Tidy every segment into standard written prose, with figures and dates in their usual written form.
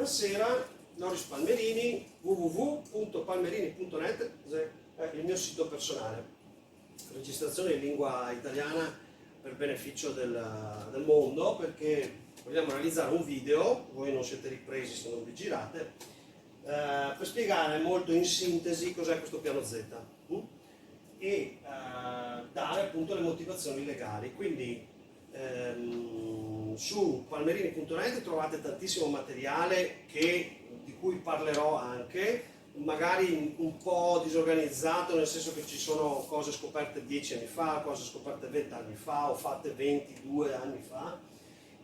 buonasera, Loris Palmerini, www.palmerini.net è il mio sito personale. Registrazione in lingua italiana per beneficio del mondo, perché vogliamo realizzare un video, voi non siete ripresi se non vi girate, per spiegare molto in sintesi cos'è questo piano Z e dare appunto le motivazioni legali. Quindi su palmerini.net trovate tantissimo materiale di cui parlerò anche, magari un po' disorganizzato, nel senso che ci sono cose scoperte 10 anni fa, cose scoperte 20 anni fa o fatte 22 anni fa,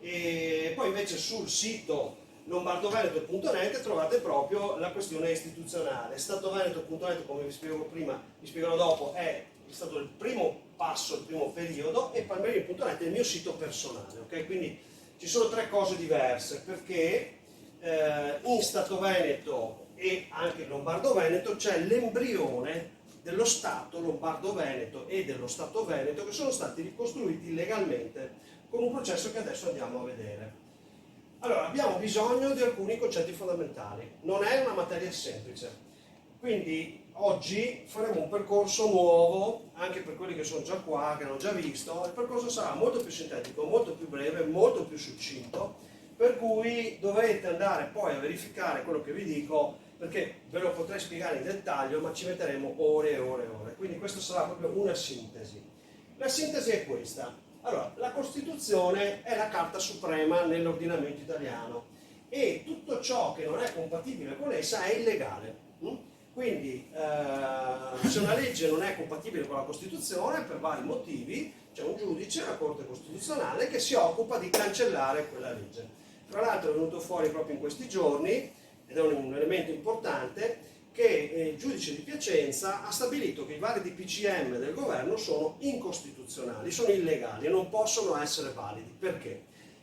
e poi invece sul sito lombardoveneto.net trovate proprio la questione istituzionale. Statoveneto.net, come vi spiego prima, vi spiegherò dopo, è stato il primo passo, il primo periodo, e palmerini.net è il mio sito personale, ok? Quindi ci sono tre cose diverse, perché in Stato Veneto e anche in Lombardo Veneto c'è l'embrione dello Stato Lombardo Veneto e dello Stato Veneto, che sono stati ricostruiti legalmente con un processo che adesso andiamo a vedere. Allora, abbiamo bisogno di alcuni concetti fondamentali, non è una materia semplice, quindi oggi faremo un percorso nuovo, anche per quelli che sono già qua, che hanno già visto. Il percorso sarà molto più sintetico, molto più breve, molto più succinto, per cui dovrete andare poi a verificare quello che vi dico, perché ve lo potrei spiegare in dettaglio, ma ci metteremo ore e ore e ore. Quindi questa sarà proprio una sintesi. La sintesi è questa. Allora, la Costituzione è la carta suprema nell'ordinamento italiano e tutto ciò che non è compatibile con essa è illegale. Quindi se una legge non è compatibile con la Costituzione, per vari motivi, c'è un giudice, la Corte Costituzionale, che si occupa di cancellare quella legge. Tra l'altro è venuto fuori proprio in questi giorni, ed è un elemento importante, che il giudice di Piacenza ha stabilito che i vari DPCM del governo sono incostituzionali, sono illegali e non possono essere validi. Perché?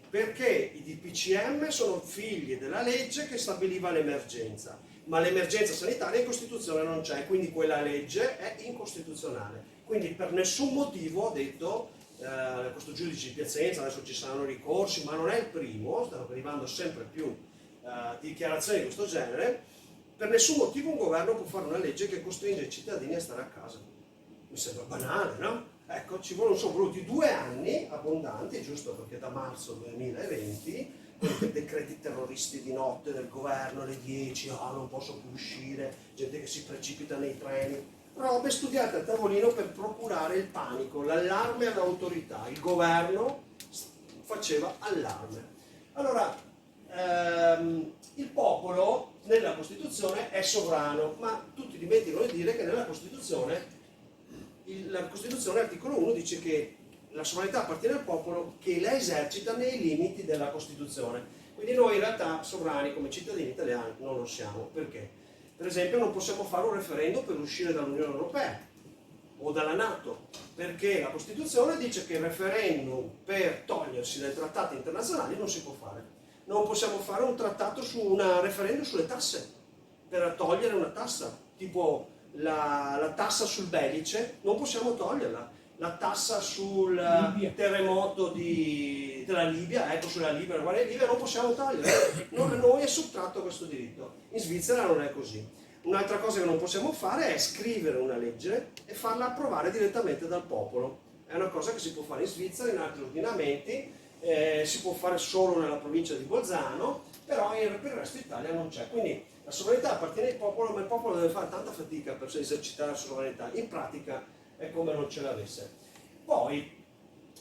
Perché i DPCM sono figli della legge che stabiliva l'emergenza, ma l'emergenza sanitaria in Costituzione non c'è, quindi quella legge è incostituzionale. Quindi per nessun motivo, ha detto questo giudice di Piacenza, adesso ci saranno ricorsi, ma non è il primo, stanno arrivando sempre più dichiarazioni di questo genere. Per nessun motivo un governo può fare una legge che costringe i cittadini a stare a casa. Mi sembra banale, no? Ecco, sono voluti 2 anni abbondanti, giusto, perché da marzo 2020, con i decreti terroristi di notte del governo alle 10, non posso più uscire, gente che si precipita nei treni, robe studiate a tavolino per procurare il panico, l'allarme all'autorità. Il governo faceva allarme. Allora, il popolo nella Costituzione è sovrano, ma tutti dimenticano di dire che nella Costituzione, la Costituzione articolo 1 dice che la sovranità appartiene al popolo, che la esercita nei limiti della Costituzione. Quindi noi in realtà sovrani come cittadini italiani non lo siamo. Perché? Per esempio non possiamo fare un referendum per uscire dall'Unione Europea o dalla NATO, perché la Costituzione dice che il referendum per togliersi dai trattati internazionali non si può fare. Non possiamo fare un trattato un referendum sulle tasse, per togliere una tassa, tipo la tassa sul Belice, non possiamo toglierla. La tassa sul terremoto della Libia, ecco, sulla Libia, la guerra in Libia, non possiamo toglierla. Noi è sottratto questo diritto. In Svizzera non è così. Un'altra cosa che non possiamo fare è scrivere una legge e farla approvare direttamente dal popolo. È una cosa che si può fare in Svizzera, in altri ordinamenti, si può fare solo nella provincia di Bolzano, però per il resto d'Italia non c'è. Quindi la sovranità appartiene al popolo, ma il popolo deve fare tanta fatica per esercitare la sovranità. In pratica è come non ce l'avesse. Poi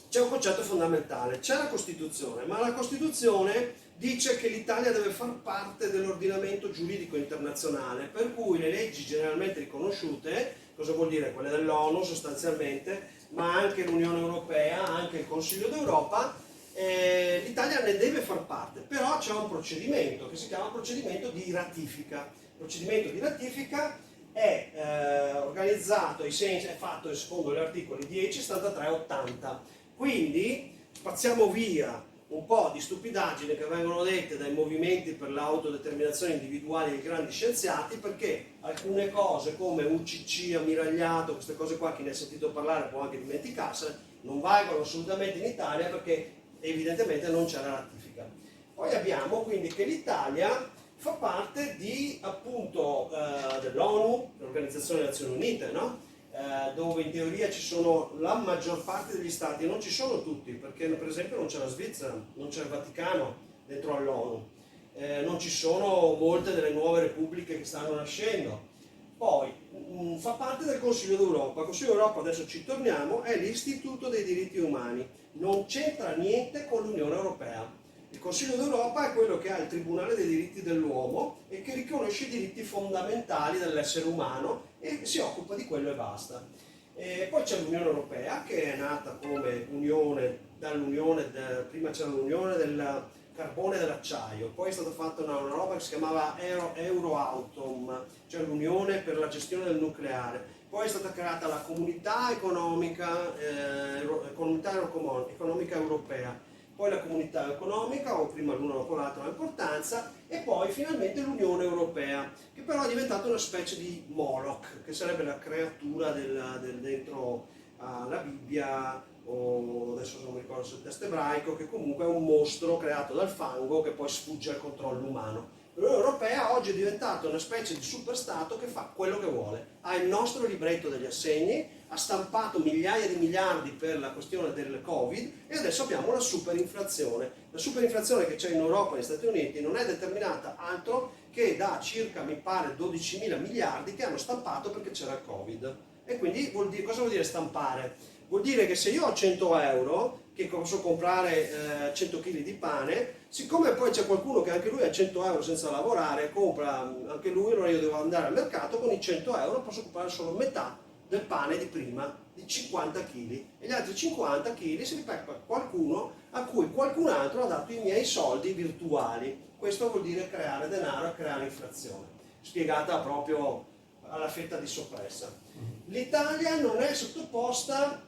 c'è un concetto fondamentale, c'è la Costituzione, ma la Costituzione dice che l'Italia deve far parte dell'ordinamento giuridico internazionale, per cui le leggi generalmente riconosciute, cosa vuol dire? Quelle dell'ONU sostanzialmente, ma anche l'Unione Europea, anche il Consiglio d'Europa, l'Italia ne deve far parte, però c'è un procedimento che si chiama procedimento di ratifica. Il procedimento di ratifica è organizzato, è fatto secondo gli articoli 10, 73 e 80. Quindi spazziamo via un po' di stupidaggini che vengono dette dai movimenti per l'autodeterminazione individuale dei grandi scienziati, perché alcune cose come UCC, ammiragliato, queste cose qua, chi ne ha sentito parlare può anche dimenticarsene, non valgono assolutamente in Italia perché evidentemente non c'è la ratifica. Poi abbiamo quindi che l'Italia fa parte di appunto dell'ONU, l'Organizzazione delle Nazioni Unite, no? Dove in teoria ci sono la maggior parte degli stati, non ci sono tutti, perché per esempio non c'è la Svizzera, non c'è il Vaticano dentro all'ONU, non ci sono molte delle nuove repubbliche che stanno nascendo. Poi fa parte del Consiglio d'Europa. Il Consiglio d'Europa, adesso ci torniamo, è l'Istituto dei diritti umani, non c'entra niente con l'Unione Europea. Il Consiglio d'Europa è quello che ha il Tribunale dei diritti dell'uomo e che riconosce i diritti fondamentali dell'essere umano e si occupa di quello e basta. E poi c'è l'Unione Europea, che è nata come unione, prima c'era l'Unione del carbone e dell'acciaio, poi è stata fatta una roba che si chiamava Euroatom, cioè l'Unione per la gestione del nucleare. Poi è stata creata la Comunità Economica Europea, poi la Comunità Economica, o prima l'una dopo l'altra ha importanza, e poi finalmente l'Unione Europea, che però è diventata una specie di Moloch, che sarebbe la creatura dentro la Bibbia, o adesso non mi ricordo se il testo ebraico, che comunque è un mostro creato dal fango che poi sfugge al controllo umano. L'Unione Europea oggi è diventata una specie di superstato che fa quello che vuole, ha il nostro libretto degli assegni, ha stampato migliaia di miliardi per la questione del Covid e adesso abbiamo la superinflazione. La superinflazione che c'è in Europa e negli Stati Uniti non è determinata altro che da circa, mi pare, 12.000 miliardi che hanno stampato perché c'era il Covid. E quindi cosa vuol dire stampare? Vuol dire che se io ho 100 euro, che posso comprare 100 kg di pane, siccome poi c'è qualcuno che anche lui ha 100 euro senza lavorare, compra anche lui, allora io devo andare al mercato, con i 100 euro posso comprare solo metà del pane di prima, di 50 kg, e gli altri 50 kg si ripecca qualcuno a cui qualcun altro ha dato i miei soldi virtuali. Questo vuol dire creare denaro e creare inflazione, spiegata proprio alla fetta di soppressa. L'Italia non è sottoposta,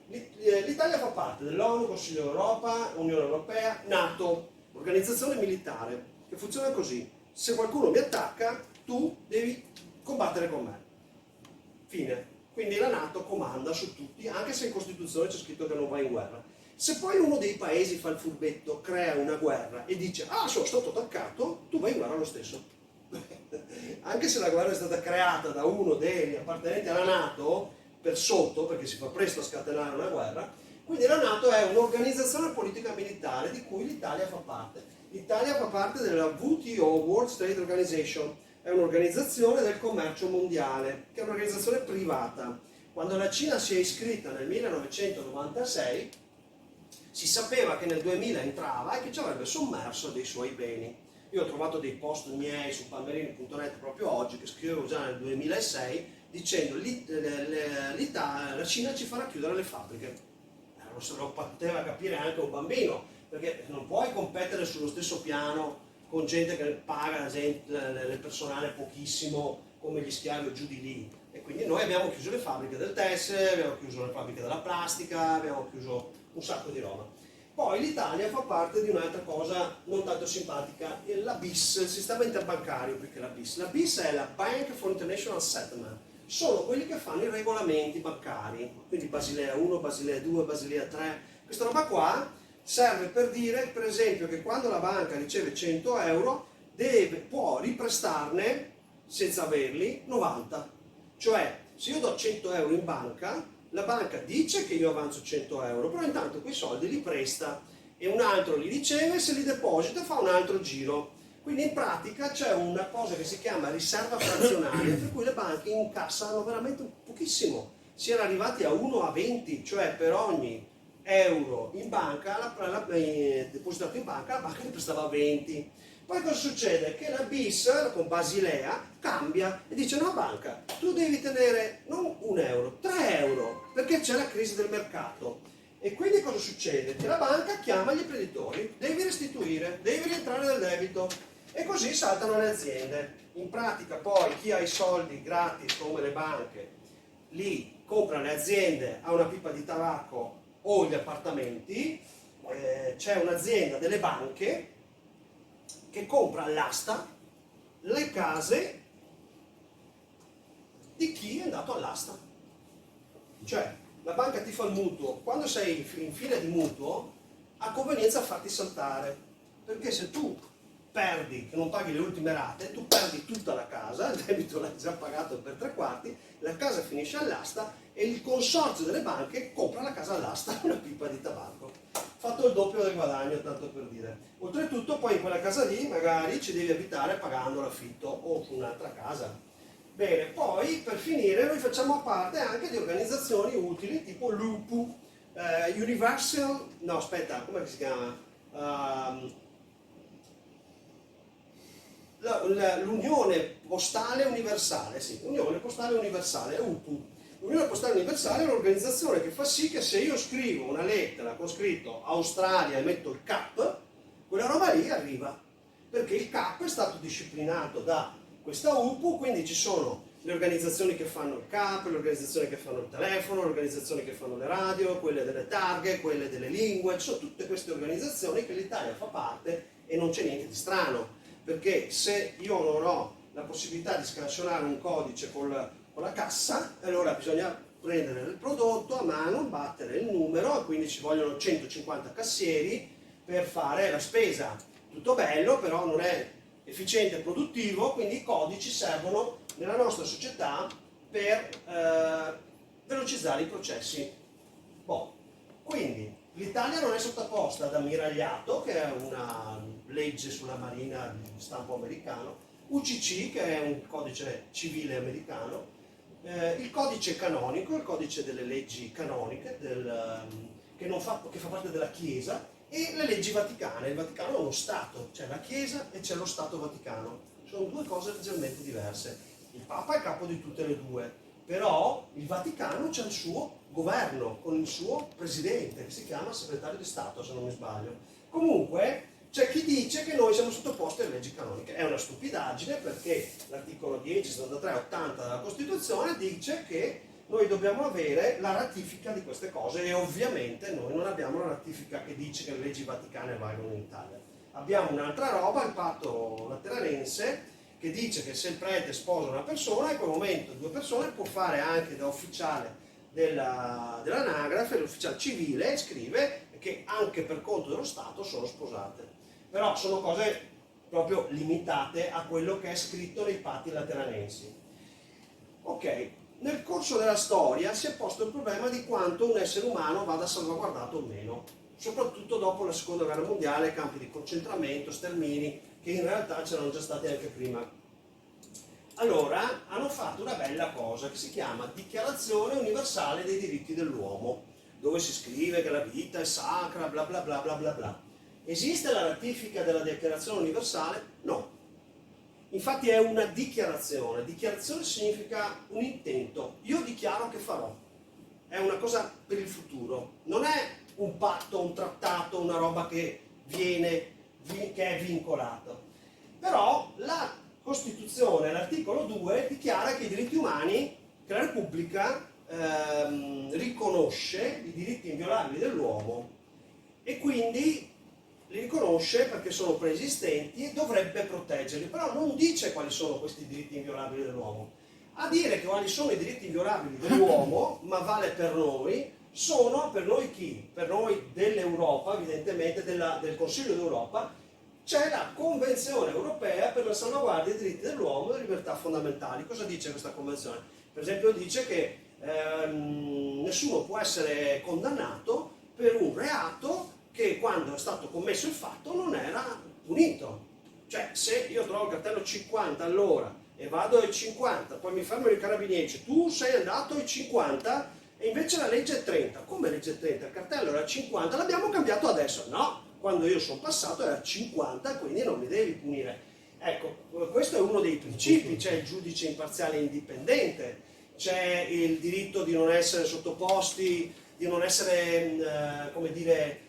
l'Italia fa parte dell'ONU, Consiglio d'Europa, Unione Europea, NATO, organizzazione militare, che funziona così: se qualcuno mi attacca, tu devi combattere con me. Fine. Quindi la NATO comanda su tutti, anche se in Costituzione c'è scritto che non va in guerra. Se poi uno dei paesi fa il furbetto, crea una guerra e dice sono stato attaccato, tu vai in guerra lo stesso. Anche se la guerra è stata creata da uno degli appartenenti alla NATO, per sotto, perché si fa presto a scatenare una guerra, quindi la NATO è un'organizzazione politica militare di cui l'Italia fa parte. L'Italia fa parte della WTO, World Trade Organization, è un'organizzazione del commercio mondiale, che è un'organizzazione privata. Quando la Cina si è iscritta nel 1996, si sapeva che nel 2000 entrava e che ci avrebbe sommerso dei suoi beni. Io ho trovato dei post miei su palmerini.net proprio oggi, che scrivevo già nel 2006, dicendo la Cina ci farà chiudere le fabbriche. Lo poteva capire anche un bambino, perché non puoi competere sullo stesso piano con gente che paga il personale pochissimo come gli schiavi o giù di lì. E quindi noi abbiamo chiuso le fabbriche del tessile, abbiamo chiuso le fabbriche della plastica, abbiamo chiuso un sacco di roba. Poi l'Italia fa parte di un'altra cosa non tanto simpatica, la BIS, il sistema interbancario, perché la BIS. La BIS è la Bank for International Settlement, sono quelli che fanno i regolamenti bancari, quindi Basilea 1, Basilea 2, Basilea 3. Questa roba qua serve per dire, per esempio, che quando la banca riceve 100 euro può riprestarne, senza averli, 90. Cioè, se io do 100 euro in banca, la banca dice che io avanzo 100 euro, però intanto quei soldi li presta e un altro li riceve, se li deposita fa un altro giro. Quindi in pratica c'è una cosa che si chiama riserva frazionaria, per cui le banche incassano veramente pochissimo. Si era arrivati a 1 a 20, cioè per ogni euro in banca, depositato in banca, la banca ne prestava 20. Poi cosa succede? Che la BIS con Basilea cambia e dice: no banca, tu devi tenere non 1 euro, 3 euro, perché c'è la crisi del mercato. E quindi cosa succede? Che la banca chiama gli imprenditori, devi restituire, devi rientrare nel debito, e così saltano le aziende. In pratica poi chi ha i soldi gratis come le banche li compra le aziende a una pipa di tabacco o gli appartamenti. C'è un'azienda delle banche che compra all'asta le case di chi è andato all'asta. Cioè, la banca ti fa il mutuo, quando sei in fila di mutuo ha convenienza a farti saltare, perché se tu perdi, che non paghi le ultime rate, tu perdi tutta la casa, il debito l'hai già pagato per 3/4, la casa finisce all'asta e il consorzio delle banche compra la casa all'asta, una pipa di tabacco. Fatto il doppio del guadagno, tanto per dire. Oltretutto poi in quella casa lì magari ci devi abitare pagando l'affitto o su un'altra casa. Bene, poi per finire noi facciamo parte anche di organizzazioni utili tipo l'UPU, Universal, no aspetta, come si chiama? L'Unione Postale Universale, sì, Unione Postale Universale, UPU. L'Unione Postale Universale è un'organizzazione che fa sì che se io scrivo una lettera con scritto Australia e metto il CAP, quella roba lì arriva, perché il CAP è stato disciplinato da questa UPU, quindi ci sono le organizzazioni che fanno il CAP, le organizzazioni che fanno il telefono, le organizzazioni che fanno le radio, quelle delle targhe, quelle delle lingue, ci sono tutte queste organizzazioni che l'Italia fa parte e non c'è niente di strano, perché se io non ho la possibilità di scansionare un codice con la cassa, allora bisogna prendere il prodotto a mano, battere il numero, e quindi ci vogliono 150 cassieri per fare la spesa. Tutto bello, però non è efficiente e produttivo, quindi i codici servono nella nostra società per velocizzare i processi. Quindi l'Italia non è sottoposta ad ammiragliato, che è una legge sulla marina di stampo americano, UCC, che è un codice civile americano, il codice canonico, il codice delle leggi canoniche, che fa parte della Chiesa, e le leggi vaticane. Il Vaticano è uno Stato, c'è la Chiesa e c'è lo Stato Vaticano. Sono due cose leggermente diverse. Il Papa è capo di tutte e due, però il Vaticano c'ha il suo governo, con il suo presidente, che si chiama segretario di Stato, se non mi sbaglio. Comunque, c'è chi dice che noi siamo sottoposti alle leggi canoniche. È una stupidaggine, perché l'articolo 10, 73, 80 della Costituzione dice che noi dobbiamo avere la ratifica di queste cose, e ovviamente noi non abbiamo la ratifica che dice che le leggi vaticane valgono in Italia. Abbiamo un'altra roba, il patto lateranense, che dice che se il prete sposa una persona, in quel momento due persone può fare anche da ufficiale dell'anagrafe, l'ufficiale civile, e scrive che anche per conto dello Stato sono sposate. Però sono cose proprio limitate a quello che è scritto nei patti lateranensi. Ok, nel corso della storia si è posto il problema di quanto un essere umano vada salvaguardato o meno, soprattutto dopo la seconda guerra mondiale, campi di concentramento, stermini, che in realtà c'erano già stati anche prima. Allora hanno fatto una bella cosa che si chiama Dichiarazione Universale dei Diritti dell'Uomo, dove si scrive che la vita è sacra, bla bla bla bla bla bla. Esiste la ratifica della Dichiarazione Universale? No. Infatti è una dichiarazione. Dichiarazione significa un intento. Io dichiaro che farò. È una cosa per il futuro. Non è un patto, un trattato, una roba che è vincolato. Però la Costituzione, l'articolo 2, dichiara che i diritti umani, che la Repubblica riconosce i diritti inviolabili dell'uomo, e quindi li riconosce perché sono preesistenti e dovrebbe proteggerli, però non dice quali sono questi diritti inviolabili dell'uomo. A dire che quali sono i diritti inviolabili dell'uomo, ma vale per noi, sono per noi chi? Per noi dell'Europa, evidentemente del Consiglio d'Europa, c'è la Convenzione Europea per la salvaguardia dei diritti dell'uomo e delle libertà fondamentali. Cosa dice questa Convenzione? Per esempio dice che nessuno può essere condannato per un reato che quando è stato commesso il fatto non era punito. Cioè, se io trovo il cartello 50 all'ora e vado ai 50, poi mi fermano i carabinieri, dice, tu sei andato ai 50 e invece la legge è 30. Come legge 30? Il cartello era 50, l'abbiamo cambiato adesso. No, quando io sono passato era 50, quindi non mi devi punire. Ecco, questo è uno dei principi, c'è il giudice imparziale e indipendente, c'è il diritto di non essere sottoposti, di non essere, come dire,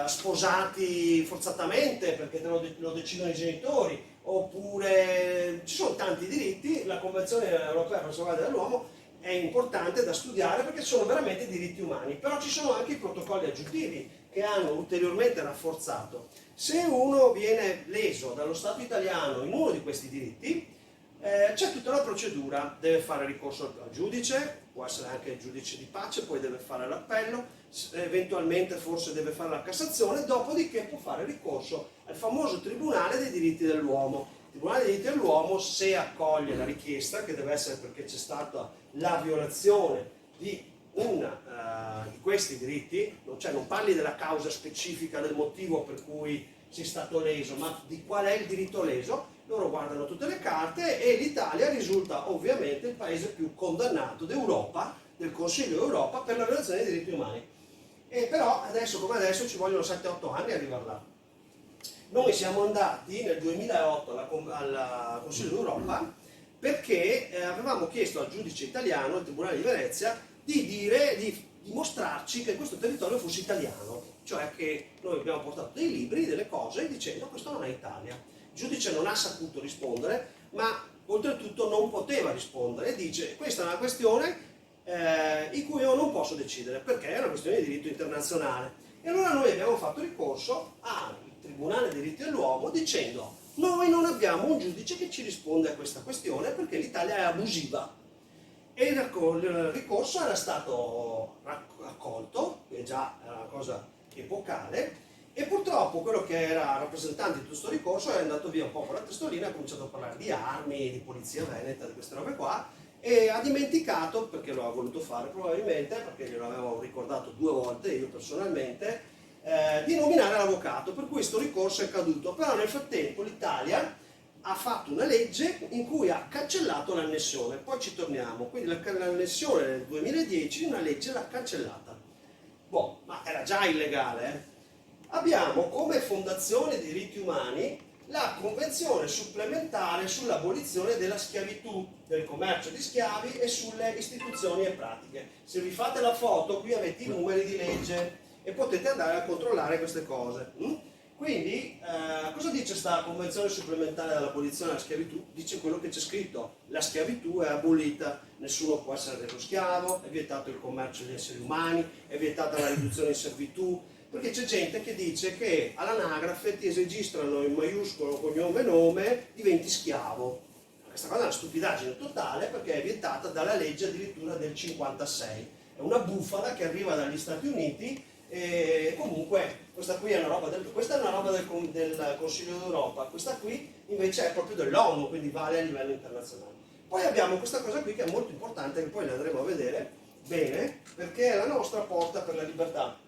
sposati forzatamente perché lo decidono i genitori, oppure ci sono tanti diritti. La Convenzione Europea per la salvaguardia dell'uomo è importante da studiare perché sono veramente diritti umani, però ci sono anche i protocolli aggiuntivi che hanno ulteriormente rafforzato. Se uno viene leso dallo Stato italiano in uno di questi diritti, c'è tutta la procedura, deve fare ricorso al giudice, può essere anche il giudice di pace, poi deve fare l'appello, eventualmente forse deve fare la Cassazione, dopodiché può fare ricorso al famoso Tribunale dei diritti dell'uomo. Il Tribunale dei diritti dell'uomo, se accoglie la richiesta, che deve essere perché c'è stata la violazione di di questi diritti, cioè non parli della causa specifica, del motivo per cui sei stato leso, ma di qual è il diritto leso, loro guardano tutte le carte e l'Italia risulta ovviamente il paese più condannato d'Europa, del Consiglio d'Europa, per la violazione dei diritti umani. E però adesso come adesso ci vogliono 7-8 anni a arrivare là. Noi siamo andati nel 2008 al Consiglio d'Europa perché avevamo chiesto al giudice italiano, al Tribunale di Venezia, di dimostrarci che questo territorio fosse italiano, cioè che noi abbiamo portato dei libri, delle cose, dicendo questo non è Italia. Il giudice non ha saputo rispondere, ma oltretutto non poteva rispondere e dice questa è una questione in cui io non posso decidere perché è una questione di diritto internazionale. E allora noi abbiamo fatto ricorso al Tribunale dei diritti dell'uomo dicendo noi non abbiamo un giudice che ci risponde a questa questione perché l'Italia è abusiva. E il ricorso era stato accolto, che già era una cosa epocale, e purtroppo quello che era rappresentante di tutto questo ricorso è andato via un po' con la testolina, ha cominciato a parlare di armi, di polizia veneta, di queste robe qua, e ha dimenticato, perché lo ha voluto fare probabilmente, perché glielo avevo ricordato 2 volte io personalmente, di nominare l'avvocato, per cui questo ricorso è caduto. Però nel frattempo l'Italia ha fatto una legge in cui ha cancellato l'annessione, poi ci torniamo, quindi l'annessione nel 2010 una legge l'ha cancellata. Boh, ma era già illegale. Abbiamo come Fondazione dei diritti umani la Convenzione supplementare sull'abolizione della schiavitù, del commercio di schiavi e sulle istituzioni e pratiche. Se vi fate la foto, qui avete i numeri di legge e potete andare a controllare queste cose. Quindi, cosa dice questa convenzione supplementare dell'abolizione della schiavitù? Dice quello che c'è scritto: la schiavitù è abolita, nessuno può essere reso schiavo, è vietato il commercio di esseri umani, è vietata la riduzione in servitù, perché c'è gente che dice che all'anagrafe ti registrano in maiuscolo cognome e nome, diventi schiavo. Questa cosa è una stupidaggine totale perché è vietata dalla legge addirittura del 56. È una bufala che arriva dagli Stati Uniti. E comunque questa qui è una roba del Consiglio d'Europa, questa qui invece è proprio dell'ONU, quindi vale a livello internazionale. Poi abbiamo questa cosa qui che è molto importante, che poi ne andremo a vedere bene, perché è la nostra porta per la libertà,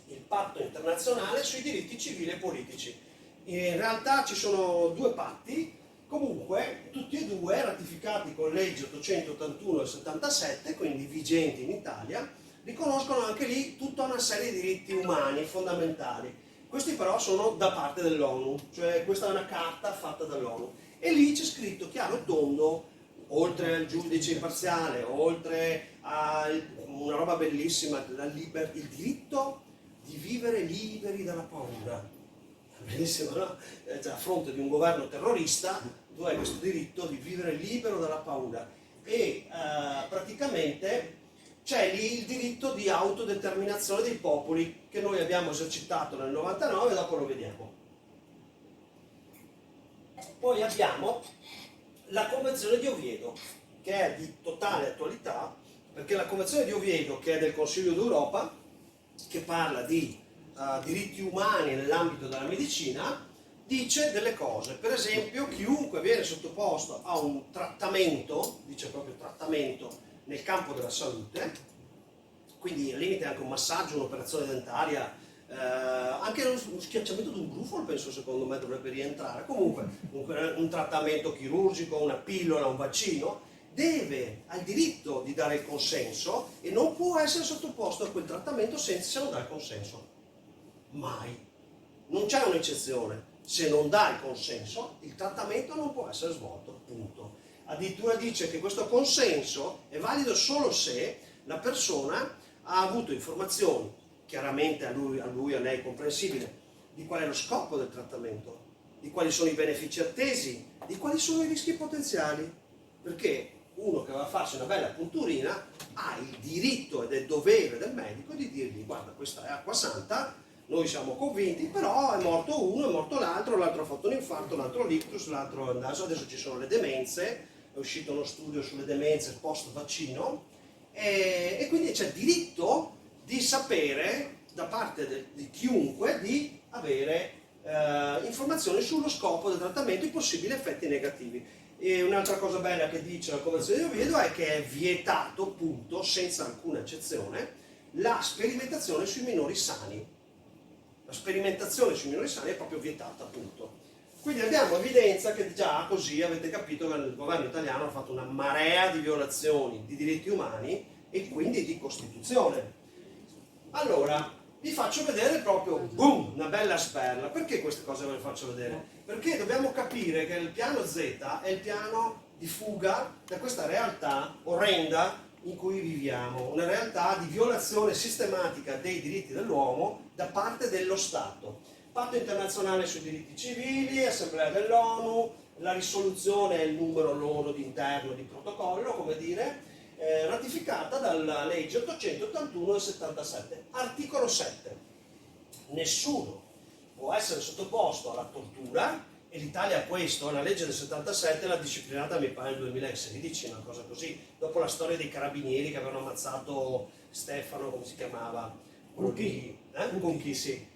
il patto internazionale sui diritti civili e politici. In realtà ci sono 2 patti, comunque tutti e 2 ratificati con legge 881 del 77, quindi vigenti in Italia, riconoscono anche lì tutta una serie di diritti umani fondamentali. Questi però sono da parte dell'ONU, cioè questa è una carta fatta dall'ONU. E lì c'è scritto chiaro e tondo, oltre al giudice imparziale, oltre a una roba bellissima, il diritto di vivere liberi dalla paura. Bellissimo, no? Cioè, a fronte di un governo terrorista, tu hai questo diritto di vivere libero dalla paura. E praticamente c'è lì il diritto di autodeterminazione dei popoli che noi abbiamo esercitato nel 99 e dopo lo vediamo. Poi abbiamo la Convenzione di Oviedo, che è di totale attualità, perché la Convenzione di Oviedo, che è del Consiglio d'Europa, che parla di diritti umani nell'ambito della medicina, dice delle cose. Per esempio, chiunque viene sottoposto a un trattamento, dice proprio trattamento, nel campo della salute, quindi al limite anche un massaggio, un'operazione dentaria, anche uno schiacciamento di un brufolo penso secondo me dovrebbe rientrare, comunque un trattamento chirurgico, una pillola, un vaccino, ha il diritto di dare il consenso e non può essere sottoposto a quel trattamento se non dà il consenso. Mai. Non c'è un'eccezione. Se non dà il consenso, il trattamento non può essere svolto, punto. Addirittura dice che questo consenso è valido solo se la persona ha avuto informazioni, chiaramente a lui a lei comprensibile, di qual è lo scopo del trattamento, di quali sono i benefici attesi, di quali sono i rischi potenziali, perché uno che va a farsi una bella punturina ha il diritto ed è dovere del medico di dirgli: guarda, questa è acqua santa, noi siamo convinti, però è morto uno, è morto l'altro ha fatto un infarto, l'altro l'ictus, l'altro il naso, adesso ci sono le demenze, è uscito uno studio sulle demenze post vaccino e quindi c'è diritto di sapere da parte di chiunque di avere informazioni sullo scopo del trattamento e i possibili effetti negativi. E un'altra cosa bella che dice la Convenzione di Oviedo è che è vietato, appunto, senza alcuna eccezione, la sperimentazione sui minori sani. La sperimentazione sui minori sani è proprio vietata, appunto. Quindi abbiamo evidenza che già così avete capito che il governo italiano ha fatto una marea di violazioni di diritti umani e quindi di Costituzione. Allora, vi faccio vedere proprio, boom, una bella sperla. Perché queste cose ve le faccio vedere? Perché dobbiamo capire che il piano Z è il piano di fuga da questa realtà orrenda in cui viviamo, una realtà di violazione sistematica dei diritti dell'uomo da parte dello Stato. Patto internazionale sui diritti civili, Assemblea dell'ONU, la risoluzione è il numero loro di interno di protocollo, come dire, ratificata dalla legge 881 del 77. Articolo 7. Nessuno può essere sottoposto alla tortura, e l'Italia questo, la legge del 77 l'ha disciplinata mi pare nel 2016, una cosa così, dopo la storia dei carabinieri che avevano ammazzato Stefano, come si chiamava? Conchi, sì.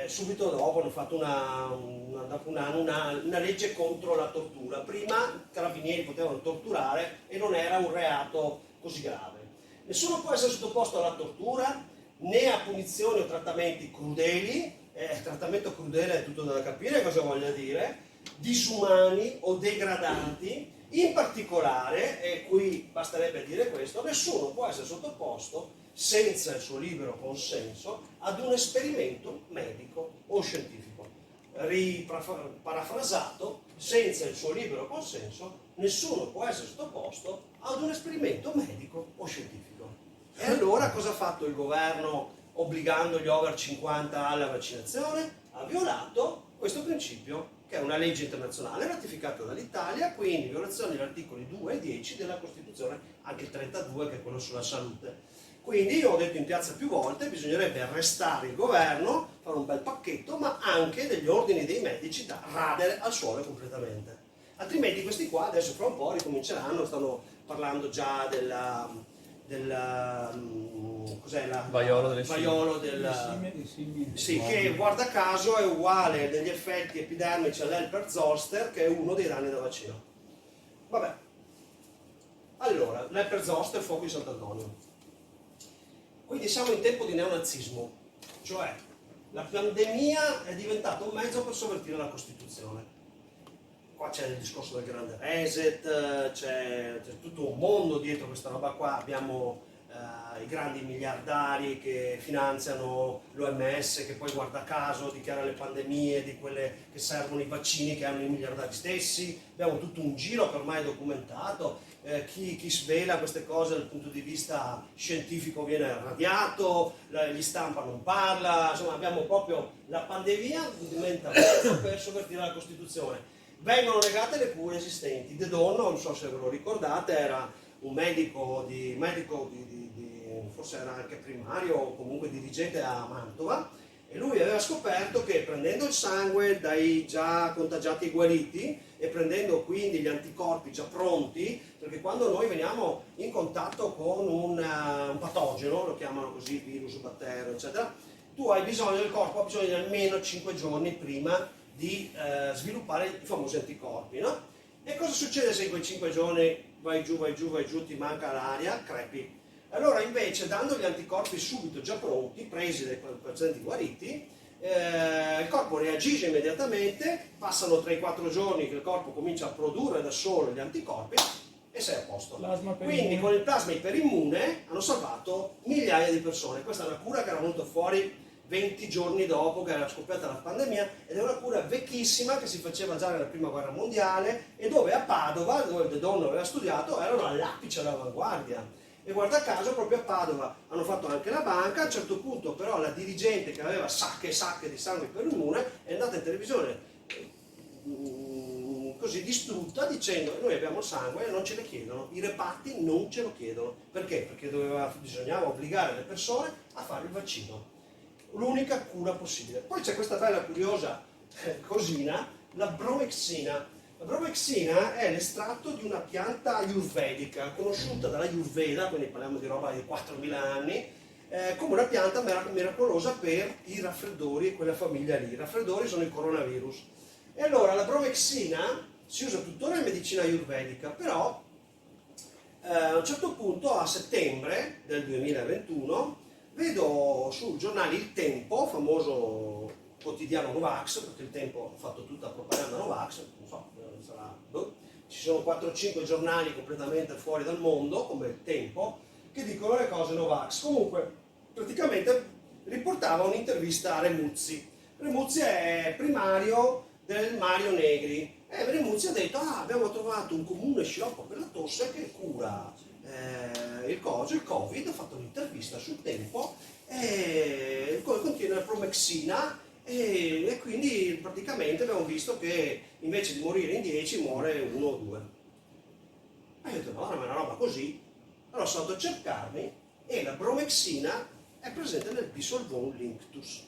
Subito dopo hanno fatto dopo un anno una legge contro la tortura. Prima i carabinieri potevano torturare e non era un reato così grave. Nessuno può essere sottoposto alla tortura né a punizioni o trattamenti crudeli. Trattamento crudele è tutto da capire cosa voglia dire, disumani o degradanti. In particolare, e qui basterebbe dire questo, nessuno può essere sottoposto senza il suo libero consenso ad un esperimento medico o scientifico. Parafrasato, senza il suo libero consenso nessuno può essere sottoposto ad un esperimento medico o scientifico. E allora cosa ha fatto il governo obbligando gli over 50 alla vaccinazione? Ha violato questo principio, che è una legge internazionale ratificata dall'Italia, quindi violazione degli articoli 2 e 10 della Costituzione, anche il 32 che è quello sulla salute. Quindi io ho detto in piazza più volte, bisognerebbe arrestare il governo, fare un bel pacchetto, ma anche degli ordini dei medici da radere al suolo completamente. Altrimenti questi qua adesso fra un po' ricominceranno, stanno parlando già cos'è la vaiolo delle vaiolo sì, che guarda caso è uguale negli effetti epidermici all'Helper Zoster, che è uno dei danni da vaccino. Vabbè, allora l'Helper Zoster, fuoco di Sant'Antonio. Quindi siamo in tempo di neonazismo, cioè la pandemia è diventata un mezzo per sovvertire la Costituzione. Qua c'è il discorso del grande reset, c'è tutto un mondo dietro questa roba qua, abbiamo i grandi miliardari che finanziano l'OMS, che poi guarda caso dichiara le pandemie di quelle che servono i vaccini che hanno i miliardari stessi, abbiamo tutto un giro che ormai è documentato, chi svela queste cose dal punto di vista scientifico viene radiato, gli stampa non parla, insomma abbiamo proprio la pandemia diventa mezzo per sovvertire la Costituzione. Vengono negate le cure esistenti. De Donno, non so se ve lo ricordate, era un medico forse era anche primario o comunque dirigente a Mantova, e lui aveva scoperto che prendendo il sangue dai già contagiati e guariti e prendendo quindi gli anticorpi già pronti, perché quando noi veniamo in contatto con un patogeno, lo chiamano così, virus, batterio, eccetera, tu hai bisogno, il corpo ha bisogno di almeno 5 giorni prima di sviluppare i famosi anticorpi, no? E cosa succede se in quei 5 giorni vai giù, ti manca l'aria, crepi? Allora invece, dando gli anticorpi subito già pronti, presi dai pazienti guariti, il corpo reagisce immediatamente, passano 3-4 giorni che il corpo comincia a produrre da solo gli anticorpi e sei a posto. Quindi con il plasma iperimmune hanno salvato migliaia di persone. Questa è una cura che era venuta fuori 20 giorni dopo che era scoppiata la pandemia, ed è una cura vecchissima che si faceva già nella prima guerra mondiale, e dove a Padova, dove De Donno aveva studiato, erano all'apice all'avanguardia. E guarda caso proprio a Padova hanno fatto anche la banca. A un certo punto però la dirigente, che aveva sacche e sacche di sangue iperimmune, è andata in televisione così distrutta dicendo: noi abbiamo il sangue e non ce ne chiedono, i reparti non ce lo chiedono. Perché? Perché bisognava obbligare le persone a fare il vaccino, l'unica cura possibile. Poi c'è questa bella curiosa cosina, la bromexina. La La bromexina è l'estratto di una pianta ayurvedica, conosciuta dalla Ayurveda, quindi parliamo di roba di 4.000 anni, come una pianta miracolosa per i raffreddori e quella famiglia lì. I raffreddori sono il coronavirus. E allora la bromexina si usa tuttora in medicina ayurvedica, però a un certo punto, a settembre del 2021, vedo sul giornale Il Tempo, famoso quotidiano Novax, perché Il Tempo ha fatto tutta propaganda Novax, non so, sarà, ci sono 4-5 giornali completamente fuori dal mondo, come Il Tempo, che dicono le cose Novax. Comunque, praticamente riportava un'intervista a Remuzzi. Remuzzi è primario del Mario Negri. E Remuzzi ha detto, abbiamo trovato un comune sciroppo per la tosse che cura il Covid, ha fatto un'intervista sul Tempo, e contiene la promexina, e quindi praticamente abbiamo visto che invece di morire in 10 muore 1 o 2. E io ho detto, no, ma è una roba così. Allora sono andato a cercarmi e la bromexina è presente nel Bisolvon Linctus,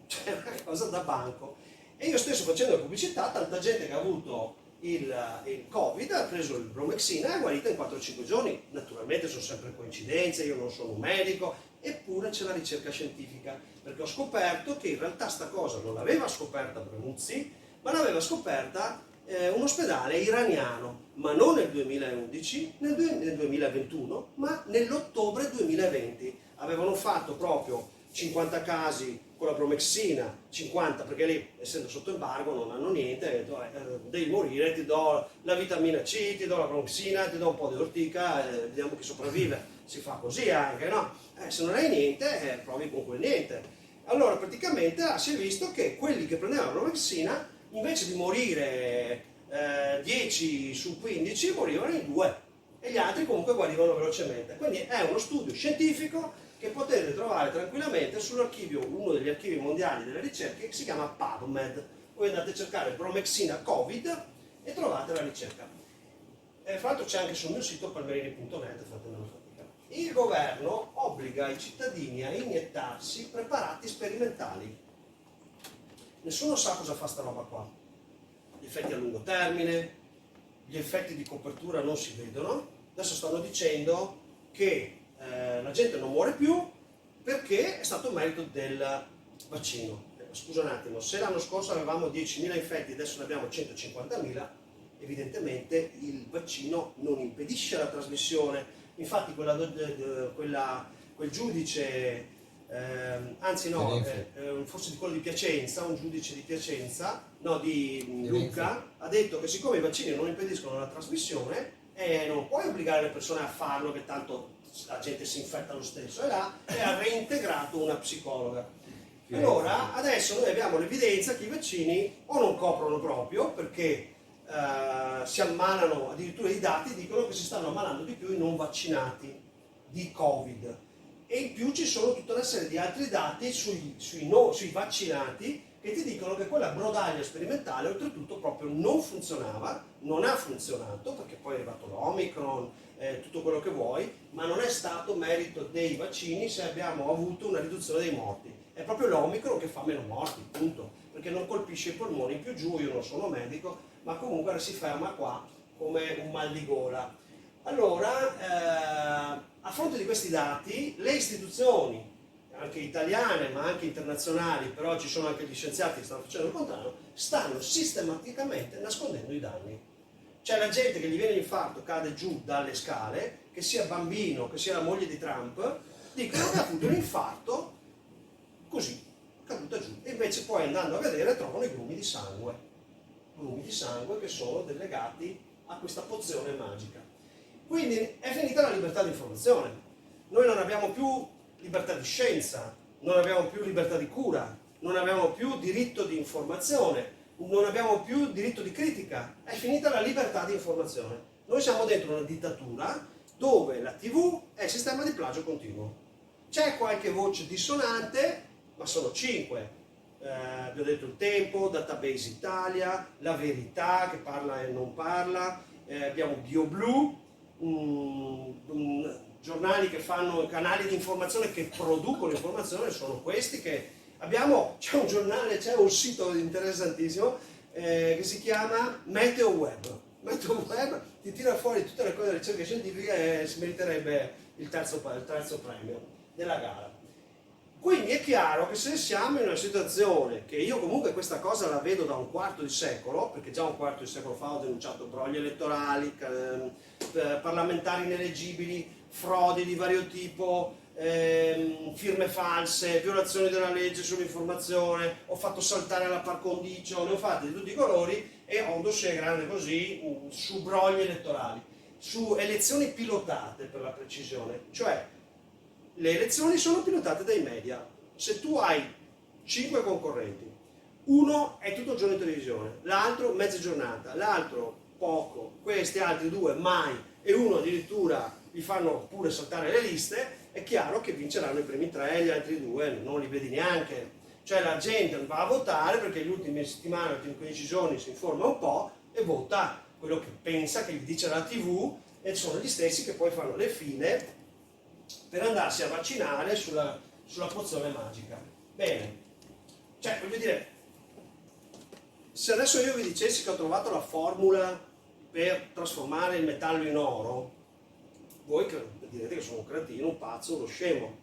cioè una cosa da banco. E io stesso facendo la pubblicità, tanta gente che ha avuto il Covid ha preso il bromexina e è guarita in 4-5 giorni. Naturalmente sono sempre coincidenze, io non sono un medico, eppure c'è la ricerca scientifica, perché ho scoperto che in realtà sta cosa non l'aveva scoperta Brunuzzi, ma l'aveva scoperta un ospedale iraniano, ma non nel 2011, nel 2021, ma nell'ottobre 2020. Avevano fatto proprio 50 casi con la bromexina, 50 perché lì, essendo sotto embargo, non hanno niente, e detto, devi morire, ti do la vitamina C, ti do la bromexina, ti do un po' di ortica, vediamo chi sopravvive. Si fa così anche, no? Se non hai niente, provi con quel niente. Allora praticamente si è visto che quelli che prendevano la bromexina, invece di morire 10 su 15, morivano in 2 e gli altri comunque guarivano velocemente. Quindi è uno studio scientifico che potete trovare tranquillamente sull'archivio, uno degli archivi mondiali delle ricerche, che si chiama PubMed. Voi andate a cercare bromexina Covid e trovate la ricerca. Fra l'altro c'è anche sul mio sito palmerini.net, fatemelo fatica. Il governo obbliga i cittadini a iniettarsi preparati sperimentali. Nessuno sa cosa fa sta roba qua. Gli effetti a lungo termine, gli effetti di copertura non si vedono. Adesso stanno dicendo che la gente non muore più perché è stato merito del vaccino. Scusa un attimo, se l'anno scorso avevamo 10.000 infetti e adesso ne abbiamo 150.000, evidentemente il vaccino non impedisce la trasmissione. Infatti quel giudice, anzi no, forse di quello di Piacenza, un giudice di Piacenza, no, di Lucca, ha detto che siccome i vaccini non impediscono la trasmissione, non puoi obbligare le persone a farlo, che tanto la gente si infetta lo stesso, e ha reintegrato una psicologa. Allora, adesso noi abbiamo l'evidenza che i vaccini o non coprono proprio, perché si ammalano, addirittura i dati dicono che si stanno ammalando di più i non vaccinati di Covid. E in più ci sono tutta una serie di altri dati sui vaccinati che ti dicono che quella brodaglia sperimentale oltretutto proprio non funzionava, non ha funzionato, perché poi è arrivato l'Omicron, tutto quello che vuoi, ma non è stato merito dei vaccini se abbiamo avuto una riduzione dei morti. È proprio l'Omicron che fa meno morti, punto, perché non colpisce i polmoni più giù. Io non sono medico, ma comunque si ferma qua come un mal di gola. Allora, a fronte di questi dati, le istituzioni, anche italiane ma anche internazionali, però ci sono anche gli scienziati che stanno facendo il contrario, stanno sistematicamente nascondendo i danni. C'è la gente che gli viene l'infarto, cade giù dalle scale, che sia bambino, che sia la moglie di Trump, dicono che ha avuto un infarto così, caduta giù. E invece poi andando a vedere trovano i grumi di sangue che sono legati a questa pozione magica. Quindi è finita la libertà di informazione. Noi non abbiamo più libertà di scienza, non abbiamo più libertà di cura, non abbiamo più diritto di informazione, non abbiamo più diritto di critica. È finita la libertà di informazione. Noi siamo dentro una dittatura dove la TV è il sistema di plagio continuo. C'è qualche voce dissonante, ma sono 5. Vi ho detto Il Tempo, Database Italia, La Verità che parla e non parla, abbiamo BioBlue, giornali che fanno canali di informazione che producono informazione, sono questi che abbiamo. C'è un giornale, c'è un sito interessantissimo che si chiama Meteo Web. Meteo Web ti tira fuori tutte le cose della ricerca scientifica e si meriterebbe il terzo premio della gara. Quindi è chiaro che se siamo in una situazione che io comunque questa cosa la vedo da un quarto di secolo, perché già un quarto di secolo fa ho denunciato brogli elettorali, parlamentari ineleggibili, frodi di vario tipo, firme false, violazioni della legge sull'informazione, ho fatto saltare la par condicio, ne ho fatti di tutti i colori e ho un dossier grande così su brogli elettorali, su elezioni pilotate per la precisione, cioè le elezioni sono pilotate dai media. Se tu hai 5 concorrenti, uno è tutto il giorno in televisione, l'altro mezza giornata, l'altro poco, questi altri due mai e uno addirittura gli fanno pure saltare le liste, è chiaro che vinceranno i primi 3, gli altri 2 non li vedi neanche. Cioè la gente va a votare perché gli ultimi settimane, gli ultimi 15 giorni si informa un po' e vota quello che pensa, che gli dice la TV, e sono gli stessi che poi fanno le file per andarsi a vaccinare sulla pozione magica. Bene, cioè voglio dire, se adesso io vi dicessi che ho trovato la formula per trasformare il metallo in oro, voi direte che sono un cretino, un pazzo, uno scemo.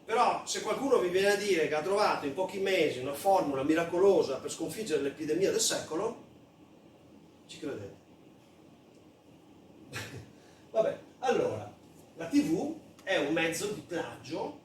Però se qualcuno vi viene a dire che ha trovato in pochi mesi una formula miracolosa per sconfiggere l'epidemia del secolo, ci credete? Vabbè, allora, la TV è un mezzo di plagio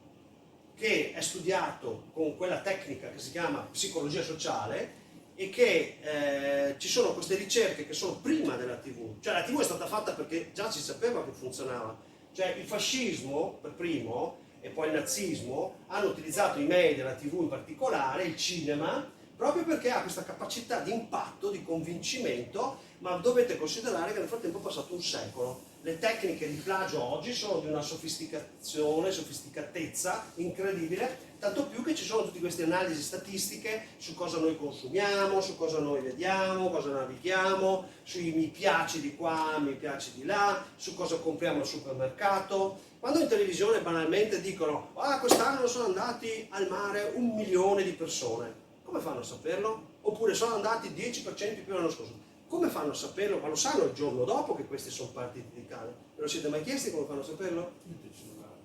che è studiato con quella tecnica che si chiama psicologia sociale e che ci sono queste ricerche che sono prima della TV. Cioè la TV è stata fatta perché già si sapeva che funzionava. Cioè il fascismo per primo e poi il nazismo hanno utilizzato i media, la TV in particolare, il cinema, proprio perché ha questa capacità di impatto, di convincimento, ma dovete considerare che nel frattempo è passato un secolo. Le tecniche di plagio oggi sono di una sofisticatezza incredibile, tanto più che ci sono tutte queste analisi statistiche su cosa noi consumiamo, su cosa noi vediamo, cosa navighiamo, sui mi piaci di qua, mi piaci di là, su cosa compriamo al supermercato. Quando in televisione banalmente dicono quest'anno sono andati al mare 1 milione di persone, come fanno a saperlo? Oppure sono andati 10% in più l'anno scorso. Come fanno a saperlo? Ma lo sanno il giorno dopo che questi sono partiti di casa. Ve lo siete mai chiesti come fanno a saperlo?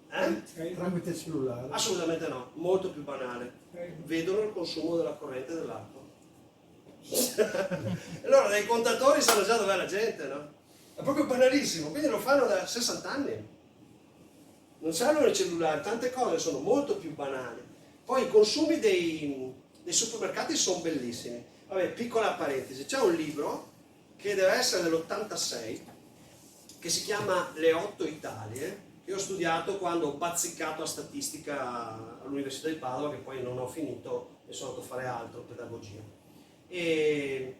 Tramite il cellulare. Assolutamente no, molto più banale. Vedono il consumo della corrente dell'acqua. Allora dai contatori sanno già dov'è la gente, no? È proprio banalissimo, quindi lo fanno da 60 anni. Non servono i cellulari, tante cose sono molto più banali. Poi i consumi dei supermercati sono bellissimi. Vabbè, piccola parentesi, c'è un libro che deve essere dell'86 che si chiama Le 8 Italie, che ho studiato quando ho bazzicato a statistica all'Università di Padova, che poi non ho finito e sono andato a fare altro, pedagogia. E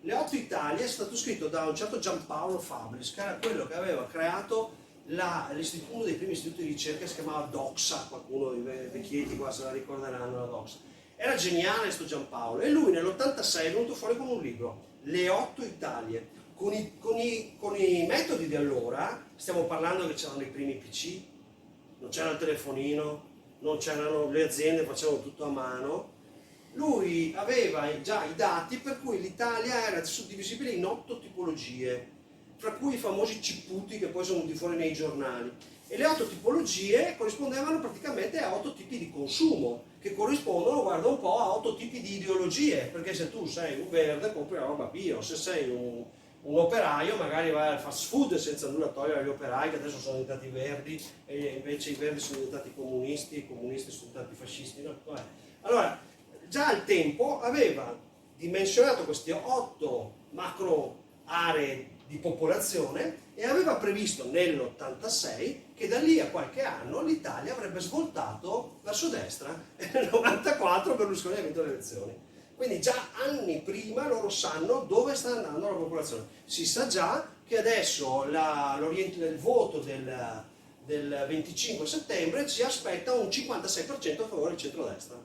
Le 8 Italie è stato scritto da un certo Giampaolo Fabris, che era quello che aveva creato uno dei primi istituti di ricerca, si chiamava Doxa, qualcuno dei vecchietti qua se la ricorderanno la Doxa. Era geniale sto Giampaolo e lui nell'86 è venuto fuori con un libro, Le 8 Italie. Con i metodi di allora, stiamo parlando che c'erano i primi PC, non c'era il telefonino, non c'erano le aziende, facevano tutto a mano. Lui aveva già i dati per cui l'Italia era suddivisibile in 8 tipologie, fra cui i famosi ciputi che poi sono venuti fuori nei giornali. E le 8 tipologie corrispondevano praticamente a 8 tipi di consumo, che corrispondono, guarda un po', a 8 tipi di ideologie, perché se tu sei un verde compri la roba bio, se sei un operaio magari vai al fast food senza nulla togliere agli operai che adesso sono diventati verdi e invece i verdi sono diventati comunisti e i comunisti sono diventati fascisti. No? Allora, già al tempo aveva dimensionato queste 8 macro aree di popolazione e aveva previsto nell'86 che da lì a qualche anno l'Italia avrebbe svoltato verso destra e nel 94 Berlusconi ha vinto le elezioni. Quindi già anni prima loro sanno dove sta andando la popolazione. Si sa già che adesso il voto del 25 settembre ci aspetta un 56% a favore del centrodestra.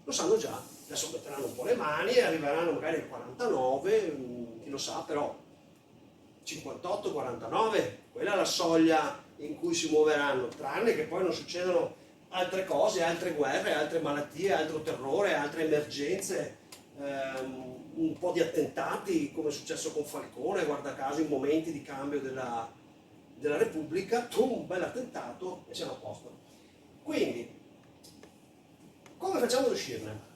Lo sanno già. Adesso metteranno un po' le mani e arriveranno magari al 49, chi lo sa, però 58-49, quella è la soglia in cui si muoveranno, tranne che poi non succedono altre cose, altre guerre, altre malattie, altro terrore, altre emergenze un po' di attentati, come è successo con Falcone, guarda caso in momenti di cambio della Repubblica, un bel attentato e siamo a posto. Quindi, come facciamo ad uscirne?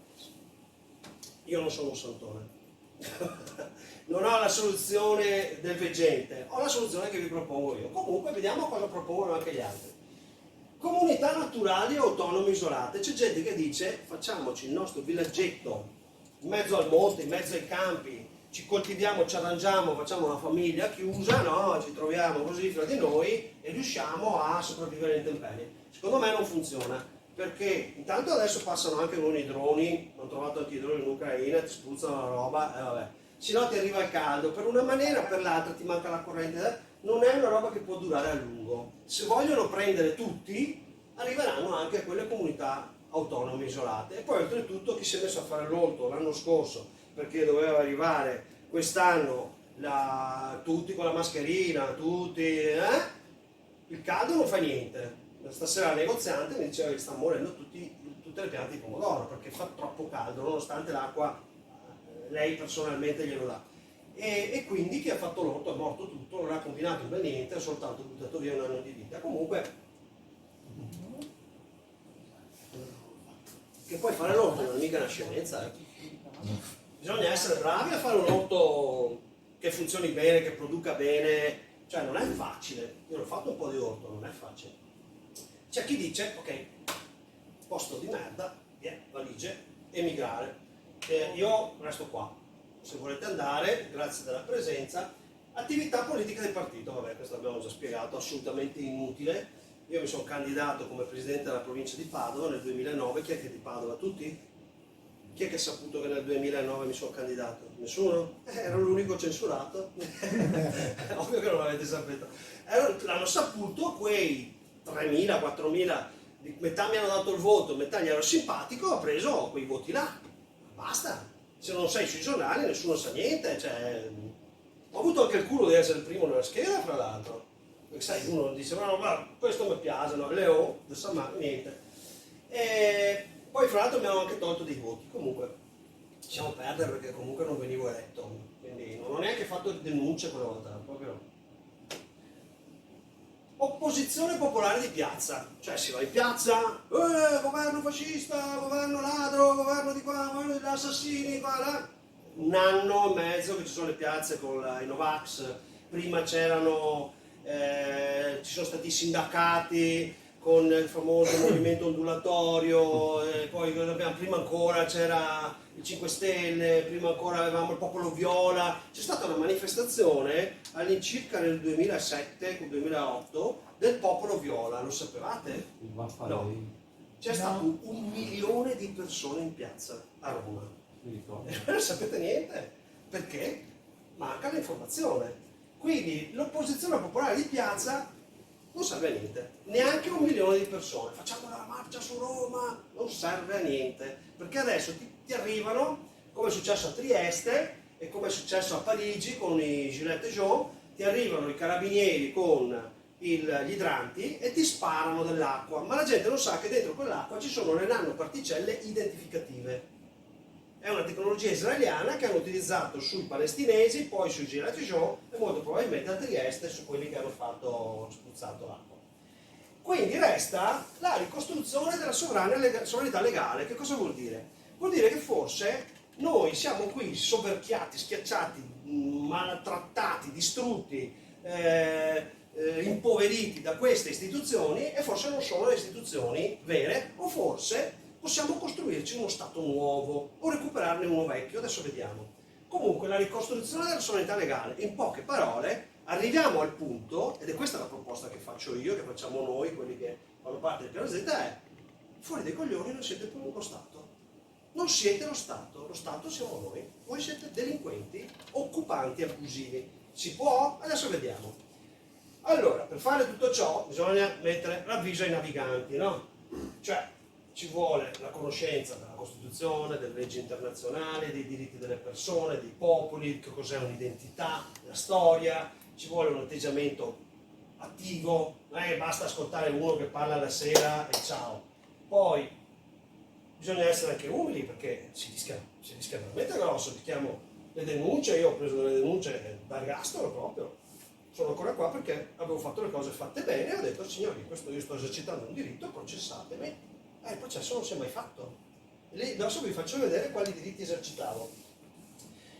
Io non sono un santone. Non ho la soluzione del veggente, ho la soluzione che vi propongo io. Comunque vediamo cosa propongono anche gli altri. Comunità naturali autonome isolate. C'è gente che dice facciamoci il nostro villaggetto in mezzo al monte, in mezzo ai campi, ci coltiviamo, ci arrangiamo, facciamo una famiglia chiusa, no? Ci troviamo così fra di noi e riusciamo a sopravvivere in temperie. Secondo me non funziona, perché intanto adesso passano anche con i droni, ho trovato anche i droni in Ucraina, ti spruzzano la roba e vabbè. Se no ti arriva il caldo, per una maniera o per l'altra ti manca la corrente, non è una roba che può durare a lungo. Se vogliono prendere tutti, arriveranno anche a quelle comunità autonome isolate. E poi oltretutto chi si è messo a fare l'orto l'anno scorso perché doveva arrivare quest'anno tutti con la mascherina, tutti, il caldo non fa niente. Stasera il negoziante mi diceva che stanno morendo tutte le piante di pomodoro perché fa troppo caldo, nonostante l'acqua lei personalmente glielo dà. E quindi chi ha fatto l'orto è morto tutto, non ha combinato per niente, ha soltanto buttato via un anno di vita. Comunque, che poi fare l'orto non è mica una scienza, bisogna essere bravi a fare un orto che funzioni bene, che produca bene, cioè non è facile. Io l'ho fatto un po' di orto, non è facile. C'è chi dice, ok, posto di merda, valigie, emigrare. Io resto qua, se volete andare, grazie della presenza. Attività politica del partito, vabbè, questo abbiamo già spiegato, assolutamente inutile. Io mi sono candidato come presidente della provincia di Padova nel 2009, chi è che è di Padova? Tutti? Chi è che ha saputo che nel 2009 mi sono candidato? Nessuno? Ero l'unico censurato. Ovvio che non l'avete saputo. L'hanno saputo quei 3.000, 4.000, metà mi hanno dato il voto, metà gli ero simpatico, ho preso quei voti là. Basta. Se non sei sui giornali nessuno sa niente. Cioè, ho avuto anche il culo di essere il primo nella scheda, fra l'altro. Perché sai, uno dice, no, ma questo mi piace, no, Leo, niente. E poi fra l'altro mi hanno anche tolto dei voti, comunque lasciamo perdere perché comunque non venivo eletto, quindi non ho neanche fatto denunce quella volta, proprio. Opposizione popolare di piazza, cioè si va in piazza, governo fascista, governo ladro, governo di qua, governo degli assassini, qua, là. Un anno e mezzo che ci sono le piazze con i Novax, prima c'erano, ci sono stati i sindacati, con il famoso movimento ondulatorio, poi prima ancora c'era il 5 Stelle, prima ancora avevamo il popolo viola. C'è stata una manifestazione all'incirca nel 2007-2008 del popolo viola, lo sapevate? No. C'è stato 1 milione di persone in piazza a Roma. Non sapete niente? Perché? Manca l'informazione. Quindi l'opposizione popolare di piazza non serve a niente, neanche 1 milione di persone. Facciamo la marcia su Roma, non serve a niente, perché adesso ti arrivano, come è successo a Trieste e come è successo a Parigi con i Gilets jaunes, ti arrivano i carabinieri con gli idranti e ti sparano dell'acqua, ma la gente non sa che dentro quell'acqua ci sono le nanoparticelle identificative. È una tecnologia israeliana che hanno utilizzato sui palestinesi, poi sui Gilets jaunes e molto probabilmente a Trieste su quelli che hanno spruzzato l'acqua. Quindi resta la ricostruzione della sovranità legale. Che cosa vuol dire? Vuol dire che forse noi siamo qui soverchiati, schiacciati, maltrattati, distrutti, impoveriti da queste istituzioni e forse non sono le istituzioni vere, o forse possiamo costruirci uno Stato nuovo o recuperarne uno vecchio, adesso vediamo. Comunque la ricostruzione della sovranità legale, in poche parole, arriviamo al punto, ed è questa la proposta che faccio io, che facciamo noi, quelli che fanno parte del piano Z, è fuori dai coglioni non siete più lo Stato. Non siete lo Stato siamo noi. Voi siete delinquenti, occupanti, abusivi. Si può? Adesso vediamo. Allora, per fare tutto ciò bisogna mettere l'avviso ai naviganti, no? Cioè, ci vuole la conoscenza della Costituzione, delle leggi internazionali, dei diritti delle persone, dei popoli, che cos'è un'identità, la storia, ci vuole un atteggiamento attivo, non è che basta ascoltare uno che parla la sera e ciao. Poi bisogna essere anche umili perché si rischia veramente grosso, rischiamo le denunce, io ho preso delle denunce d'ergastolo proprio, sono ancora qua perché avevo fatto le cose fatte bene e ho detto signori, questo io sto esercitando un diritto, processatemi, il processo non si è mai fatto. E lì adesso vi faccio vedere quali diritti esercitavo.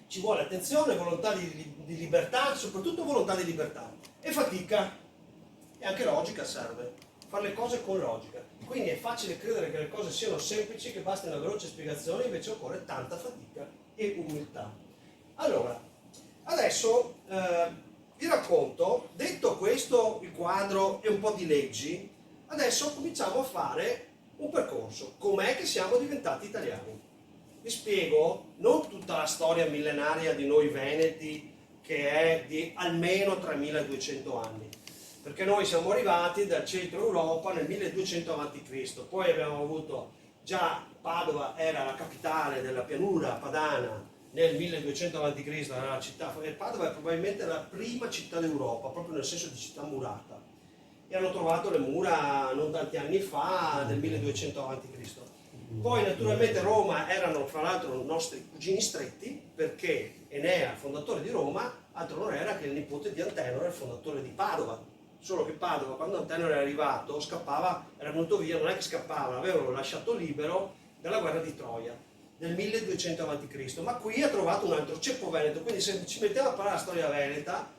Ci vuole attenzione, volontà di libertà, soprattutto volontà di libertà, e fatica, e anche logica serve, fare le cose con logica. Quindi è facile credere che le cose siano semplici, che basti una veloce spiegazione, invece occorre tanta fatica e umiltà. Allora, adesso vi racconto, detto questo, il quadro e un po' di leggi, adesso cominciamo a fare un percorso. Com'è che siamo diventati italiani? Vi spiego non tutta la storia millenaria di noi veneti, che è di almeno 3200 anni, perché noi siamo arrivati dal centro Europa nel 1200 a.C., poi abbiamo avuto, già Padova era la capitale della pianura padana nel 1200 a.C., era la città, Padova è probabilmente la prima città d'Europa, proprio nel senso di città murata, e hanno trovato le mura non tanti anni fa, nel 1200 a.C. Poi naturalmente Roma erano fra l'altro i nostri cugini stretti, perché Enea, il fondatore di Roma, altro non era che il nipote di Antenore, il fondatore di Padova. Solo che Padova, quando Antenore era arrivato, scappava, era venuto via, non è che scappava, l'avevano lasciato libero dalla guerra di Troia del 1200 a.C. Ma qui ha trovato un altro ceppo veneto, quindi se ci mettiamo a parlare la storia veneta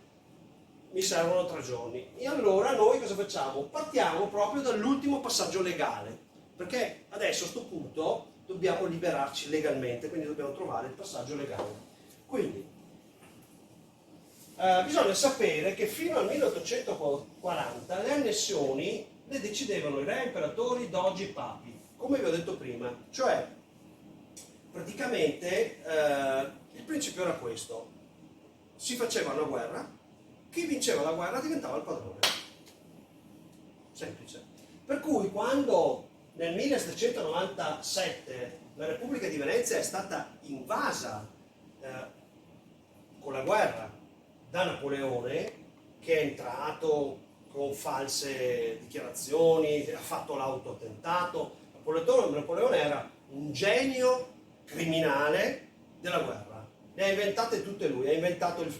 mi servono 3 giorni. E allora noi cosa facciamo? Partiamo proprio dall'ultimo passaggio legale, perché adesso a questo punto dobbiamo liberarci legalmente, quindi dobbiamo trovare il passaggio legale. Quindi bisogna sapere che fino al 1840 le annessioni le decidevano i re, imperatori, dogi e papi, come vi ho detto prima, cioè praticamente il principio era questo: si faceva una guerra, chi vinceva la guerra diventava il padrone. Semplice. Per cui quando nel 1797 la Repubblica di Venezia è stata invasa con la guerra da Napoleone, che è entrato con false dichiarazioni, ha fatto l'autoattentato. Napoleone era un genio criminale della guerra, le ha inventate tutte lui, ha inventato il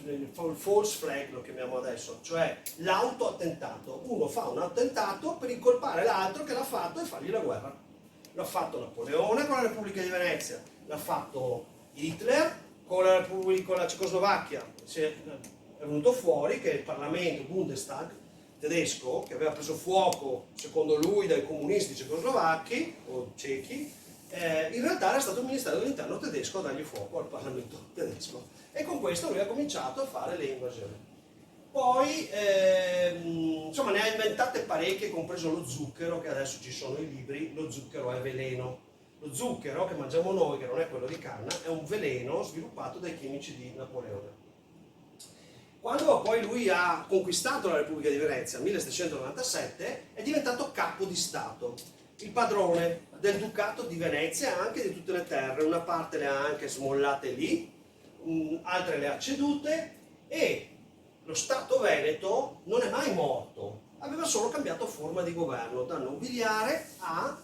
false flag, lo chiamiamo adesso, cioè l'autoattentato. Uno fa un attentato per incolpare l'altro che l'ha fatto e fargli la guerra. L'ha fatto Napoleone con la Repubblica di Venezia, l'ha fatto Hitler con la Cecoslovacchia. È venuto fuori che il Parlamento, Bundestag tedesco, che aveva preso fuoco secondo lui dai comunisti cecoslovacchi o cechi, in realtà era stato il Ministero dell'Interno tedesco a dargli fuoco al Parlamento tedesco, e con questo lui ha cominciato a fare le invasioni. Poi insomma ne ha inventate parecchie, compreso lo zucchero, che adesso ci sono i libri. Lo zucchero è veleno. Lo zucchero che mangiamo noi, che non è quello di canna, è un veleno sviluppato dai chimici di Napoleone. Quando poi lui ha conquistato la Repubblica di Venezia nel 1797, è diventato capo di Stato, il padrone del Ducato di Venezia e anche di tutte le terre. Una parte le ha anche smollate lì, altre le ha cedute, e lo Stato veneto non è mai morto, aveva solo cambiato forma di governo, da nobiliare a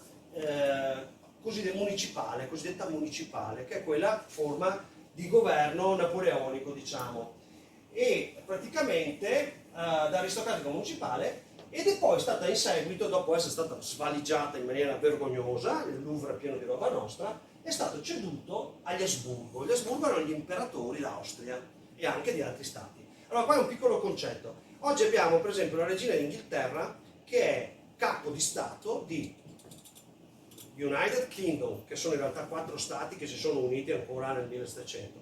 cosiddetta municipale, che è quella forma di governo napoleonico, diciamo, e praticamente da aristocratico municipale. Ed è poi stata in seguito, dopo essere stata svaligiata in maniera vergognosa, il Louvre è pieno di roba nostra, è stato ceduto agli Asburgo. Gli Asburgo erano gli imperatori d'Austria e anche di altri stati. Allora qua è un piccolo concetto. Oggi abbiamo per esempio la regina d'Inghilterra, che è capo di Stato di United Kingdom, che sono in realtà 4 stati che si sono uniti ancora nel 1700,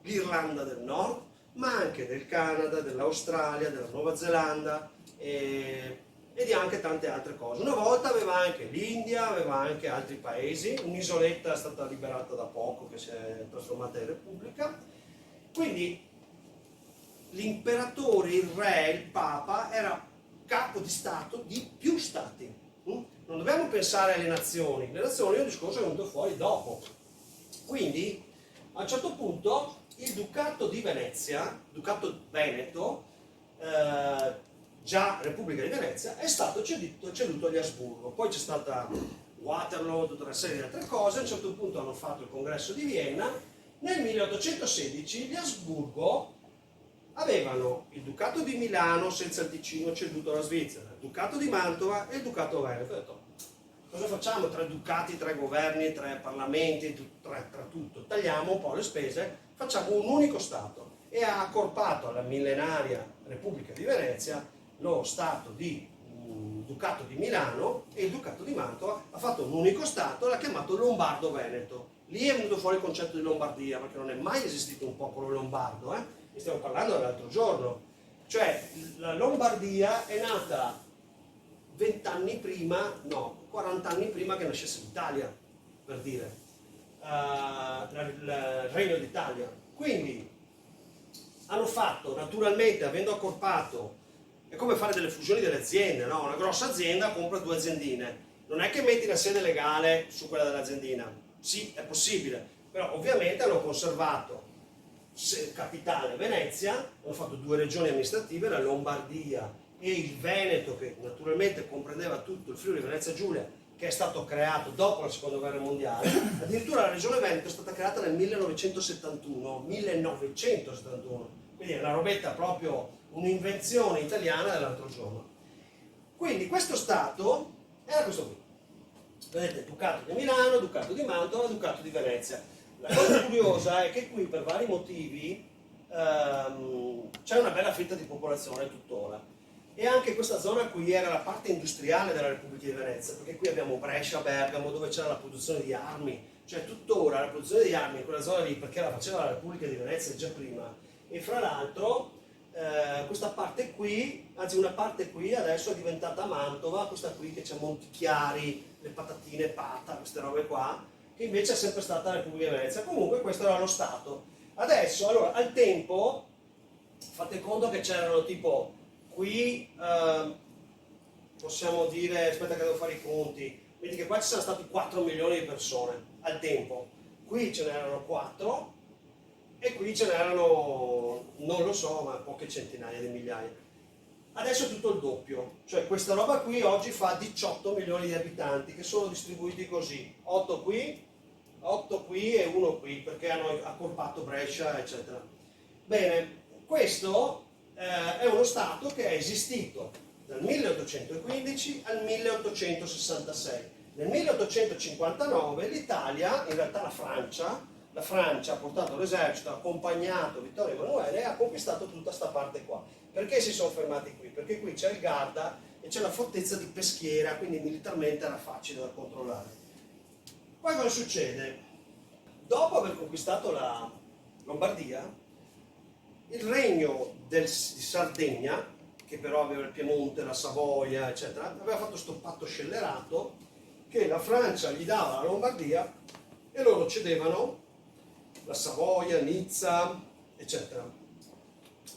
l'Irlanda del Nord, ma anche del Canada, dell'Australia, della Nuova Zelanda e di anche tante altre cose. Una volta aveva anche l'India, aveva anche altri paesi, un'isoletta è stata liberata da poco, che si è trasformata in repubblica. Quindi l'imperatore, il re, il papa era capo di Stato di più stati. Non dobbiamo pensare alle nazioni è un discorso che è venuto fuori dopo. Quindi a un certo punto il Ducato di Venezia, Ducato Veneto, già Repubblica di Venezia, è stato ceduto agli Asburgo. Poi c'è stata Waterloo, tutta una serie di altre cose. A un certo punto hanno fatto il congresso di Vienna. Nel 1816 gli Asburgo avevano il Ducato di Milano senza il Ticino ceduto alla Svizzera, il Ducato di Mantova e il Ducato Veneto. Ho detto, cosa facciamo? 3 ducati, 3 governi, 3 parlamenti, tra tutto. Tagliamo un po' le spese, facciamo un unico Stato. E ha accorpato alla millenaria Repubblica di Venezia lo Stato di Ducato di Milano e il Ducato di Mantova, ha fatto un unico Stato, l'ha chiamato Lombardo-Veneto. Lì è venuto fuori il concetto di Lombardia, perché non è mai esistito un popolo lombardo, ne stiamo parlando l'altro giorno. Cioè, la Lombardia è nata 20 anni prima, no, 40 anni prima che nascesse l'Italia, per dire, il Regno d'Italia. Quindi hanno fatto, naturalmente, avendo accorpato, è come fare delle fusioni delle aziende, no? Una grossa azienda compra 2 aziendine, non è che metti la sede legale su quella dell'aziendina. Sì, è possibile, però ovviamente hanno conservato capitale Venezia, hanno fatto 2 regioni amministrative, la Lombardia e il Veneto, che naturalmente comprendeva tutto il Friuli Venezia Giulia, che è stato creato dopo la seconda guerra mondiale. Addirittura la regione Veneto è stata creata nel 1971, quindi è una robetta, proprio un'invenzione italiana dell'altro giorno. Quindi questo Stato era questo qui. Vedete, Ducato di Milano, Ducato di Mantova, Ducato di Venezia. La cosa curiosa è che qui per vari motivi c'è una bella fetta di popolazione tuttora, e anche questa zona qui era la parte industriale della Repubblica di Venezia, perché qui abbiamo Brescia, Bergamo, dove c'era la produzione di armi, cioè tuttora la produzione di armi in quella zona lì, perché la faceva la Repubblica di Venezia già prima. E fra l'altro questa parte qui, anzi una parte qui adesso è diventata Mantova, questa qui che c'è Montichiari, le patatine, Pata, queste robe qua, che invece è sempre stata la Repubblica di Venezia. Comunque questo era lo Stato. Adesso, allora, al tempo, fate conto che c'erano tipo, qui possiamo dire, aspetta che devo fare i conti, vedi che qua ci sono stati 4 milioni di persone al tempo, qui ce n'erano 4 e qui ce n'erano, non lo so, ma poche centinaia di migliaia. Adesso è tutto il doppio, cioè questa roba qui oggi fa 18 milioni di abitanti che sono distribuiti così, 8 qui e 1 qui, perché hanno accorpato Brescia, eccetera. Bene, questo è uno Stato che è esistito dal 1815 al 1866. Nel 1859 l'Italia, in realtà la Francia ha portato l'esercito, ha accompagnato Vittorio Emanuele e ha conquistato tutta sta parte qua. Perché si sono fermati qui? Perché qui c'è il Garda e c'è la fortezza di Peschiera, quindi militarmente era facile da controllare. Poi cosa succede? Dopo aver conquistato la Lombardia, il regno di Sardegna, che però aveva il Piemonte, la Savoia, eccetera, aveva fatto sto patto scellerato che la Francia gli dava la Lombardia e loro cedevano la Savoia, Nizza, eccetera.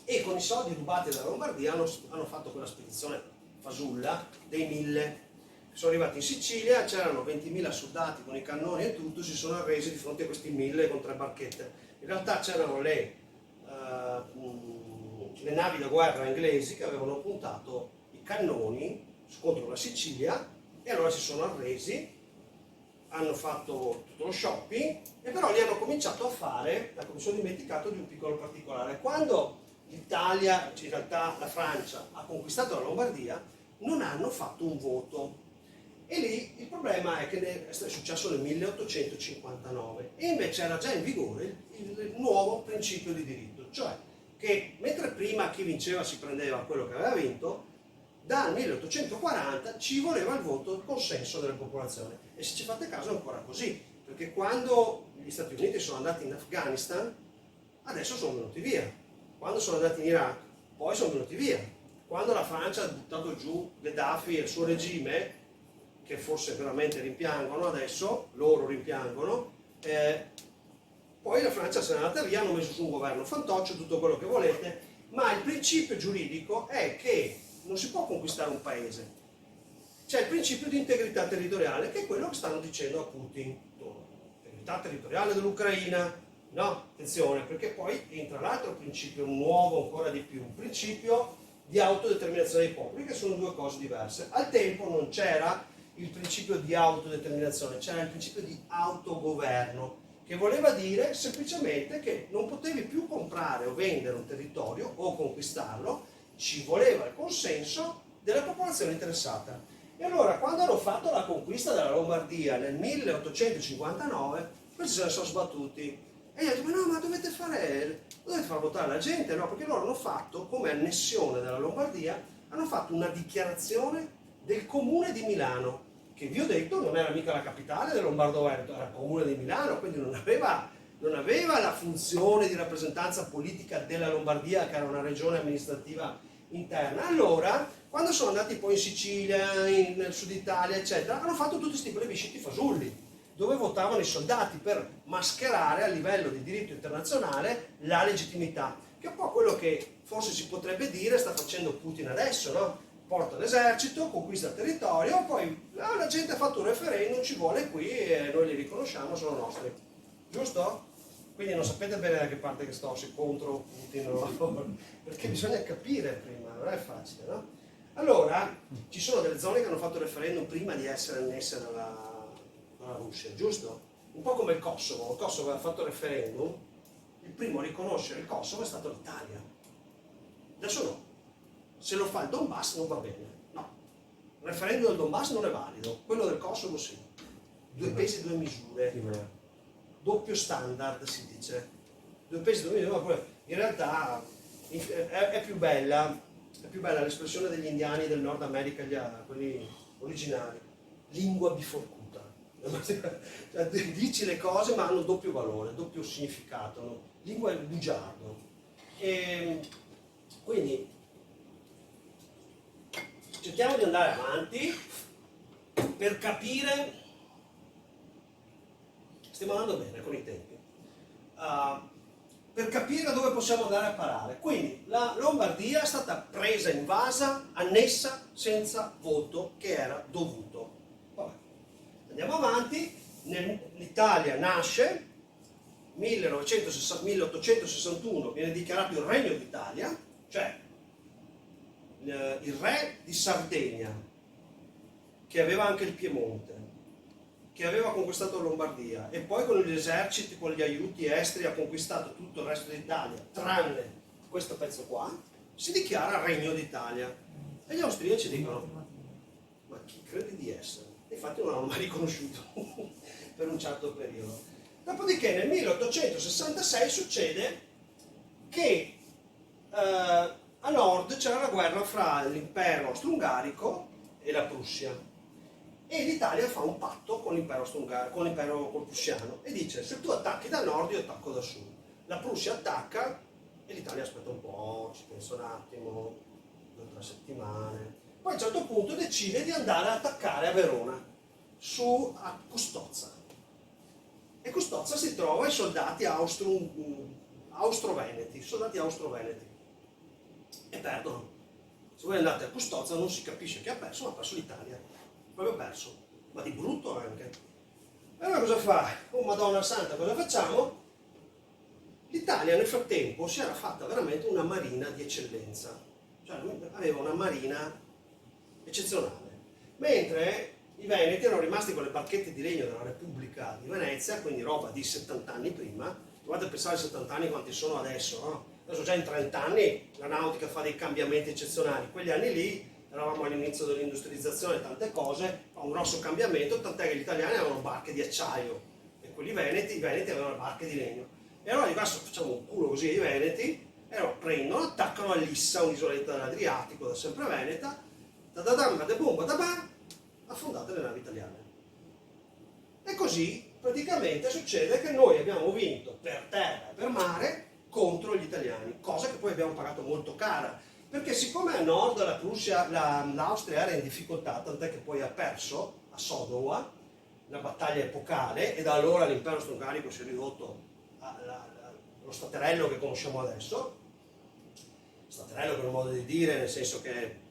E con i soldi rubati dalla Lombardia hanno fatto quella spedizione fasulla dei 1000. Sono arrivati in Sicilia, c'erano 20.000 soldati con i cannoni e tutto, si sono arresi di fronte a questi 1000 con 3 barchette. In realtà c'erano le navi da guerra inglesi che avevano puntato i cannoni contro la Sicilia e allora si sono arresi, hanno fatto tutto lo shopping e però lì hanno cominciato a fare, ecco, mi sono dimenticato di un piccolo particolare, quando l'Italia, in realtà la Francia, ha conquistato la Lombardia, non hanno fatto un voto. E lì il problema è che è successo nel 1859 e invece era già in vigore il nuovo principio di diritto, cioè che mentre prima chi vinceva si prendeva quello che aveva vinto, dal 1840 ci voleva il voto, il consenso della popolazione. E se ci fate caso è ancora così, perché quando gli Stati Uniti sono andati in Afghanistan, adesso sono venuti via. Quando sono andati in Iraq, poi sono venuti via. Quando la Francia ha buttato giù Gheddafi e il suo regime, che forse veramente rimpiangono adesso, loro rimpiangono, poi la Francia se n'è andata via, hanno messo su un governo fantoccio, tutto quello che volete, ma il principio giuridico è che non si può conquistare un paese. C'è il principio di integrità territoriale, che è quello che stanno dicendo a Putin. Integrità territoriale dell'Ucraina, no, attenzione, perché poi entra l'altro principio, un nuovo ancora di più, un principio di autodeterminazione dei popoli, che sono 2 cose diverse. Al tempo non c'era il principio di autodeterminazione, c'era il principio di autogoverno, che voleva dire semplicemente che non potevi più comprare o vendere un territorio o conquistarlo, ci voleva il consenso della popolazione interessata. E allora, quando hanno fatto la conquista della Lombardia nel 1859, questi se ne sono sbattuti. E io ho detto, ma dovete far votare la gente, no? Perché loro hanno fatto, come annessione della Lombardia, hanno fatto una dichiarazione del comune di Milano, che vi ho detto non era mica la capitale del Lombardo-Veneto, era il comune di Milano, quindi non aveva la funzione di rappresentanza politica della Lombardia, che era una regione amministrativa interna. Allora, quando sono andati poi in Sicilia, nel sud Italia, eccetera, hanno fatto tutti questi plebisciti fasulli, dove votavano i soldati per mascherare a livello di diritto internazionale la legittimità, che è un po' quello che forse si potrebbe dire sta facendo Putin adesso, no? Porta l'esercito, conquista il territorio, poi la gente ha fatto un referendum, ci vuole qui e noi li riconosciamo, sono nostri. Giusto? Quindi non sapete bene da che parte che sto, se contro Putin o a favore, perché bisogna capire prima, non è facile, no? Allora, ci sono delle zone che hanno fatto il referendum prima di essere annesse dalla Russia, giusto? Un po' come il Kosovo aveva fatto il referendum, il primo a riconoscere il Kosovo è stato l'Italia. Adesso no, se lo fa il Donbass non va bene, no. Il referendum del Donbass non è valido, quello del Kosovo sì. Due pesi, due misure, doppio standard si dice. Due pesi, due misure, ma in realtà è più bella l'espressione degli indiani del Nord America, quelli originali, lingua biforcuta. Cioè, dici le cose ma hanno doppio valore, doppio significato, no? Lingua è il bugiardo. E quindi cerchiamo di andare avanti per capire, stiamo andando bene con i tempi, per capire da dove possiamo andare a parare. Quindi la Lombardia è stata presa, invasa, annessa senza voto che era dovuto. Vabbè. Andiamo avanti, l'Italia nasce, 1861 viene dichiarato il Regno d'Italia, cioè il re di Sardegna, che aveva anche il Piemonte, che aveva conquistato la Lombardia e poi con gli eserciti, con gli aiuti esteri ha conquistato tutto il resto d'Italia, tranne questo pezzo qua, si dichiara Regno d'Italia. E gli austriaci dicono, ma chi credi di essere? Infatti non l'hanno mai riconosciuto per un certo periodo. Dopodiché nel 1866 succede che a nord c'era la guerra fra l'impero austro-ungarico e la Prussia e l'Italia fa un patto con l'impero col prussiano e dice se tu attacchi da nord io attacco da sud. La Prussia attacca e l'Italia aspetta un po', ci pensa un attimo, 2 o 3 settimane. Poi a un certo punto decide di andare a attaccare a Verona, a Custozza. E Custozza si trova ai soldati austro-veneti, e perdono. Se voi andate a Custozza non si capisce chi ha perso, ma ha perso l'Italia. Proprio perso, ma di brutto anche. E allora cosa fa? Oh Madonna Santa, cosa facciamo? L'Italia nel frattempo si era fatta veramente una marina di eccellenza, cioè aveva una marina eccezionale, mentre i veneti erano rimasti con le barchette di legno della Repubblica di Venezia, quindi roba di 70 anni prima. Guardate a pensare ai 70 anni quanti sono adesso, no? Adesso già in 30 anni la nautica fa dei cambiamenti eccezionali, quegli anni lì eravamo all'inizio dell'industrializzazione, tante cose, fa un grosso cambiamento, tant'è che gli italiani avevano barche di acciaio e i veneti avevano barche di legno. E allora di questo facciamo un culo così ai veneti, e allora prendono, attaccano a Lissa, un'isoletta dell'Adriatico, da sempre veneta, affondate le navi italiane. E così praticamente succede che noi abbiamo vinto per terra e per mare contro gli italiani, cosa che poi abbiamo pagato molto cara, perché siccome a nord la Prussia, l'Austria era in difficoltà, tant'è che poi ha perso a Sadowa, una battaglia epocale, e da allora l'impero austro-ungarico si è ridotto allo staterello che conosciamo adesso, staterello per un modo di dire, nel senso che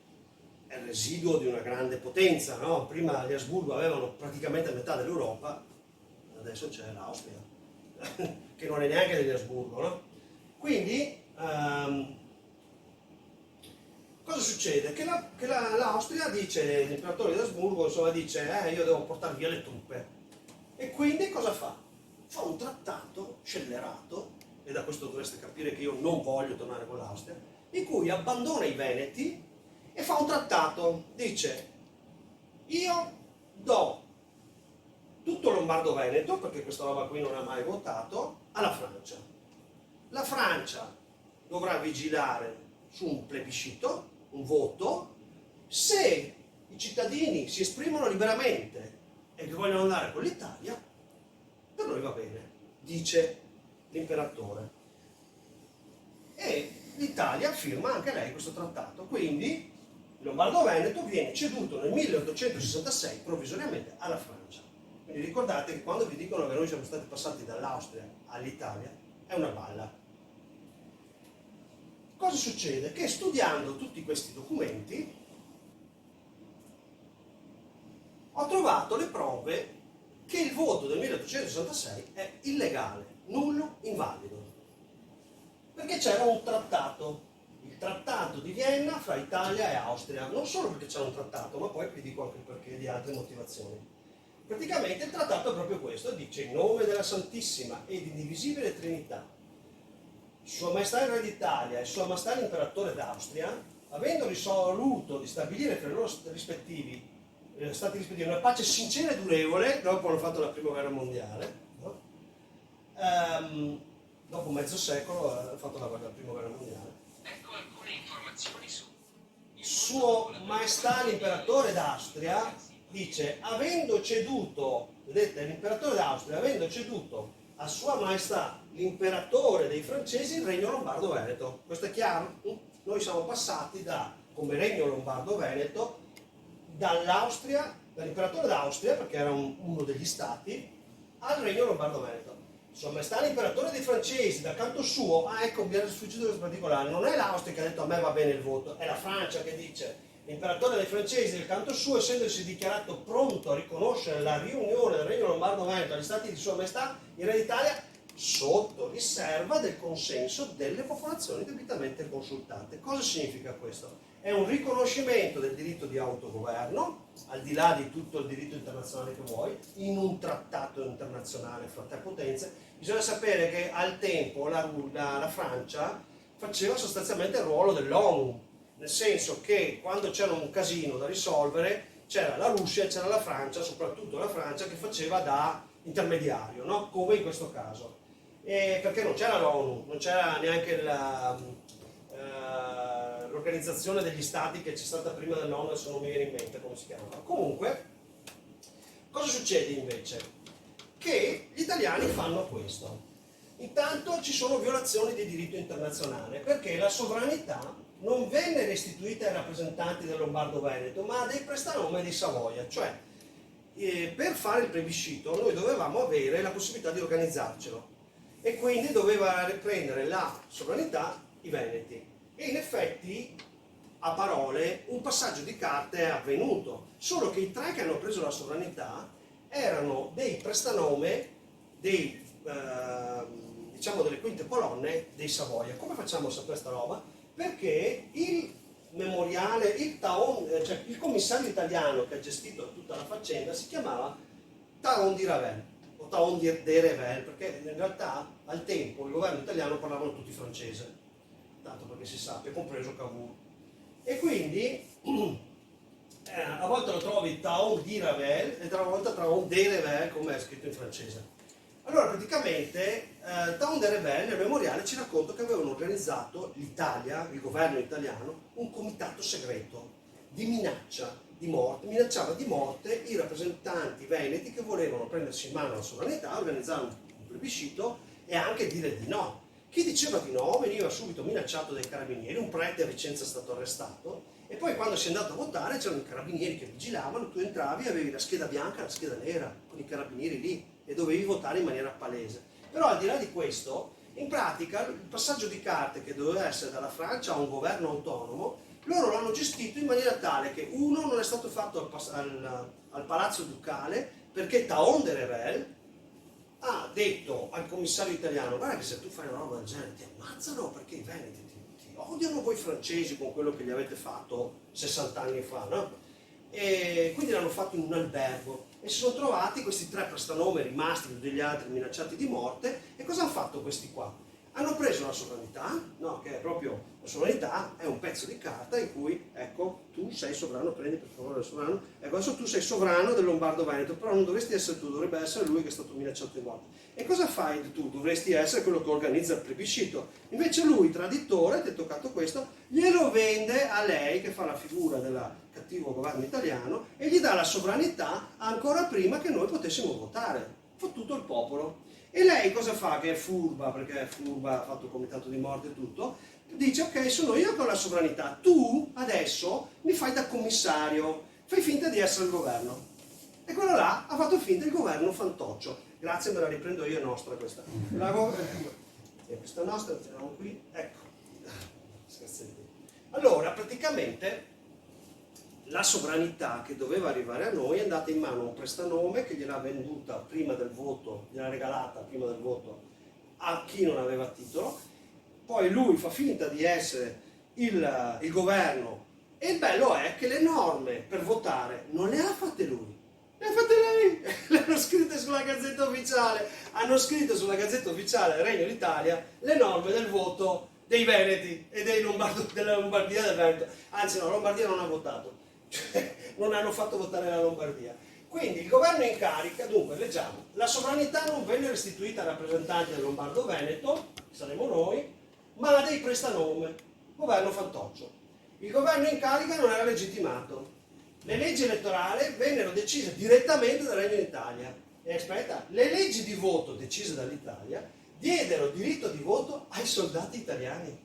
è il residuo di una grande potenza, no? Prima gli Asburgo avevano praticamente metà dell'Europa, adesso c'è l'Austria, che non è neanche degli Asburgo, no? Quindi, Cosa succede? Che l'Austria dice, l'imperatore di Asburgo, insomma, dice io devo portare via le truppe. E quindi cosa fa? Fa un trattato scellerato, e da questo dovreste capire che io non voglio tornare con l'Austria, in cui abbandona i Veneti e fa un trattato, dice io do tutto Lombardo-Veneto, perché questa roba qui non ha mai votato, alla Francia. La Francia dovrà vigilare su un plebiscito, un voto, se i cittadini si esprimono liberamente e che vogliono andare con l'Italia, per noi va bene, dice l'imperatore. E l'Italia firma anche lei questo trattato, quindi il Lombardo-Veneto viene ceduto nel 1866 provvisoriamente alla Francia. Quindi ricordate che quando vi dicono che noi siamo stati passati dall'Austria all'Italia, è una balla. Cosa succede? Che studiando tutti questi documenti ho trovato le prove che il voto del 1866 è illegale, nullo, invalido. Perché c'era un trattato, il trattato di Vienna fra Italia e Austria, non solo perché c'era un trattato, ma poi vi dico anche perché di altre motivazioni. Praticamente il trattato è proprio questo, dice in nome della Santissima ed Indivisibile Trinità, Sua Maestà il Re d'Italia e Sua Maestà l'Imperatore d'Austria, avendo risoluto di stabilire fra i loro rispettivi stati rispettivi una pace sincera e durevole, dopo hanno fatto la Prima Guerra Mondiale, no? Dopo mezzo secolo hanno fatto la Prima Guerra Mondiale. Ecco alcune informazioni su Suo Maestà l'Imperatore d'Austria dice, avendo ceduto, vedete, l'Imperatore d'Austria, avendo ceduto a Sua Maestà l'Imperatore dei francesi il Regno Lombardo-Veneto. Questo è chiaro? Noi siamo passati come Regno Lombardo-Veneto dall'Austria, dall'Imperatore d'Austria, perché era uno degli stati, al Regno Lombardo-Veneto. Sua Maestà l'Imperatore dei francesi, dal canto suo, ecco, mi era sfuggito questo particolare, non è l'Austria che ha detto a me va bene il voto, è la Francia che dice l'Imperatore dei francesi, dal canto suo, essendosi dichiarato pronto a riconoscere la riunione del Regno Lombardo-Veneto agli stati di Sua Maestà, il Re d'Italia, sotto riserva del consenso delle popolazioni debitamente consultate. Cosa significa questo? È un riconoscimento del diritto di autogoverno, al di là di tutto il diritto internazionale che vuoi, in un trattato internazionale fra tre potenze. Bisogna sapere che al tempo la Francia faceva sostanzialmente il ruolo dell'ONU, nel senso che quando c'era un casino da risolvere c'era la Russia e c'era la Francia, soprattutto la Francia, che faceva da intermediario, no? Come in questo caso. Perché non c'era l'ONU, non c'era neanche l'organizzazione degli stati che c'è stata prima dell'ONU, adesso non mi viene in mente come si chiamava. Comunque, cosa succede invece? Che gli italiani fanno questo. Intanto ci sono violazioni di diritto internazionale, perché la sovranità non venne restituita ai rappresentanti del Lombardo-Veneto, ma a dei prestanome di Savoia, cioè per fare il plebiscito noi dovevamo avere la possibilità di organizzarcelo e quindi doveva riprendere la sovranità i Veneti. E in effetti, a parole, un passaggio di carte è avvenuto, solo che i tre che hanno preso la sovranità erano dei prestanome diciamo delle quinte colonne dei Savoia. Come facciamo a sapere questa roba? Perché il memoriale, cioè il commissario italiano che ha gestito tutta la faccenda si chiamava Taon di Ravel, o Taon de Revel, perché in realtà al tempo il governo italiano parlavano tutti francese, tanto perché si sappia, compreso Cavour. E quindi a volte lo trovi Taon di Ravel e a volte Taon de Revel, come è scritto in francese. Allora praticamente Taon de Revel nel memoriale ci racconta che avevano organizzato l'Italia, il governo italiano, un comitato segreto di minaccia di morte, minacciava di morte i rappresentanti veneti che volevano prendersi in mano la sovranità, organizzare un plebiscito e anche dire di no. Chi diceva di no veniva subito minacciato dai carabinieri, un prete a Vicenza è stato arrestato e poi quando si è andato a votare c'erano i carabinieri che vigilavano, tu entravi e avevi la scheda bianca e la scheda nera, con i carabinieri lì e dovevi votare in maniera palese. Però al di là di questo, in pratica il passaggio di carte che doveva essere dalla Francia a un governo autonomo, loro l'hanno gestito in maniera tale che uno non è stato fatto al Palazzo Ducale perché Taon de Revel ha detto al commissario italiano guarda che se tu fai una roba del genere ti ammazzano perché i veneti ti odiano voi francesi con quello che gli avete fatto 60 anni fa, no? E quindi l'hanno fatto in un albergo e si sono trovati questi 3 prestanome rimasti degli altri minacciati di morte. E cosa hanno fatto questi qua? Hanno preso la sovranità, no, che è proprio la sovranità, è un pezzo di carta in cui, ecco, tu sei sovrano, prendi per favore il sovrano, ecco, adesso tu sei sovrano del Lombardo-Veneto, però non dovresti essere tu, dovrebbe essere lui che è stato minacciato di morte. E cosa fai tu? Dovresti essere quello che organizza il plebiscito. Invece lui, traditore, ti è toccato questo, glielo vende a lei, che fa la figura del cattivo governo italiano, e gli dà la sovranità ancora prima che noi potessimo votare. Fottuto il popolo. E lei cosa fa? Che è furba, perché è furba, ha fatto il comitato di morte e tutto, dice: ok, sono io che ho la sovranità, tu adesso mi fai da commissario, fai finta di essere il governo. E quello là ha fatto finta il governo fantoccio. Grazie, me la riprendo io, è nostra questa. E questa è nostra, la teniamo qui, ecco. Scherzetti. Allora, praticamente la sovranità che doveva arrivare a noi è andata in mano a un prestanome che gliel'ha venduta prima del voto, gliel'ha regalata prima del voto a chi non aveva titolo, poi lui fa finta di essere il governo, e il bello è che le norme per votare non le ha fatte lui, le ha fatte lei, le hanno scritte sulla Gazzetta Ufficiale, hanno scritto sulla Gazzetta Ufficiale del Regno d'Italia le norme del voto dei Veneti e della Lombardia e del Veneto, anzi no, la Lombardia non ha votato. Non hanno fatto votare la Lombardia. Quindi il governo in carica, dunque leggiamo, la sovranità non venne restituita ai rappresentanti del Lombardo-Veneto, saremo noi, ma a dei prestanome, governo fantoccio. Il governo in carica non era legittimato. Le leggi elettorali vennero decise direttamente dal Regno d'Italia. E aspetta, le leggi di voto decise dall'Italia diedero diritto di voto ai soldati italiani.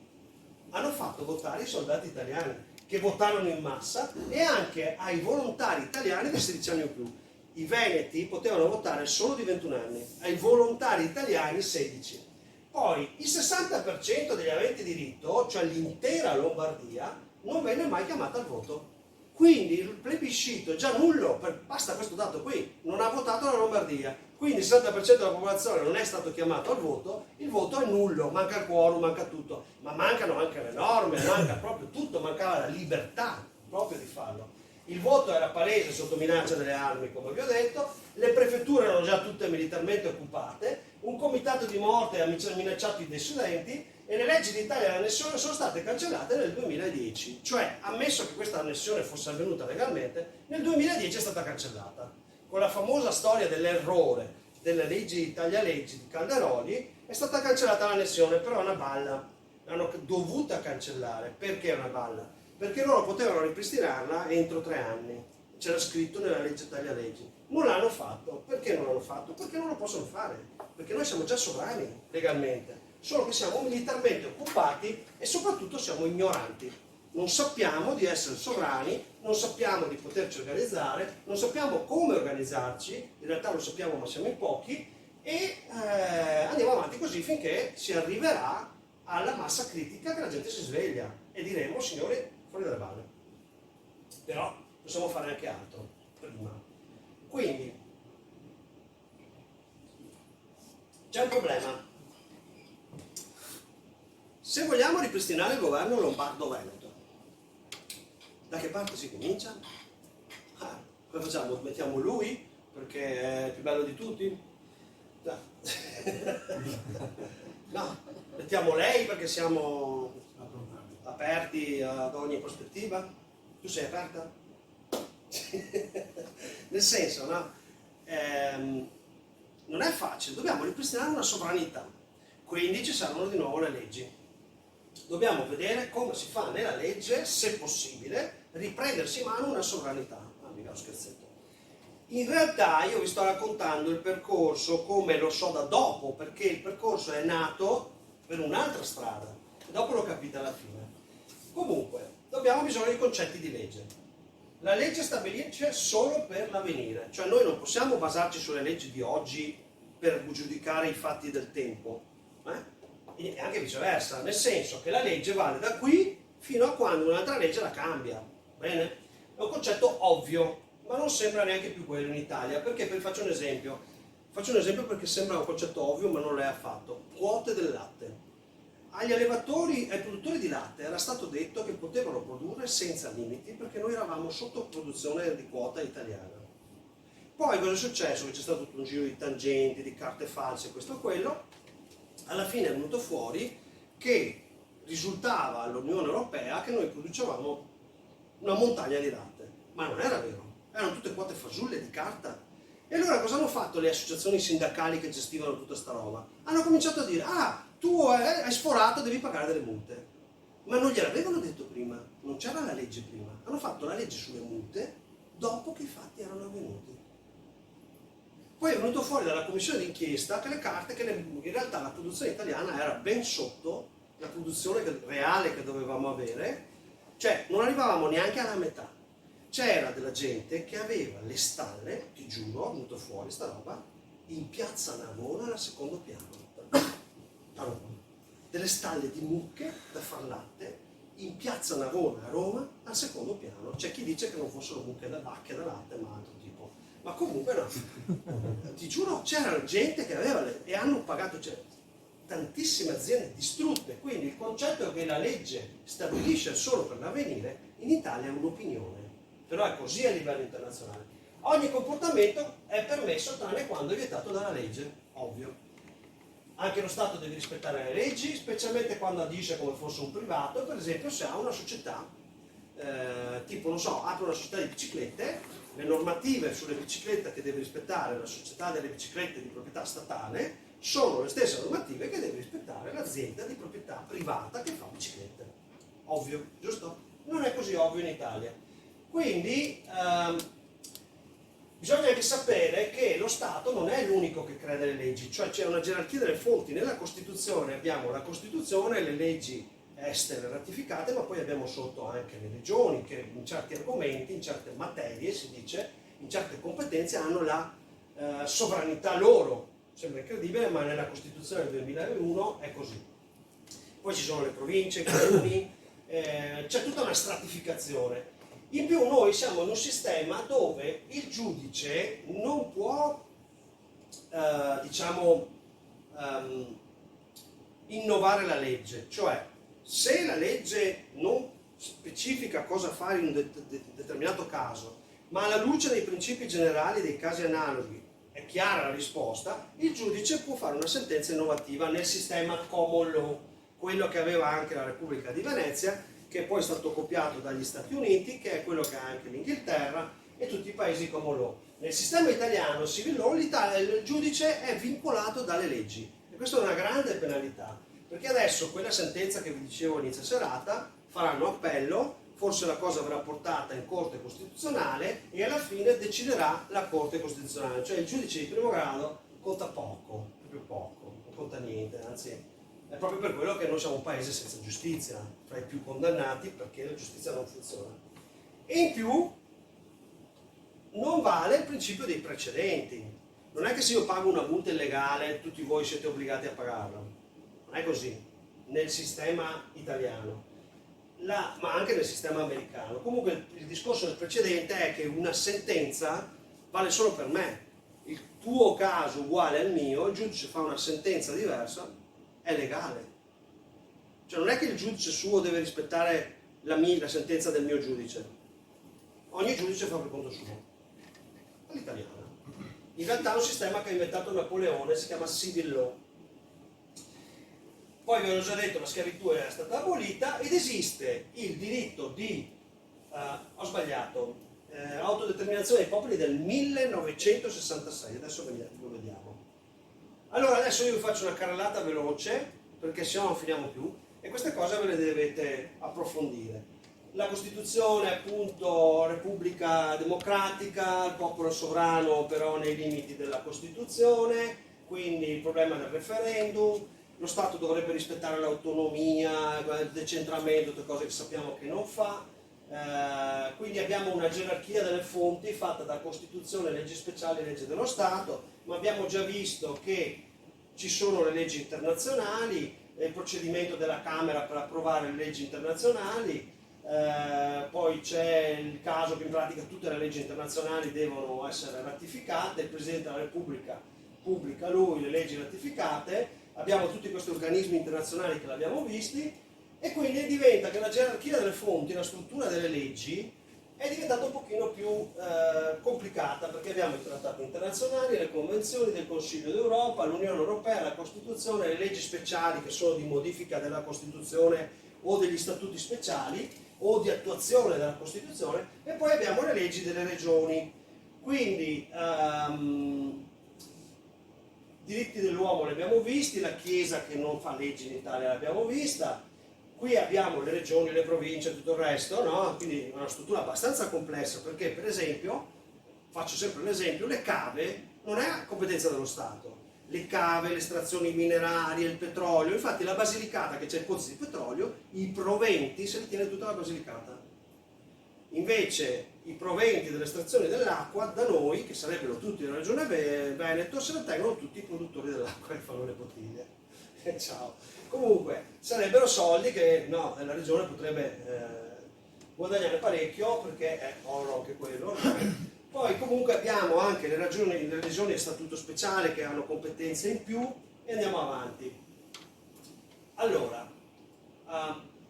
Hanno fatto votare i soldati italiani, che votarono in massa, e anche ai volontari italiani di 16 anni o più. I veneti potevano votare solo di 21 anni, ai volontari italiani 16. Poi il 60% degli aventi diritto, cioè l'intera Lombardia, non venne mai chiamata al voto. Quindi il plebiscito è già nullo, basta questo dato qui, non ha votato la Lombardia. Quindi il 60% della popolazione non è stato chiamato al voto, il voto è nullo, manca il quorum, manca tutto, ma mancano anche le norme, manca proprio tutto, mancava la libertà proprio di farlo. Il voto era palese sotto minaccia delle armi, come vi ho detto, le prefetture erano già tutte militarmente occupate, un comitato di morte ha minacciato i dissidenti, e le leggi d'Italia all'annessione sono state cancellate nel 2010, cioè, ammesso che questa annessione fosse avvenuta legalmente, nel 2010 è stata cancellata. Con la famosa storia dell'errore delle leggi Italia-leggi di Calderoli è stata cancellata l'annessione, però è una balla, l'hanno dovuta cancellare. Perché è una balla? Perché loro potevano ripristinarla entro 3 anni, c'era scritto nella legge Italia-leggi. Non l'hanno fatto. Perché non l'hanno fatto? Perché non lo possono fare, perché noi siamo già sovrani legalmente, solo che siamo militarmente occupati e soprattutto siamo ignoranti. Non sappiamo di essere sovrani, non sappiamo di poterci organizzare, non sappiamo come organizzarci, in realtà lo sappiamo ma siamo in pochi, e andiamo avanti così finché si arriverà alla massa critica che la gente si sveglia e diremo: signori, fuori dalle balle. Però possiamo fare anche altro prima. Quindi c'è un problema. Se vogliamo ripristinare il governo Lombardo-Veneto, da che parte si comincia? Cosa facciamo? Mettiamo lui perché è il più bello di tutti? No. No, mettiamo lei perché siamo aperti ad ogni prospettiva. Tu sei aperta? Nel senso, no? Non è facile, dobbiamo ripristinare una sovranità, quindi ci saranno di nuovo le leggi. Dobbiamo vedere come si fa nella legge, se possibile, riprendersi in mano una sovranità. Mica lo scherzetto. In realtà io vi sto raccontando il percorso come lo so da dopo, perché il percorso è nato per un'altra strada, e dopo lo capite alla fine. Comunque, abbiamo bisogno di concetti di legge. La legge stabilisce solo per l'avvenire, cioè noi non possiamo basarci sulle leggi di oggi per giudicare i fatti del tempo, e anche viceversa, nel senso che la legge vale da qui fino a quando un'altra legge la cambia. Bene? È un concetto ovvio, ma non sembra neanche più quello in Italia, perché faccio un esempio perché sembra un concetto ovvio ma non lo è affatto. Quote del latte. agli allevatori e ai produttori di latte era stato detto che potevano produrre senza limiti perché noi eravamo sotto produzione di quota italiana. Poi cosa è successo? Che c'è stato tutto un giro di tangenti, di carte false, questo e quello. Alla fine è venuto fuori che risultava all'Unione Europea che noi producevamo una montagna di latte, ma non era vero, erano tutte quote fasulle di carta. E allora cosa hanno fatto le associazioni sindacali che gestivano tutta sta roba? Hanno cominciato a dire, ah, tu hai sforato, devi pagare delle multe. Ma non gliel'avevano detto prima, non c'era la legge prima, hanno fatto la legge sulle multe dopo che i fatti erano avvenuti. Poi è venuto fuori dalla commissione d'inchiesta che le carte, che in realtà la produzione italiana era ben sotto la produzione reale che dovevamo avere, cioè non arrivavamo neanche alla metà. C'era della gente che aveva le stalle, ti giuro, è venuto fuori sta roba, in piazza Navona al secondo piano. A Roma. Delle stalle di mucche da far latte in piazza Navona a Roma al secondo piano. C'è chi dice che non fossero mucche da vacche da latte, ma altro tipo. Ma comunque no. Ti giuro, c'era gente che aveva e hanno pagato, cioè, tantissime aziende distrutte. Quindi il concetto che la legge stabilisce solo per l'avvenire in Italia è un'opinione. Però è così a livello internazionale. Ogni comportamento è permesso tranne quando è vietato dalla legge, ovvio. Anche lo Stato deve rispettare le leggi, specialmente quando agisce come fosse un privato, per esempio se ha una società, tipo, non so, apre una società di biciclette, le normative sulle biciclette che deve rispettare la società delle biciclette di proprietà statale sono le stesse normative che deve rispettare l'azienda di proprietà privata che fa biciclette. Ovvio, giusto? Non è così ovvio in Italia. Quindi bisogna anche sapere che lo Stato non è l'unico che crea delle leggi, cioè c'è una gerarchia delle fonti. Nella Costituzione abbiamo la Costituzione, le leggi estere ratificate, ma poi abbiamo sotto anche le regioni che in certi argomenti, in certe materie, si dice, in certe competenze hanno la sovranità loro. Sembra incredibile, ma nella Costituzione del 2001 è così. Poi ci sono le province, i comuni, c'è tutta una stratificazione. In più noi siamo in un sistema dove il giudice non può, innovare la legge, cioè se la legge non specifica cosa fare in un determinato caso, ma alla luce dei principi generali dei casi analoghi è chiara la risposta, il giudice può fare una sentenza innovativa nel sistema common law, quello che aveva anche la Repubblica di Venezia, che poi è stato copiato dagli Stati Uniti, che è quello che ha anche l'Inghilterra e tutti i paesi common law. Nel sistema italiano civil law il giudice è vincolato dalle leggi e questa è una grande penalità, perché adesso quella sentenza che vi dicevo all'inizio serata faranno appello, forse la cosa verrà portata in Corte Costituzionale e alla fine deciderà la Corte Costituzionale, cioè il giudice di primo grado conta poco, proprio poco, non conta niente, anzi è proprio per quello che noi siamo un paese senza giustizia, fra i più condannati perché la giustizia non funziona. E in più non vale il principio dei precedenti. Non è che se io pago una multa illegale tutti voi siete obbligati a pagarla. Non è così nel sistema italiano, ma anche nel sistema americano. Comunque il discorso del precedente è che una sentenza vale solo per me. Il tuo caso uguale al mio, il giudice fa una sentenza diversa, è legale. Cioè non è che il giudice suo deve rispettare la sentenza del mio giudice. Ogni giudice fa per conto suo. All'italiana. In realtà è un sistema che ha inventato Napoleone, si chiama civil law. Poi vi ho già detto, la schiavitù è stata abolita ed esiste il diritto di, autodeterminazione dei popoli del 1966, adesso lo vediamo. Allora adesso io vi faccio una carrellata veloce, perché sennò non finiamo più, e queste cose ve le dovete approfondire. La Costituzione, appunto, Repubblica democratica, il popolo sovrano però nei limiti della Costituzione, quindi il problema del referendum, lo Stato dovrebbe rispettare l'autonomia, il decentramento, tutte cose che sappiamo che non fa, quindi abbiamo una gerarchia delle fonti fatta da Costituzione, leggi speciali e leggi dello Stato, ma abbiamo già visto che ci sono le leggi internazionali, il procedimento della Camera per approvare le leggi internazionali, poi c'è il caso che in pratica tutte le leggi internazionali devono essere ratificate, il Presidente della Repubblica pubblica lui le leggi ratificate abbiamo tutti questi organismi internazionali che l'abbiamo visti, e quindi diventa che la gerarchia delle fonti, la struttura delle leggi è diventata un pochino più complicata, perché abbiamo i trattati internazionali, le convenzioni del Consiglio d'Europa, l'Unione Europea, la Costituzione, le leggi speciali che sono di modifica della Costituzione o degli statuti speciali o di attuazione della Costituzione, e poi abbiamo le leggi delle regioni. Quindi diritti dell'uomo li abbiamo visti, la Chiesa che non fa leggi in Italia l'abbiamo vista, qui abbiamo le regioni, le province e tutto il resto, no? Quindi è una struttura abbastanza complessa, perché per esempio, faccio sempre l'esempio, le cave non è competenza dello Stato, le cave, le estrazioni minerarie, il petrolio, infatti la Basilicata che c'è il pozzo di petrolio, i proventi se li tiene tutta la Basilicata. Invece i proventi dell'estrazione dell'acqua da noi, che sarebbero tutti della regione Veneto, se ne tengono tutti i produttori dell'acqua che fanno le bottiglie. Ciao. Comunque sarebbero soldi che no, la regione potrebbe guadagnare parecchio, perché è oro anche quello. Poi comunque abbiamo anche le regioni a statuto speciale che hanno competenze in più, e andiamo avanti. Allora,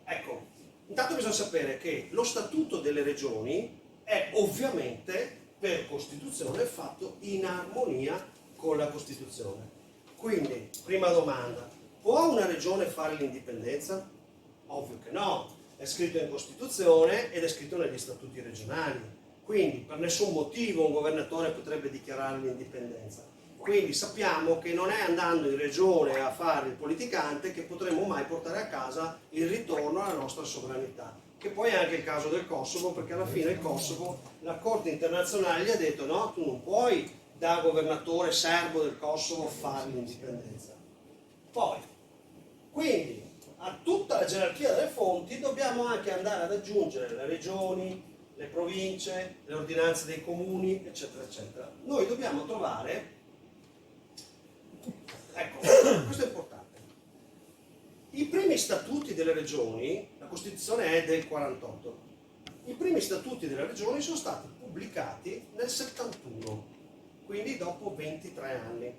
ecco, intanto bisogna sapere che lo statuto delle regioni è ovviamente per Costituzione fatto in armonia con la Costituzione. Quindi, prima domanda, può una regione fare l'indipendenza? Ovvio che no, è scritto in Costituzione ed è scritto negli statuti regionali. Quindi per nessun motivo un governatore potrebbe dichiarare l'indipendenza. Quindi sappiamo che non è andando in regione a fare il politicante che potremo mai portare a casa il ritorno alla nostra sovranità. Che poi è anche il caso del Kosovo, perché alla fine il Kosovo, la Corte internazionale gli ha detto no, tu non puoi da governatore serbo del Kosovo fare l'indipendenza. Poi, quindi, a tutta la gerarchia delle fonti dobbiamo anche andare ad aggiungere le regioni, le province, le ordinanze dei comuni, eccetera, eccetera. Noi dobbiamo trovare, ecco, questo è importante, i primi statuti delle regioni, la Costituzione è del 48, i primi statuti delle regioni sono stati pubblicati nel 71, quindi dopo 23 anni,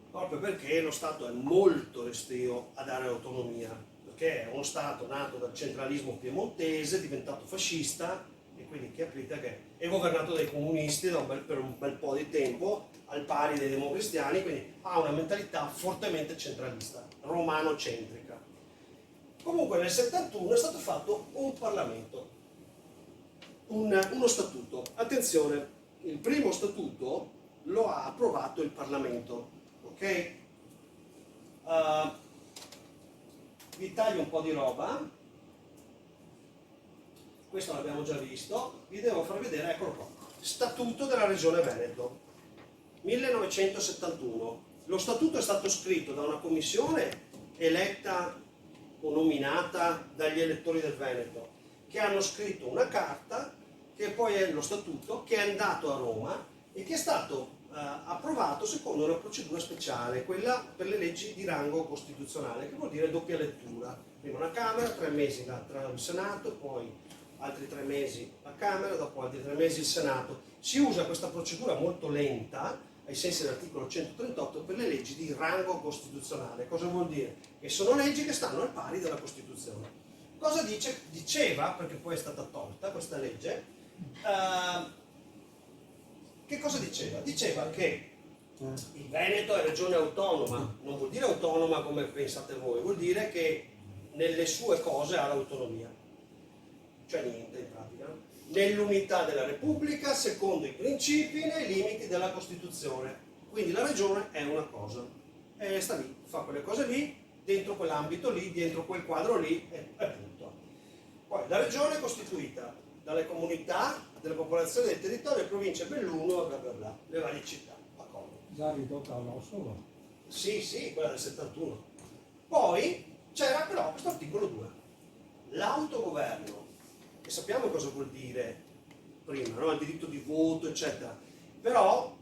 proprio perché lo Stato è molto restio a dare autonomia, perché è uno Stato nato dal centralismo piemontese, diventato fascista, e quindi capite che è governato dai comunisti per un bel po' di tempo, al pari dei democristiani, quindi ha una mentalità fortemente centralista, romano-centrica. Comunque nel 71 è stato fatto un Parlamento, uno statuto. Attenzione, il primo statuto lo ha approvato il Parlamento, ok? Vi taglio un po' di roba, questo l'abbiamo già visto, vi devo far vedere, eccolo qua, Statuto della Regione Veneto, 1971. Lo statuto è stato scritto da una commissione eletta o nominata dagli elettori del Veneto, che hanno scritto una carta, che poi è lo statuto, che è andato a Roma e che è stato approvato secondo una procedura speciale, quella per le leggi di rango costituzionale, che vuol dire doppia lettura. Prima una Camera, 3 mesi tra il Senato, poi altri 3 mesi la Camera, dopo altri 3 mesi il Senato. Si usa questa procedura molto lenta, ai sensi dell'articolo 138, per le leggi di rango costituzionale. Cosa vuol dire? Che sono leggi che stanno al pari della Costituzione. Cosa diceva, perché poi è stata tolta questa legge, che cosa diceva? Diceva che il Veneto è regione autonoma, non vuol dire autonoma come pensate voi, vuol dire che nelle sue cose ha l'autonomia, cioè niente in pratica, nell'unità della Repubblica, secondo i principi e nei limiti della Costituzione. Quindi la regione è una cosa, e sta lì, fa quelle cose lì, dentro quell'ambito lì, dentro quel quadro lì, e punto. Poi la regione è costituita dalle comunità, delle popolazioni del territorio, province, belluno, bla bla bla, le varie città. Già ridotta all'osso? Sì, sì, quella del 71. Poi c'era però questo articolo 2, l'autogoverno, che sappiamo cosa vuol dire prima, no? Il diritto di voto, eccetera. Però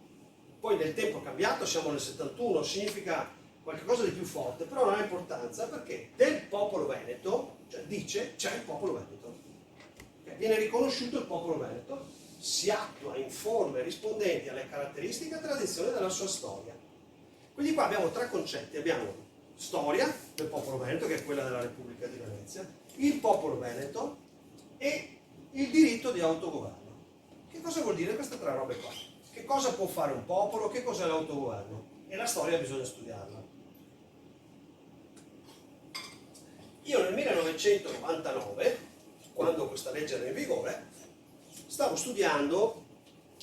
poi nel tempo è cambiato, siamo nel 71, significa qualcosa di più forte, però non ha importanza, perché del popolo veneto, cioè dice c'è il popolo veneto. Viene riconosciuto il popolo veneto, si attua in forme rispondenti alle caratteristiche e tradizioni della sua storia. Quindi qua abbiamo tre concetti, abbiamo storia del popolo veneto, che è quella della Repubblica di Venezia, il popolo veneto e il diritto di autogoverno. Che cosa vuol dire queste tre robe qua? Che cosa può fare un popolo, che cos'è l'autogoverno? E la storia bisogna studiarla. Io nel 1999, quando questa legge era in vigore, stavo studiando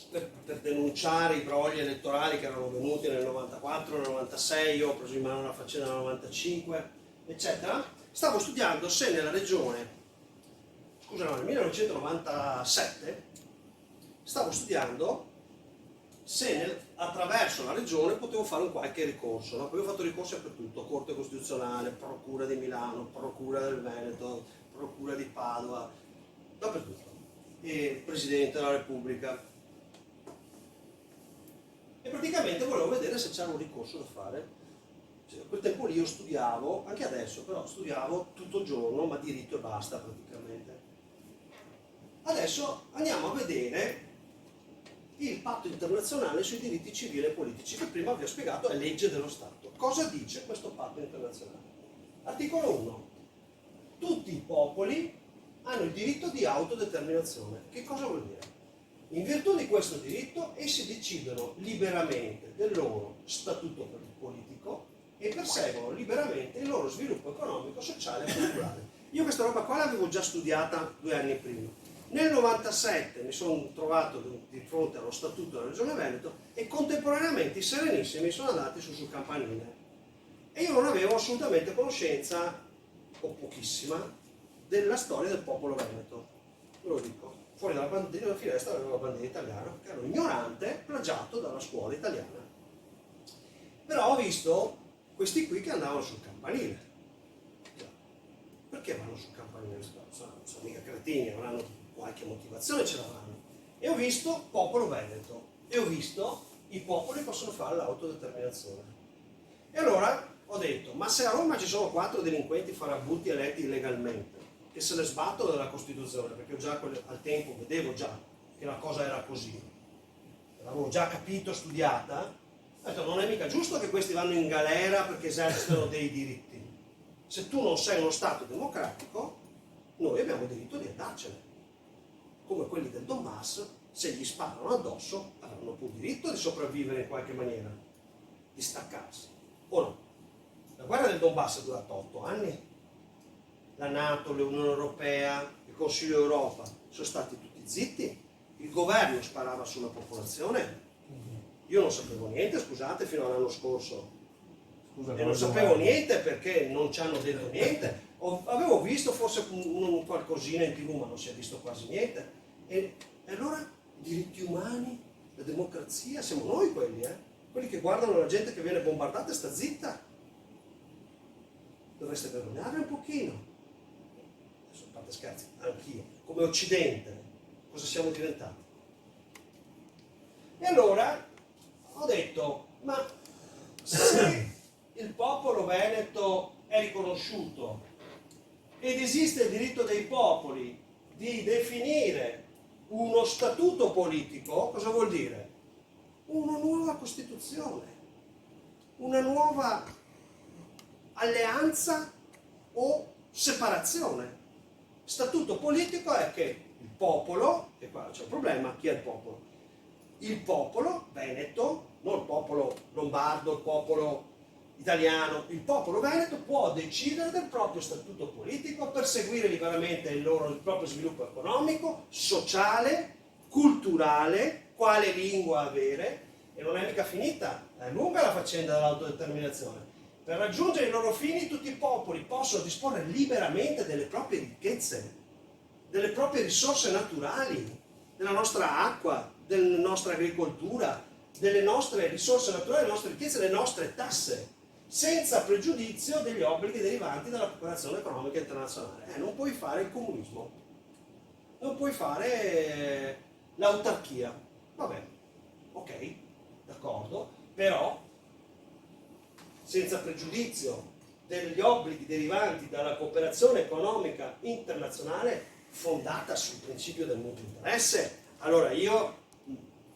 per denunciare i brogli elettorali che erano venuti nel 94, nel 96, io ho preso in mano la faccenda nel 95, eccetera. Stavo studiando se nella regione, nel 1997, stavo studiando se attraverso la regione potevo fare un qualche ricorso, no? Poi ho fatto ricorsi per tutto, Corte Costituzionale, Procura di Milano, Procura del Veneto, Procura di Padova, dappertutto, e Presidente della Repubblica. E praticamente volevo vedere se c'era un ricorso da fare. Cioè, a quel tempo lì io studiavo, anche adesso però, studiavo tutto il giorno, ma diritto e basta praticamente. Adesso andiamo a vedere il patto internazionale sui diritti civili e politici, che prima vi ho spiegato è legge dello Stato. Cosa dice questo patto internazionale? Articolo 1. Tutti i popoli hanno il diritto di autodeterminazione. Che cosa vuol dire? In virtù di questo diritto essi decidono liberamente del loro statuto politico e perseguono liberamente il loro sviluppo economico, sociale e culturale. Io questa roba qua l'avevo già studiata 2 anni prima. Nel 97 mi sono trovato di fronte allo Statuto della Regione Veneto e contemporaneamente i Serenissimi sono andati sul campanile. E io non avevo assolutamente conoscenza, o pochissima, della storia del popolo veneto. Ve lo dico. Fuori dalla finestra avevo la bandiera italiana, che ero ignorante, plagiato dalla scuola italiana. Però ho visto questi qui che andavano sul campanile. Perché vanno sul campanile? Sono mica cretini, avranno qualche motivazione, ce l'avranno. E ho visto popolo veneto, e ho visto i popoli possono fare l'autodeterminazione. E allora ho detto, ma se a Roma ci sono 4 delinquenti farabutti eletti illegalmente, che se ne sbattono dalla Costituzione, perché io già al tempo vedevo già che la cosa era così, l'avevo già capito, studiata, ho detto, non è mica giusto che questi vanno in galera perché esercitano dei diritti. Se tu non sei uno Stato democratico, noi abbiamo il diritto di andarcene. Come quelli del Donbass, se gli sparano addosso, avranno pur diritto di sopravvivere in qualche maniera, di staccarsi, o no? La guerra del Donbass è durata 8 anni. La NATO, l'Unione Europea, il Consiglio d'Europa sono stati tutti zitti. Il governo sparava sulla popolazione. Io non sapevo niente, scusate, fino all'anno scorso. E non sapevo niente perché non ci hanno detto niente. Avevo visto forse qualcosina in TV, ma non si è visto quasi niente. E allora i diritti umani, la democrazia, siamo noi quelli, quelli che guardano la gente che viene bombardata e sta zitta. Dovreste vergognarvi un pochino. Adesso fate scherzi, anch'io. Come Occidente, cosa siamo diventati? E allora ho detto, ma se il popolo veneto è riconosciuto ed esiste il diritto dei popoli di definire uno statuto politico, cosa vuol dire? Una nuova Costituzione, una nuova alleanza o separazione. Statuto politico è che il popolo, e qua c'è un problema, chi è il popolo? Il popolo veneto, non il popolo lombardo, il popolo italiano, il popolo veneto può decidere del proprio statuto politico, perseguire liberamente il proprio sviluppo economico, sociale, culturale, quale lingua avere, e non è mica finita, è lunga la faccenda dell'autodeterminazione. Per raggiungere i loro fini tutti i popoli possono disporre liberamente delle proprie ricchezze, delle proprie risorse naturali, della nostra acqua, della nostra agricoltura, delle nostre risorse naturali, delle nostre ricchezze, delle nostre tasse, senza pregiudizio degli obblighi derivanti dalla cooperazione economica internazionale. Non puoi fare il comunismo, non puoi fare l'autarchia. Va bene, ok, d'accordo, però senza pregiudizio degli obblighi derivanti dalla cooperazione economica internazionale fondata sul principio del mutuo interesse. Allora io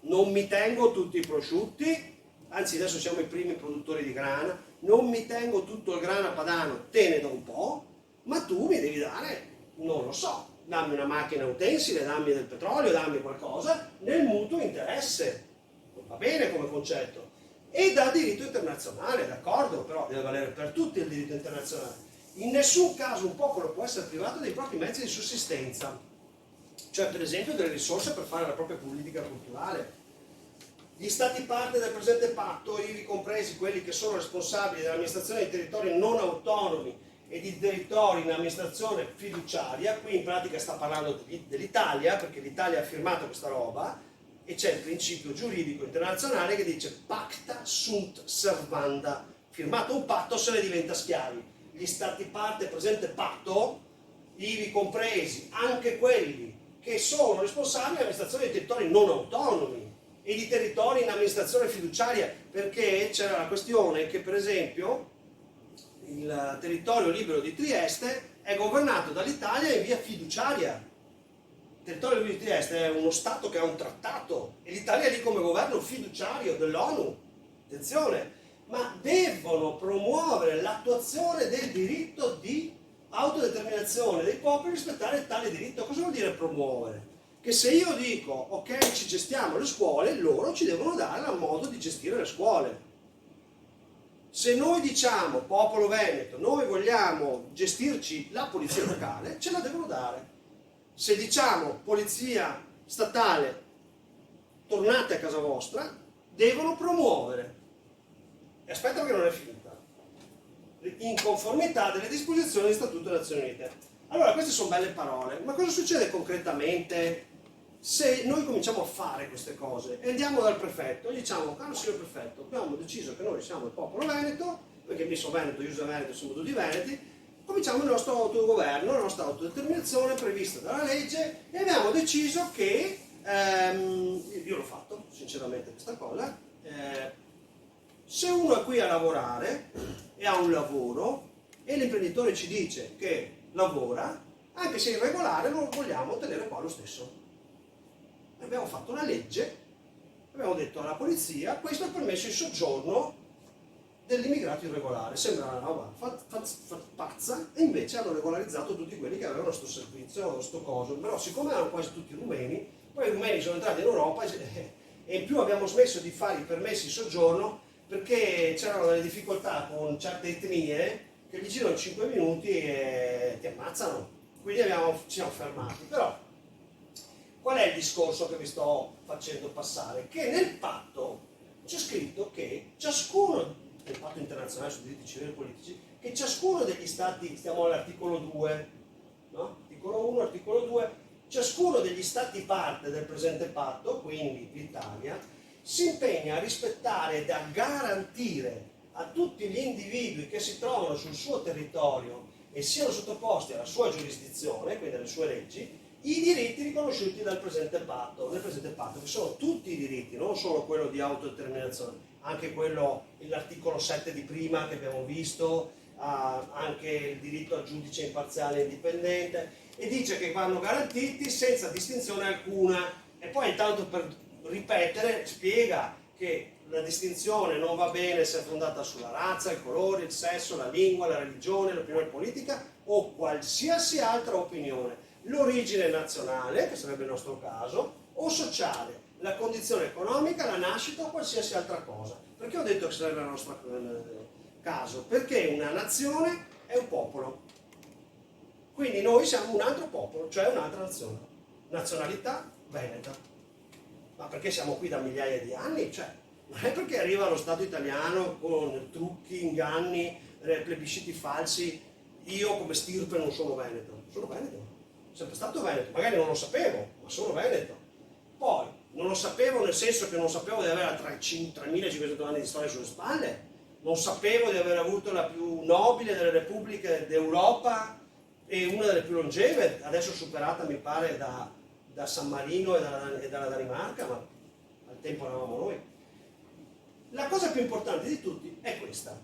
non mi tengo tutti i prosciutti, anzi adesso siamo i primi produttori di grana, non mi tengo tutto il grano padano, te ne do un po', ma tu mi devi dare, non lo so, dammi una macchina utensile, dammi del petrolio, dammi qualcosa nel mutuo interesse. Va bene come concetto. E da diritto internazionale, d'accordo, però deve valere per tutti il diritto internazionale. In nessun caso un popolo può essere privato dei propri mezzi di sussistenza, cioè per esempio delle risorse per fare la propria politica culturale. Gli stati parte del presente patto, ivi compresi quelli che sono responsabili dell'amministrazione dei territori non autonomi e di territori in amministrazione fiduciaria, qui in pratica sta parlando dell'Italia, perché l'Italia ha firmato questa roba, e c'è il principio giuridico internazionale che dice pacta sunt servanda, firmato un patto se ne diventa schiavi. Gli stati parte del presente patto, ivi compresi anche quelli che sono responsabili dell'amministrazione dei territori non autonomi e di territori in amministrazione fiduciaria, perché c'era la questione che per esempio il territorio libero di Trieste è governato dall'Italia in via fiduciaria. Il territorio libero di Trieste è uno Stato che ha un trattato e l'Italia è lì come governo fiduciario dell'ONU. Attenzione, ma devono promuovere l'attuazione del diritto di autodeterminazione dei popoli, rispettare tale diritto. Cosa vuol dire promuovere? Che se io dico ok, ci gestiamo le scuole, loro ci devono dare il modo di gestire le scuole. Se noi diciamo popolo veneto, noi vogliamo gestirci la polizia locale, ce la devono dare. Se diciamo polizia statale, tornate a casa vostra, devono promuovere. E aspetta che non è finita. In conformità delle disposizioni del Statuto delle Nazioni Unite. Allora, queste sono belle parole, ma cosa succede concretamente se noi cominciamo a fare queste cose e andiamo dal prefetto e diciamo, caro signor prefetto, abbiamo deciso che noi siamo il popolo veneto, perché mi sono veneto, io sono veneto, siamo tutti veneti, cominciamo il nostro autogoverno, la nostra autodeterminazione prevista dalla legge e abbiamo deciso che, io l'ho fatto sinceramente questa cosa, se uno è qui a lavorare e ha un lavoro e l'imprenditore ci dice che lavora, anche se è irregolare lo vogliamo tenere qua lo stesso. Abbiamo fatto una legge, abbiamo detto alla polizia, questo è il permesso di soggiorno dell'immigrato irregolare. Sembra una roba pazza, e invece hanno regolarizzato tutti quelli che avevano sto servizio, sto coso. Però siccome erano quasi tutti rumeni, poi i rumeni sono entrati in Europa e in più abbiamo smesso di fare i permessi di soggiorno perché c'erano delle difficoltà con certe etnie che gli girano 5 minuti e ti ammazzano. Quindi ci siamo fermati. Però qual è il discorso che vi sto facendo passare? Che nel patto c'è scritto che ciascuno, nel patto internazionale sui diritti civili e politici, che ciascuno degli stati, stiamo all'articolo 2, no? Articolo 1, articolo 2, ciascuno degli stati parte del presente patto, quindi l'Italia, si impegna a rispettare ed a garantire a tutti gli individui che si trovano sul suo territorio e siano sottoposti alla sua giurisdizione, quindi alle sue leggi, i diritti riconosciuti nel presente patto, che sono tutti i diritti, non solo quello di autodeterminazione, anche quello, l'articolo 7 di prima che abbiamo visto, anche il diritto al giudice imparziale e indipendente, e dice che vanno garantiti senza distinzione alcuna. E poi intanto per ripetere spiega che la distinzione non va bene se è fondata sulla razza, il colore, il sesso, la lingua, la religione, l'opinione politica o qualsiasi altra opinione. L'origine nazionale, che sarebbe il nostro caso, o sociale, la condizione economica, la nascita o qualsiasi altra cosa. Perché ho detto che sarebbe il nostro caso? Perché una nazione è un popolo. Quindi noi siamo un altro popolo, cioè un'altra nazione. Nazionalità veneta. Ma perché siamo qui da migliaia di anni? Cioè, non è perché arriva lo Stato italiano con trucchi, inganni, plebisciti falsi. Io come stirpe non sono veneto. Sono veneto. Sempre stato veneto, magari non lo sapevo, ma sono veneto. Poi, non lo sapevo nel senso che non sapevo di avere 3.500 anni di storia sulle spalle, non sapevo di aver avuto la più nobile delle repubbliche d'Europa e una delle più longeve, adesso superata mi pare da San Marino e dalla Danimarca, ma al tempo eravamo noi. La cosa più importante di tutti è questa,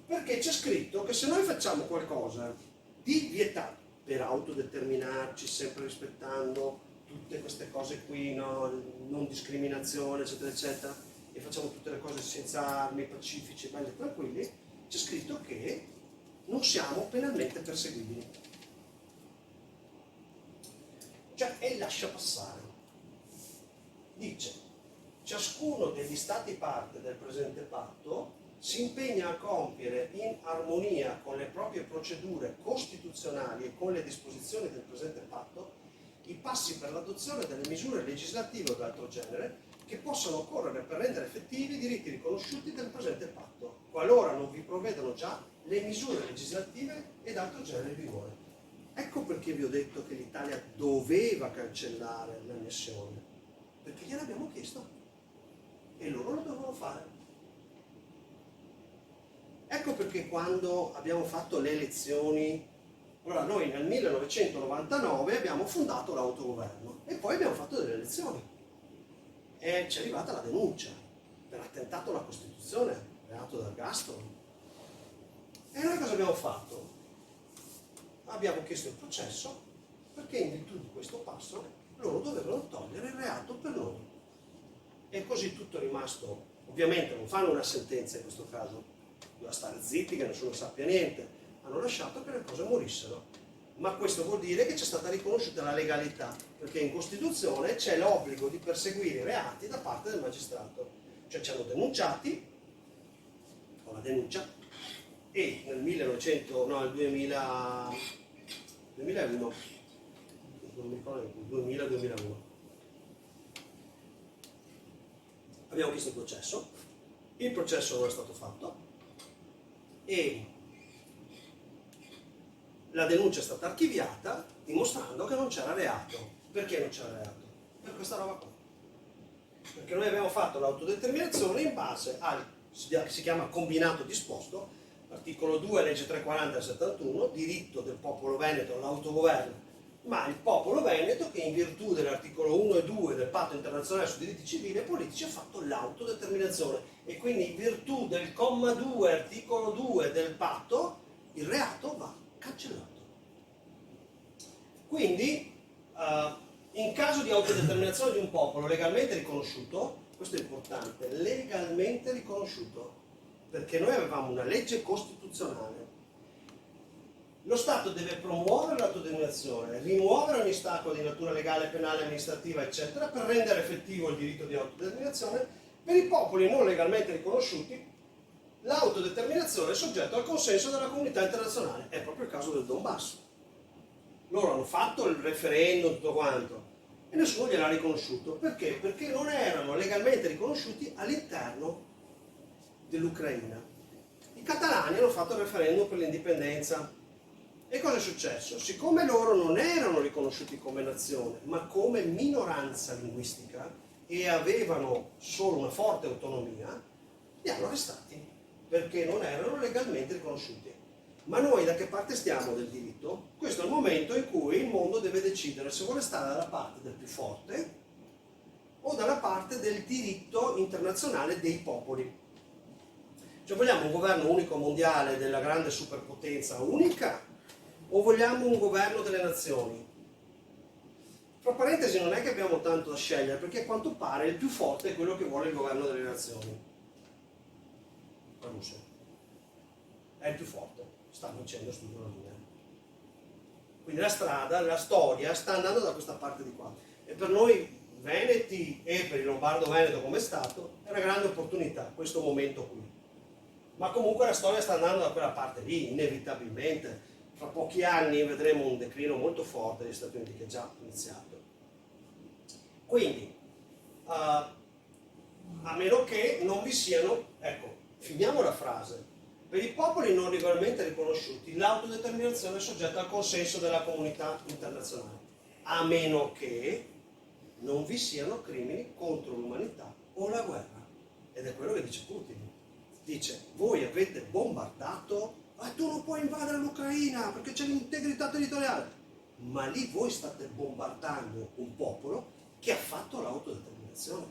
perché c'è scritto che se noi facciamo qualcosa di vietato, per autodeterminarci, sempre rispettando tutte queste cose qui, no? Non discriminazione, eccetera, eccetera, e facciamo tutte le cose senza armi, pacifici, belli e tranquilli, c'è scritto che non siamo penalmente perseguibili. Cioè, e lascia passare. Dice, ciascuno degli stati parte del presente patto si impegna a compiere in armonia con le proprie procedure costituzionali e con le disposizioni del presente patto i passi per l'adozione delle misure legislative o d'altro genere che possano occorrere per rendere effettivi i diritti riconosciuti del presente patto, qualora non vi provvedano già le misure legislative e d'altro genere in vigore. Ecco perché vi ho detto che l'Italia doveva cancellare l'annessione, perché gliel'abbiamo chiesto e loro lo dovevano fare. Ecco perché quando abbiamo fatto le elezioni, allora noi nel 1999 abbiamo fondato l'autogoverno e poi abbiamo fatto delle elezioni e ci è arrivata la denuncia per attentato alla Costituzione, reato d'ergastolo. E noi cosa abbiamo fatto? Abbiamo chiesto il processo perché in virtù di questo passo loro dovevano togliere il reato per noi. E così tutto è rimasto, ovviamente non fanno una sentenza in questo caso, doveva stare zitti, che nessuno sappia niente, hanno lasciato che le cose morissero. Ma questo vuol dire che c'è stata riconosciuta la legalità, perché in Costituzione c'è l'obbligo di perseguire i reati da parte del magistrato. Cioè ci hanno denunciati, con la denuncia, e nel 2001, non mi ricordo, 2000-2001, abbiamo chiesto il processo non è stato fatto, e la denuncia è stata archiviata dimostrando che non c'era reato. Perché non c'era reato? Per questa roba qua. Perché noi abbiamo fatto l'autodeterminazione in base al, si chiama combinato disposto, articolo 2, legge 340 del 71, diritto del popolo veneto all'autogoverno, ma il popolo veneto che in virtù dell'articolo 1 e 2 del patto internazionale sui diritti civili e politici ha fatto l'autodeterminazione e quindi in virtù del comma 2, articolo 2 del patto, il reato va cancellato. Quindi in caso di autodeterminazione di un popolo legalmente riconosciuto, questo è importante, legalmente riconosciuto, perché noi avevamo una legge costituzionale. Lo Stato deve promuovere l'autodeterminazione, rimuovere ogni ostacolo di natura legale, penale, amministrativa, eccetera, per rendere effettivo il diritto di autodeterminazione. Per i popoli non legalmente riconosciuti, l'autodeterminazione è soggetta al consenso della comunità internazionale. È proprio il caso del Donbass. Loro hanno fatto il referendum, tutto quanto, e nessuno gliel'ha riconosciuto. Perché? Perché non erano legalmente riconosciuti all'interno dell'Ucraina. I catalani hanno fatto il referendum per l'indipendenza. E cosa è successo? Siccome loro non erano riconosciuti come nazione, ma come minoranza linguistica e avevano solo una forte autonomia, li hanno arrestati, perché non erano legalmente riconosciuti. Ma noi da che parte stiamo del diritto? Questo è il momento in cui il mondo deve decidere se vuole stare dalla parte del più forte o dalla parte del diritto internazionale dei popoli. Cioè vogliamo un governo unico mondiale della grande superpotenza unica o vogliamo un governo delle nazioni? Fra parentesi non è che abbiamo tanto da scegliere, perché a quanto pare il più forte è quello che vuole il governo delle nazioni. La Russia è il più forte, sta vincendo su una linea. Quindi la strada, la storia sta andando da questa parte di qua. E per noi veneti e per il Lombardo-Veneto come Stato è una grande opportunità, questo momento qui. Ma comunque la storia sta andando da quella parte lì, inevitabilmente. Fra pochi anni vedremo un declino molto forte degli Stati Uniti che è già iniziato. Quindi, a meno che non vi siano, ecco, finiamo la frase, per i popoli non legalmente riconosciuti l'autodeterminazione è soggetta al consenso della comunità internazionale, a meno che non vi siano crimini contro l'umanità o la guerra. Ed è quello che dice Putin. Dice, voi avete bombardato, ma tu non puoi invadere l'Ucraina perché c'è l'integrità territoriale. Ma lì voi state bombardando un popolo che ha fatto l'autodeterminazione.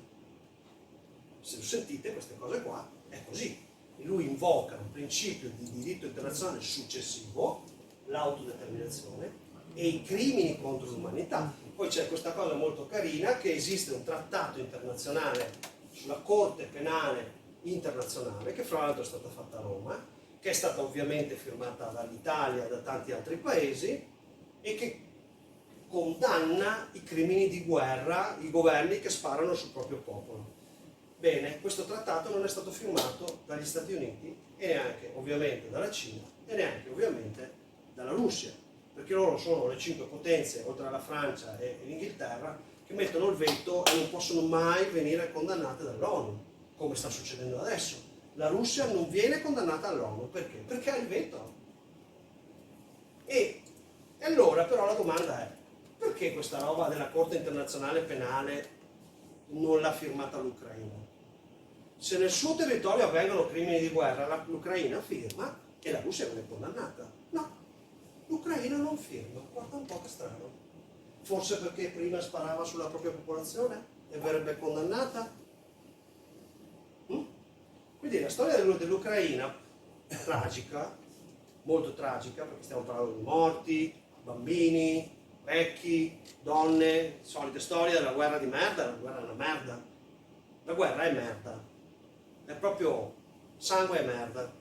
Se sentite queste cose qua, è così. Lui invoca un principio di diritto internazionale successivo, l'autodeterminazione, e i crimini contro l'umanità. Poi c'è questa cosa molto carina, che esiste un trattato internazionale sulla Corte Penale Internazionale, che fra l'altro è stata fatta a Roma, che è stata ovviamente firmata dall'Italia e da tanti altri paesi e che condanna i crimini di guerra, i governi che sparano sul proprio popolo. Bene, questo trattato non è stato firmato dagli Stati Uniti e neanche ovviamente dalla Cina e neanche ovviamente dalla Russia, perché loro sono le 5 potenze, oltre alla Francia e l'Inghilterra, che mettono il veto e non possono mai venire condannate dall'ONU, come sta succedendo adesso. La Russia non viene condannata all'ONU, perché? Perché ha il veto. E allora però la domanda è, perché questa roba della Corte Internazionale Penale non l'ha firmata l'Ucraina? Se nel suo territorio avvengono crimini di guerra, l'Ucraina firma e la Russia viene condannata. No, l'Ucraina non firma, guarda un po' che strano. Forse perché prima sparava sulla propria popolazione e verrebbe condannata? Quindi la storia dell'Ucraina è tragica, molto tragica, perché stiamo parlando di morti, bambini, vecchi, donne, solite storie della guerra di merda. La guerra è una merda. La guerra è merda. È proprio sangue e merda.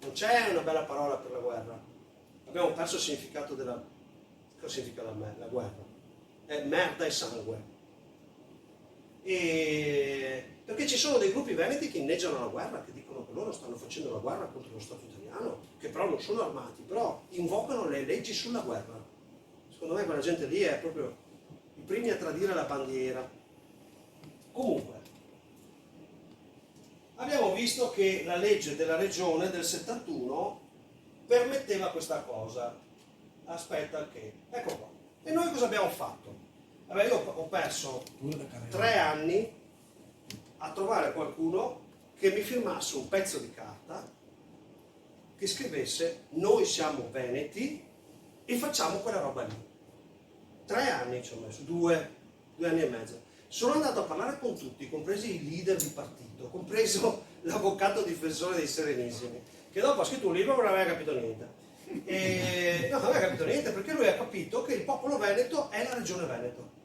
Non c'è una bella parola per la guerra. Abbiamo perso il significato della... Cosa significa la guerra? È merda e sangue. Perché ci sono dei gruppi veneti che inneggiano la guerra, che dicono che loro stanno facendo la guerra contro lo Stato italiano, che però non sono armati, però invocano le leggi sulla guerra. Secondo me quella gente lì è proprio i primi a tradire la bandiera. Comunque, abbiamo visto che la legge della regione del 71 permetteva questa cosa. Aspetta che... Ecco qua. E noi cosa abbiamo fatto? Vabbè, io ho perso 3 anni a trovare qualcuno che mi firmasse un pezzo di carta che scrivesse noi siamo veneti e facciamo quella roba lì. 3 anni ci ho messo, 2 anni e mezzo. Sono andato a parlare con tutti, compresi i leader di partito, compreso l'avvocato difensore dei Serenissimi, che dopo ha scritto un libro ma non aveva capito niente. No, non aveva capito niente perché lui ha capito che il popolo veneto è la regione Veneto.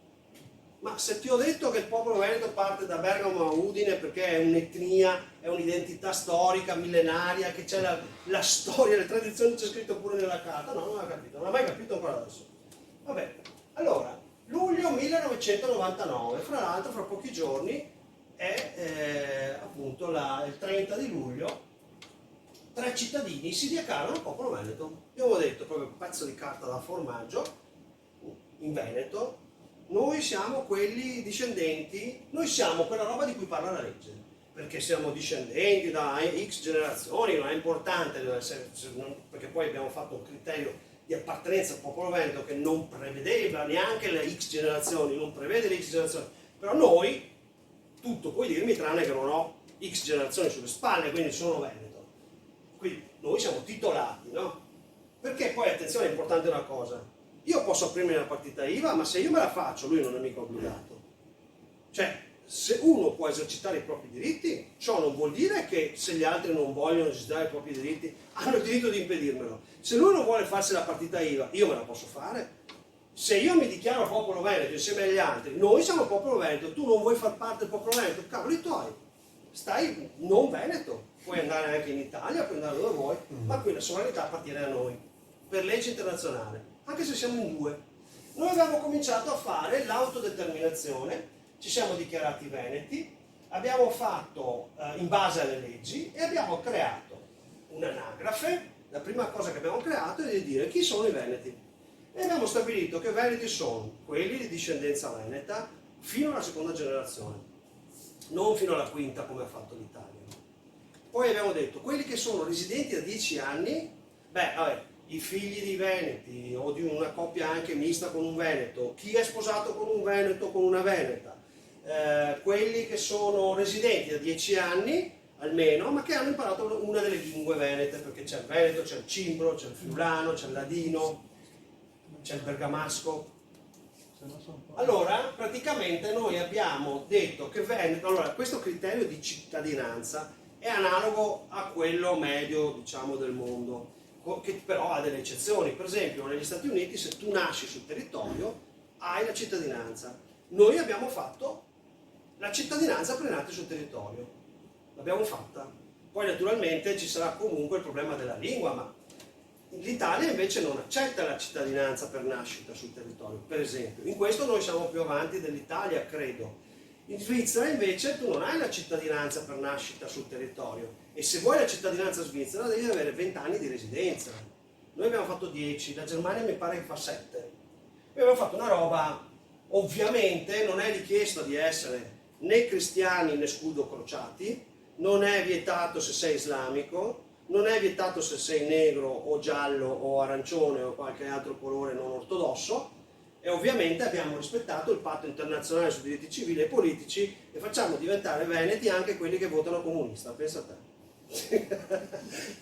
Ma se ti ho detto che il popolo veneto parte da Bergamo a Udine perché è un'etnia, è un'identità storica, millenaria, che c'è la storia, le tradizioni, c'è scritto pure nella carta, no, non ha capito, non ha mai capito ancora adesso. Vabbè, allora, luglio 1999, fra l'altro fra pochi giorni è appunto il 30 di luglio, 3 cittadini si dichiarano popolo veneto. Io avevo detto proprio un pezzo di carta da formaggio in Veneto. Noi siamo quelli discendenti, noi siamo quella roba di cui parla la legge, perché siamo discendenti da X generazioni, non è importante, perché poi abbiamo fatto un criterio di appartenenza al popolo veneto che non prevedeva neanche le X generazioni, non prevede le X generazioni, però noi, tutto puoi dirmi tranne che non ho X generazioni sulle spalle, quindi sono veneto. Quindi noi siamo titolati, no? Perché poi, attenzione, è importante una cosa. Io posso aprirmi una partita IVA, ma se io me la faccio, lui non è mica obbligato. Cioè, se uno può esercitare i propri diritti, ciò non vuol dire che se gli altri non vogliono esercitare i propri diritti, hanno il diritto di impedirmelo. Se lui non vuole farsi la partita IVA, io me la posso fare. Se io mi dichiaro popolo veneto insieme agli altri, noi siamo popolo veneto, tu non vuoi far parte del popolo veneto, cavoli tuoi, stai non veneto. Puoi andare anche in Italia, puoi andare dove vuoi, ma qui la sovranità appartiene a noi, per legge internazionale. Anche se siamo in 2. Noi abbiamo cominciato a fare l'autodeterminazione, ci siamo dichiarati veneti, abbiamo fatto in base alle leggi e abbiamo creato un'anagrafe. La prima cosa che abbiamo creato è di dire chi sono i veneti. E abbiamo stabilito che veneti sono quelli di discendenza veneta fino alla 2ª generazione, non fino alla 5ª come ha fatto l'Italia. Poi abbiamo detto quelli che sono residenti da 10 anni, i figli di veneti o di una coppia anche mista con un veneto, chi è sposato con un veneto o con una veneta, quelli che sono residenti da 10 anni almeno, ma che hanno imparato una delle lingue venete, perché c'è il veneto, c'è il cimbro, c'è il friulano, c'è il ladino, c'è il bergamasco. Allora, praticamente noi abbiamo detto che Veneto, allora questo criterio di cittadinanza è analogo a quello medio, diciamo, del mondo, che però ha delle eccezioni. Per esempio negli Stati Uniti se tu nasci sul territorio hai la cittadinanza. Noi abbiamo fatto la cittadinanza prenate sul territorio. L'abbiamo fatta. Poi naturalmente ci sarà comunque il problema della lingua, ma l'Italia invece non accetta la cittadinanza per nascita sul territorio, per esempio. In questo noi siamo più avanti dell'Italia, credo. In Svizzera invece tu non hai la cittadinanza per nascita sul territorio e se vuoi la cittadinanza svizzera devi avere 20 anni di residenza. Noi abbiamo fatto 10, la Germania mi pare che fa 7. Noi abbiamo fatto una roba, ovviamente non è richiesto di essere né cristiani né scudo crociati, non è vietato se sei islamico, non è vietato se sei negro o giallo o arancione o qualche altro colore non ortodosso e ovviamente abbiamo rispettato il patto internazionale sui diritti civili e politici e facciamo diventare veneti anche quelli che votano comunista, pensa a te.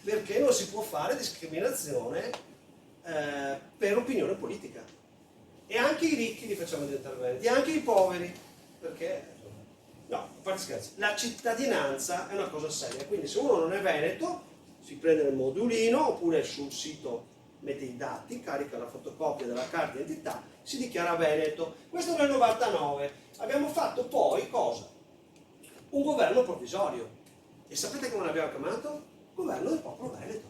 Perché non si può fare discriminazione per opinione politica. E anche i ricchi li facciamo diventare veneti, anche i poveri, perché, no, a parte scherzi, la cittadinanza è una cosa seria, quindi se uno non è veneto si prende il modulino oppure sul sito mette i dati, carica la fotocopia della carta d'identità, si dichiara veneto. Questo nel 99. Abbiamo fatto poi cosa? Un governo provvisorio. E sapete come l'abbiamo chiamato? Governo del popolo veneto.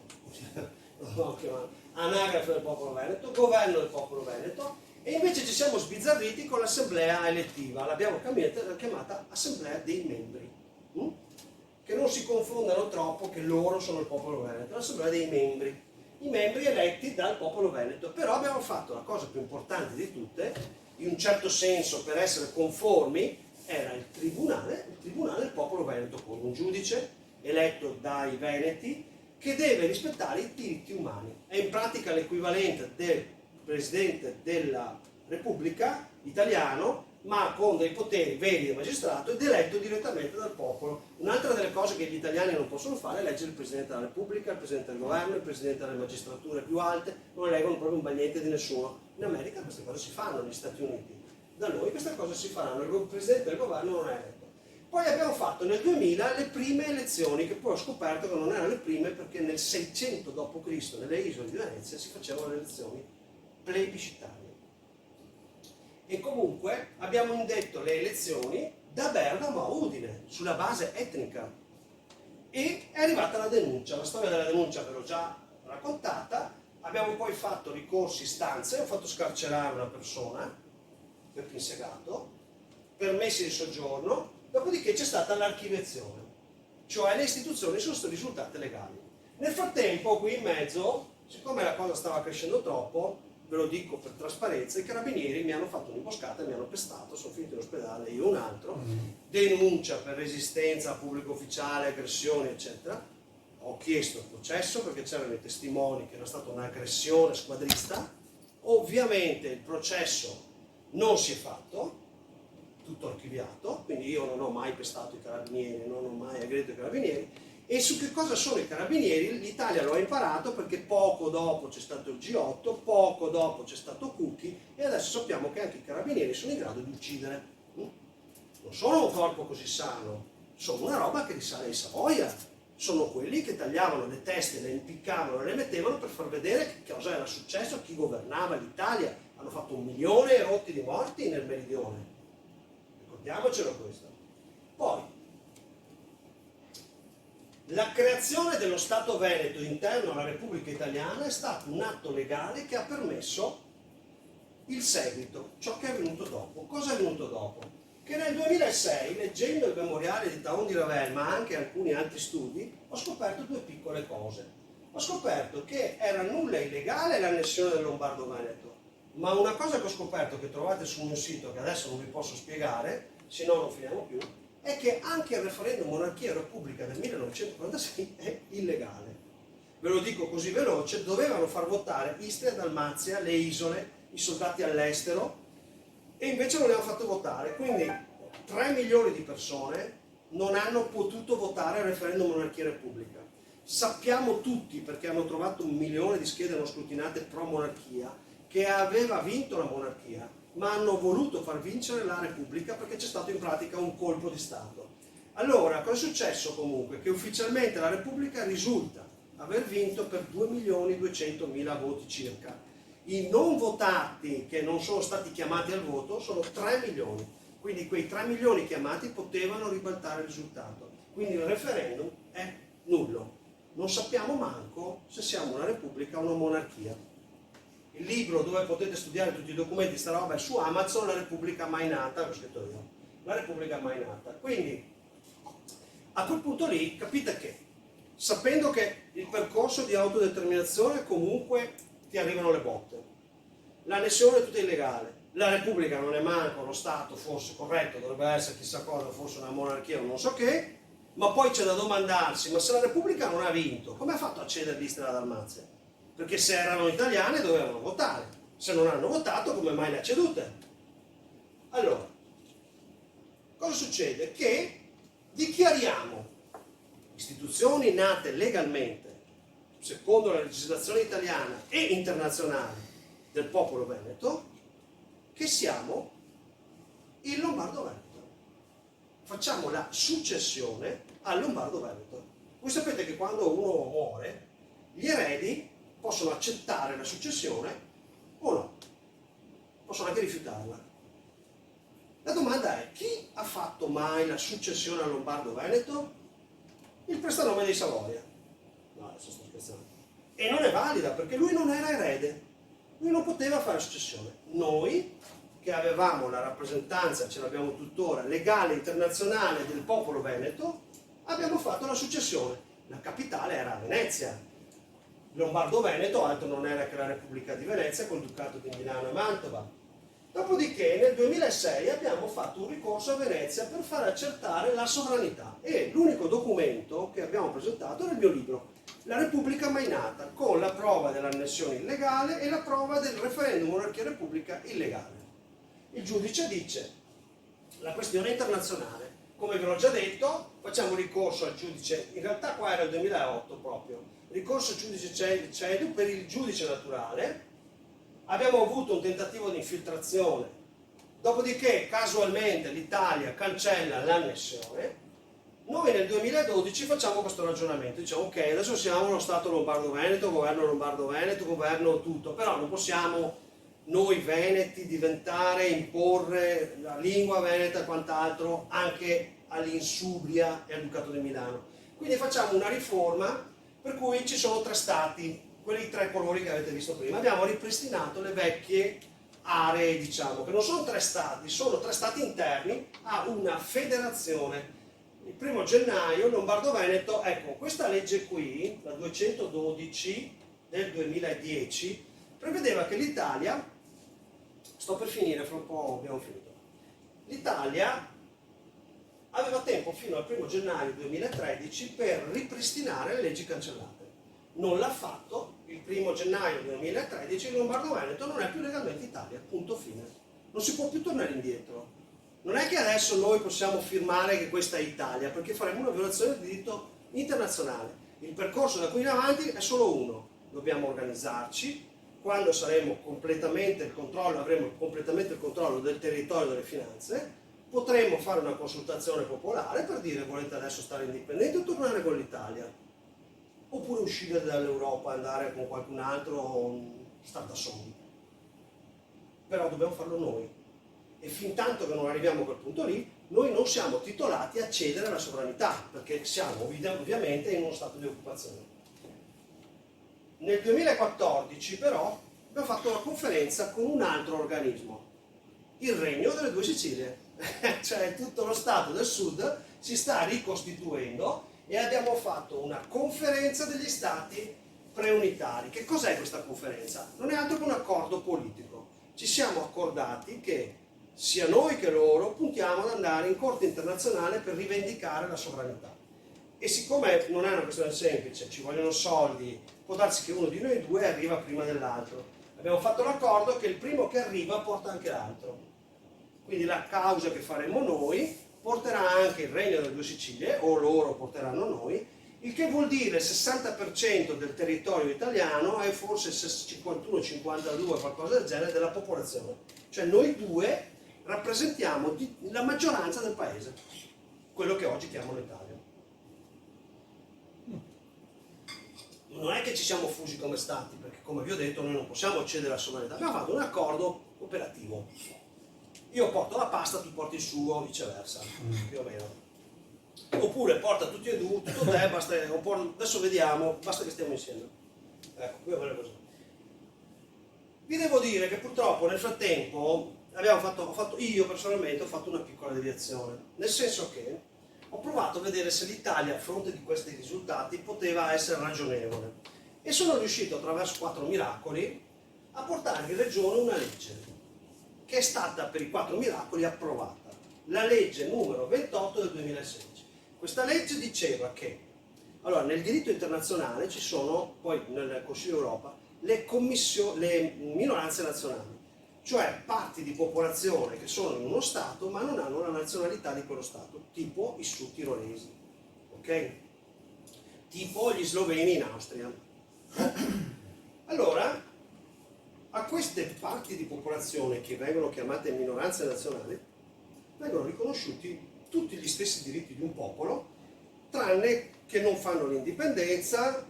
Anagrafe del popolo veneto, governo del popolo veneto, e invece ci siamo sbizzarriti con l'assemblea elettiva, l'abbiamo chiamata assemblea dei membri. Che non si confondano troppo che loro sono il popolo veneto, l'assemblea dei membri, i membri eletti dal popolo veneto. Però abbiamo fatto la cosa più importante di tutte, in un certo senso per essere conformi, era il tribunale del popolo veneto, con un giudice eletto dai veneti che deve rispettare i diritti umani. È in pratica l'equivalente del Presidente della Repubblica italiano, ma con dei poteri veri di magistrato ed eletto direttamente dal popolo. Un'altra delle cose che gli italiani non possono fare è eleggere il Presidente della Repubblica, il Presidente del Governo, il Presidente delle magistrature più alte, non eleggono proprio un bagnete di nessuno. In America queste cose si fanno, negli Stati Uniti. Da noi queste cose si faranno, il Presidente del Governo non è eletto. Poi abbiamo fatto nel 2000 le prime elezioni, che poi ho scoperto che non erano le prime perché nel 600 d.C. nelle isole di Venezia si facevano le elezioni plebiscitarie. E comunque abbiamo indetto le elezioni da Bergamo a Udine, sulla base etnica. E è arrivata la denuncia, la storia della denuncia ve l'ho già raccontata, abbiamo poi fatto ricorsi, istanze, ho fatto scarcerare una persona per pinsegato, permessi di soggiorno, dopodiché c'è stata l'archiviazione, cioè le istituzioni sono risultate legali. Nel frattempo, qui in mezzo, siccome la cosa stava crescendo troppo, ve lo dico per trasparenza, i carabinieri mi hanno fatto un'imboscata, mi hanno pestato, sono finito in ospedale, io un altro, denuncia per resistenza a pubblico ufficiale, aggressioni, eccetera. Ho chiesto il processo perché c'erano i testimoni che era stata un'aggressione squadrista. Ovviamente il processo non si è fatto, tutto archiviato, quindi io non ho mai pestato i carabinieri, non ho mai aggredito i carabinieri. E su che cosa sono i carabinieri? L'Italia lo ha imparato perché poco dopo c'è stato il G8, poco dopo c'è stato Cucchi e adesso sappiamo che anche i carabinieri sono in grado di uccidere. Non sono un corpo così sano, sono una roba che risale ai Savoia. Sono quelli che tagliavano le teste, le impiccavano e le mettevano per far vedere che cosa era successo a chi governava l'Italia. Hanno fatto 1 milione e rotti di morti nel meridione. Ricordiamocelo questo. Poi, la creazione dello Stato Veneto interno alla Repubblica Italiana è stato un atto legale che ha permesso il seguito, ciò che è avvenuto dopo. Cosa è avvenuto dopo? Che nel 2006, leggendo il memoriale di Taon di Ravel, ma anche alcuni altri studi, ho scoperto 2 piccole cose. Ho scoperto che era nulla illegale l'annessione del Lombardo-Veneto, ma una cosa che ho scoperto, che trovate sul mio sito, che adesso non vi posso spiegare, se no non finiamo più, è che anche il referendum monarchia e repubblica del 1946 è illegale. Ve lo dico così veloce, dovevano far votare Istria, Dalmazia, le isole, i soldati all'estero, e invece non li hanno fatto votare. Quindi 3 milioni di persone non hanno potuto votare al referendum monarchia e repubblica. Sappiamo tutti, perché hanno trovato 1 milione di schede non scrutinate pro monarchia, che aveva vinto la monarchia, ma hanno voluto far vincere la Repubblica perché c'è stato in pratica un colpo di Stato. Allora, cosa è successo comunque? Che ufficialmente la Repubblica risulta aver vinto per 2.200.000 voti circa. I non votati, che non sono stati chiamati al voto, sono 3 milioni. Quindi quei 3 milioni chiamati potevano ribaltare il risultato. Quindi il referendum è nullo. Non sappiamo manco se siamo una repubblica o una monarchia. Il libro dove potete studiare tutti i documenti, sta roba è su Amazon, La Repubblica Mai Nata, l'ho scritto io. La Repubblica Mai Nata. Quindi a quel punto lì capite che, sapendo che il percorso di autodeterminazione comunque ti arrivano le botte, l'annessione è tutta illegale, la Repubblica non è manco lo Stato, forse corretto, dovrebbe essere chissà cosa, forse una monarchia o non so che, ma poi c'è da domandarsi, ma se la Repubblica non ha vinto, come ha fatto a cedere l'Istria e la Dalmazia? Perché se erano italiane dovevano votare, se non hanno votato come mai le ha cedute? Allora, cosa succede? Che dichiariamo istituzioni nate legalmente, secondo la legislazione italiana e internazionale del popolo veneto, che siamo il Lombardo-Veneto. Facciamo la successione al Lombardo-Veneto. Voi sapete che quando uno muore, gli eredi possono accettare la successione o no, possono anche rifiutarla. La domanda è: chi ha fatto mai la successione al Lombardo-Veneto? Il prestanome di Savoia. No, adesso sto scherzando. E non è valida perché lui non era erede, lui non poteva fare la successione. Noi, che avevamo la rappresentanza, ce l'abbiamo tuttora, legale internazionale del popolo veneto, abbiamo fatto la successione. La capitale era Venezia. Lombardo-Veneto altro non era che la Repubblica di Venezia col Ducato di Milano e Mantova. Dopodiché nel 2006 abbiamo fatto un ricorso a Venezia per far accertare la sovranità e l'unico documento che abbiamo presentato era il mio libro, La Repubblica Mai Nata, con la prova dell'annessione illegale e la prova del referendum monarchia-repubblica illegale. Il giudice dice: la questione è internazionale, come ve l'ho già detto, facciamo ricorso al giudice, in realtà qua era il 2008 proprio, ricorso al giudice CEDU per il giudice naturale. Abbiamo avuto un tentativo di infiltrazione, dopodiché casualmente l'Italia cancella l'annessione. Noi nel 2012 facciamo questo ragionamento, diciamo ok, adesso siamo lo Stato Lombardo-Veneto, governo Lombardo-Veneto, governo tutto, però non possiamo noi veneti diventare, imporre la lingua veneta e quant'altro anche all'Insubria e al Ducato di Milano. Quindi facciamo una riforma per cui ci sono 3 stati, quei 3 colori che avete visto prima. Abbiamo ripristinato le vecchie aree, diciamo, che non sono 3 stati, sono 3 stati interni a una federazione. Il 1° gennaio Lombardo-Veneto, ecco, questa legge qui, la 212 del 2010, prevedeva che l'Italia, sto per finire, fra un po' abbiamo finito, l'Italia aveva tempo fino al 1° gennaio 2013 per ripristinare le leggi cancellate. Non l'ha fatto, il 1° gennaio 2013 il Lombardo-Veneto non è più legalmente Italia, punto fine. Non si può più tornare indietro. Non è che adesso noi possiamo firmare che questa è Italia, perché faremo una violazione del diritto internazionale. Il percorso da qui in avanti è solo uno: dobbiamo organizzarci, quando saremo completamente il controllo, avremo completamente il controllo del territorio e delle finanze, potremo fare una consultazione popolare per dire: volete adesso stare indipendenti o tornare con l'Italia? Oppure uscire dall'Europa, andare con qualcun altro, stare da soli. Però dobbiamo farlo noi. E fin tanto che non arriviamo a quel punto lì, noi non siamo titolati a cedere la sovranità, perché siamo ovviamente in uno stato di occupazione. Nel 2014 però abbiamo fatto una conferenza con un altro organismo, il Regno delle Due Sicilie. Cioè tutto lo Stato del Sud si sta ricostituendo e abbiamo fatto una conferenza degli Stati preunitari. Che cos'è questa conferenza? Non è altro che un accordo politico. Ci siamo accordati che sia noi che loro puntiamo ad andare in corte internazionale per rivendicare la sovranità. E siccome non è una questione semplice, ci vogliono soldi, può darsi che uno di noi due arriva prima dell'altro. Abbiamo fatto l'accordo che il primo che arriva porta anche l'altro. Quindi la causa che faremo noi porterà anche il Regno delle Due Sicilie, o loro porteranno noi, il che vuol dire il 60% del territorio italiano e forse 51-52, qualcosa del genere, della popolazione. Cioè noi due rappresentiamo la maggioranza del paese, quello che oggi chiamano l'Italia. Non è che ci siamo fusi come stati, perché come vi ho detto noi non possiamo cedere la sovranità, abbiamo fatto un accordo operativo. io porto la pasta, tu porti il sugo, viceversa, più o meno. Oppure porta tutti e due, tutto te, basta, adesso vediamo, basta che stiamo insieme. Ecco, qui è così. Vi devo dire che purtroppo nel frattempo io personalmente ho fatto una piccola deviazione, nel senso che ho provato a vedere se l'Italia a fronte di questi risultati poteva essere ragionevole e sono riuscito attraverso 4 miracoli a portare in regione una legge che è stata per i 4 miracoli approvata, la legge numero 28 del 2016. Questa legge diceva che allora, nel diritto internazionale ci sono, poi nel Consiglio d'Europa, le minoranze nazionali, cioè parti di popolazione che sono in uno Stato ma non hanno la nazionalità di quello Stato, tipo i sudtirolesi, ok? Tipo gli sloveni in Austria. Allora, a queste parti di popolazione che vengono chiamate minoranze nazionali, vengono riconosciuti tutti gli stessi diritti di un popolo, tranne che non fanno l'indipendenza,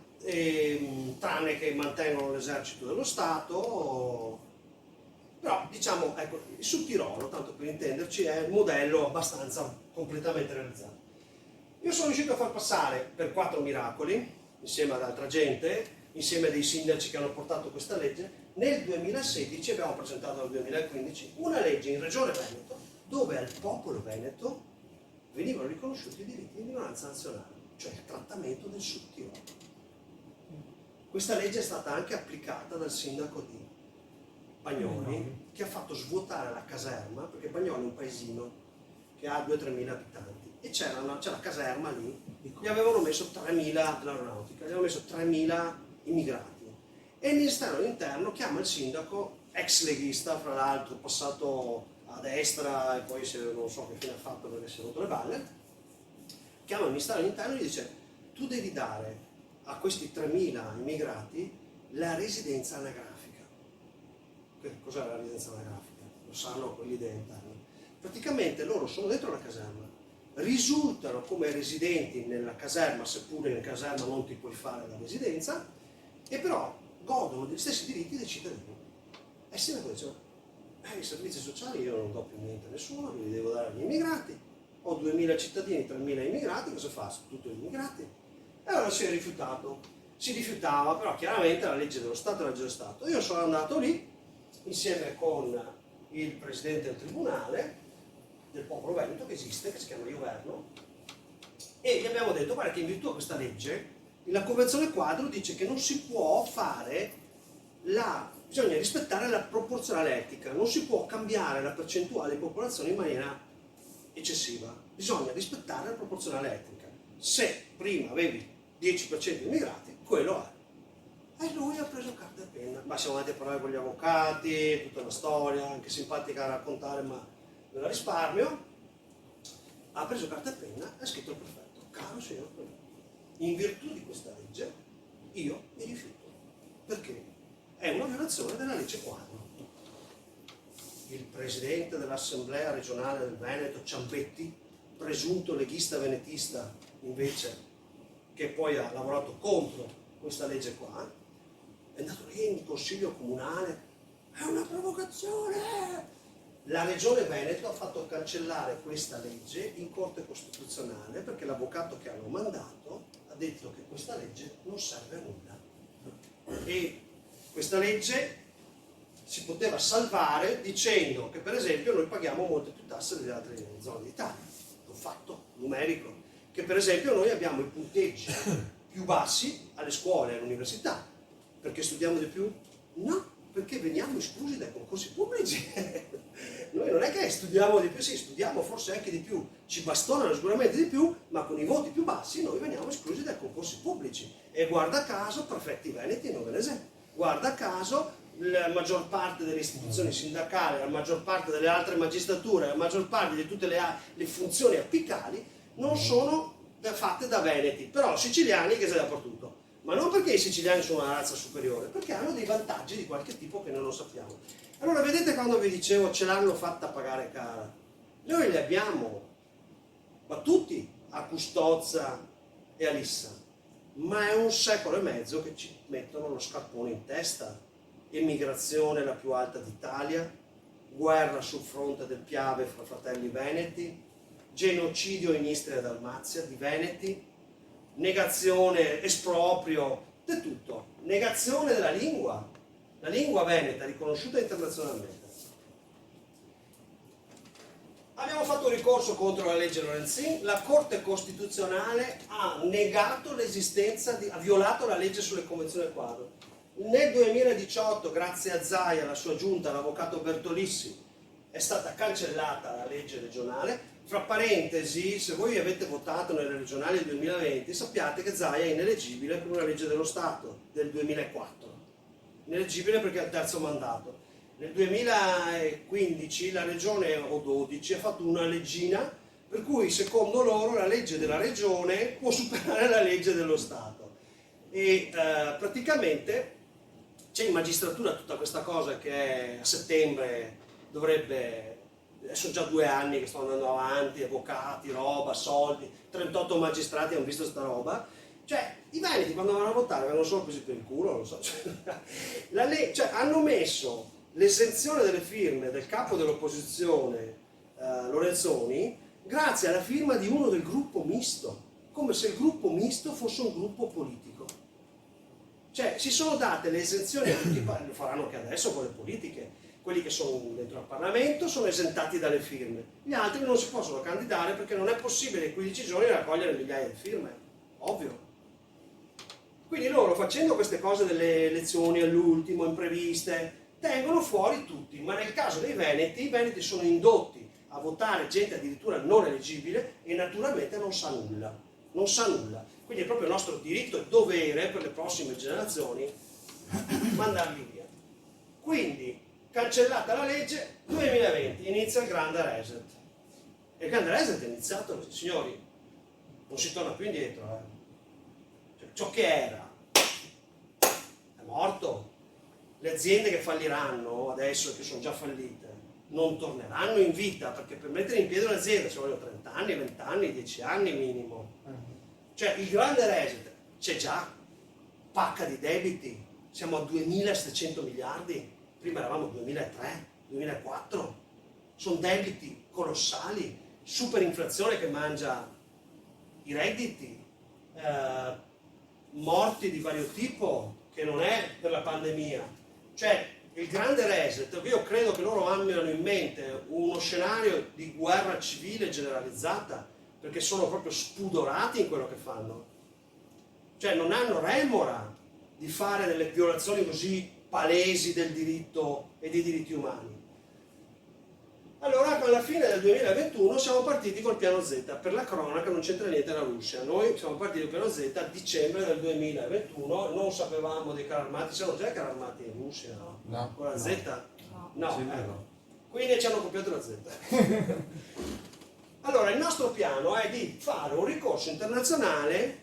tranne che mantengono l'esercito dello Stato. Però diciamo, ecco, il Sud Tirolo, tanto per intenderci, è un modello abbastanza completamente realizzato. Io sono riuscito a far passare per 4 miracoli, insieme ad altra gente, insieme a dei sindaci che hanno portato questa legge. Nel 2016 abbiamo presentato nel 2015 una legge in Regione Veneto dove al popolo veneto venivano riconosciuti i diritti di minoranza nazionale, cioè il trattamento del Sud Tirolo. Questa legge è stata anche applicata dal sindaco di Bagnoli, che ha fatto svuotare la caserma, perché Bagnoli è un paesino che ha 2-3 mila abitanti, e c'è la caserma lì, gli avevano messo 3.000, l'aeronautica, gli avevano messo 3.000 immigrati. E il Ministero dell'Interno chiama il sindaco, ex leghista, fra l'altro, passato a destra e poi non so che fine ha fatto perché si è rotto le balle, chiama il Ministero dell'Interno e gli dice: tu devi dare a questi 3.000 immigrati la residenza anagrafica. Che cos'è la residenza anagrafica? Lo sanno quelli dell'Interno. Praticamente loro sono dentro la caserma, risultano come residenti nella caserma, seppure in caserma non ti puoi fare la residenza, e però godono degli stessi diritti dei cittadini. E il sindaco diceva: i servizi sociali io non do più niente a nessuno, li devo dare agli immigrati, ho 2.000 cittadini, 3.000 immigrati, cosa fa? Sono tutti gli immigrati. E allora si rifiutava, però chiaramente la legge dello Stato è la legge dello Stato. Io sono andato lì insieme con il presidente del tribunale del popolo veneto che esiste, che si chiama Ioverno, e gli abbiamo detto: guarda che in virtù di questa legge la convenzione quadro dice che non si può fare bisogna rispettare la proporzionale etica, non si può cambiare la percentuale di popolazione in maniera eccessiva, bisogna rispettare la proporzionale etica. Se prima avevi 10% di immigrati, quello è. E lui ha preso carta e penna, ma siamo andati a parlare con gli avvocati, tutta una storia, anche simpatica da raccontare, ma me la risparmio. Ha preso carta e penna e ha scritto il perfetto: caro signor Premier, in virtù di questa legge io mi rifiuto, perché è una violazione della legge quadro. Il presidente dell'Assemblea regionale del Veneto, Ciampetti, presunto leghista venetista invece, che poi ha lavorato contro questa legge qua, è andato lì in consiglio comunale: è una provocazione! La regione Veneto ha fatto cancellare questa legge in Corte Costituzionale perché l'avvocato che hanno mandato ha detto che questa legge non serve a nulla. E questa legge si poteva salvare dicendo che, per esempio, noi paghiamo molte più tasse delle altre zone d'Italia. Un fatto numerico. Che per esempio noi abbiamo i punteggi più bassi alle scuole e all'università. Perché studiamo di più? No, perché veniamo esclusi dai concorsi pubblici. Noi non è che studiamo di più, sì, studiamo forse anche di più, ci bastonano sicuramente di più, ma con i voti più bassi noi veniamo esclusi dai concorsi pubblici. E guarda caso, prefetti veneti non ve ne sei. Guarda caso, la maggior parte delle istituzioni sindacali, la maggior parte delle altre magistrature, la maggior parte di tutte le funzioni apicali non sono fatte da veneti, però siciliani che se da tutto. Ma non perché i siciliani sono una razza superiore, perché hanno dei vantaggi di qualche tipo che noi non sappiamo. Allora vedete, quando vi dicevo ce l'hanno fatta pagare cara, noi li abbiamo battuti a Custozza e a Lissa, ma è 1 secolo e mezzo che ci mettono lo scarpone in testa. Emigrazione la più alta d'Italia, guerra sul fronte del Piave fra fratelli veneti, genocidio in Istria e Dalmazia di veneti, negazione, esproprio, di tutto, negazione della lingua, la lingua veneta riconosciuta internazionalmente. Abbiamo fatto ricorso contro la legge Lorenzin, la Corte Costituzionale ha negato l'esistenza, ha violato la legge sulle convenzioni quadro. Nel 2018, grazie a Zai e alla sua giunta, l'avvocato Bertolissi, è stata cancellata la legge regionale. Fra parentesi, se voi avete votato nelle regionali del 2020, sappiate che Zai è ineleggibile per una legge dello Stato del 2004. Ineleggibile perché è al terzo mandato. Nel 2015 la regione o 12 ha fatto una leggina per cui secondo loro la legge della regione può superare la legge dello Stato. E praticamente c'è in magistratura tutta questa cosa che a settembre dovrebbe, sono già 2 anni che stanno andando avanti, avvocati, roba, soldi, 38 magistrati hanno visto sta roba. Cioè, i veneti quando vanno a votare vengono solo presi per il culo, non lo so. Cioè, hanno messo l'esenzione delle firme del capo dell'opposizione Lorenzoni grazie alla firma di uno del gruppo misto, come se il gruppo misto fosse un gruppo politico. Cioè, si sono date le esenzioni a tutti, lo faranno anche adesso con le politiche, quelli che sono dentro al Parlamento sono esentati dalle firme, gli altri non si possono candidare perché non è possibile in 15 giorni raccogliere migliaia di firme, ovvio. Quindi loro, facendo queste cose delle elezioni all'ultimo, impreviste, tengono fuori tutti, ma nel caso dei veneti, i veneti sono indotti a votare gente addirittura non eleggibile e naturalmente non sa nulla, non sa nulla. Quindi è proprio il nostro diritto e dovere per le prossime generazioni mandarli via. Quindi, cancellata la legge, 2020 inizia il grande reset. E il grande reset è iniziato, signori, non si torna più indietro. Cioè, ciò che era è morto. Le aziende che falliranno adesso, che sono già fallite, non torneranno in vita, perché per mettere in piedi un'azienda ci vogliono 30 anni, 20 anni, 10 anni minimo. Cioè il grande reset c'è già, pacca di debiti, siamo a 2.700 miliardi, prima eravamo 2003, 2004, sono debiti colossali, superinflazione che mangia i redditi, morti di vario tipo, che non è per la pandemia. Cioè, il grande reset, io credo che loro abbiano in mente uno scenario di guerra civile generalizzata, perché sono proprio spudorati in quello che fanno. Cioè, non hanno remora di fare delle violazioni così palesi del diritto e dei diritti umani. Allora, alla fine del 2021 siamo partiti col piano Z. Per la cronaca non c'entra niente la Russia. Noi siamo partiti col piano Z a dicembre del 2021, non sapevamo dei carri armati, c'erano già i carri armati in Russia, no? No. Con la Z? No. Sì, Ecco. Quindi ci hanno copiato la Z. Allora, il nostro piano è di fare un ricorso internazionale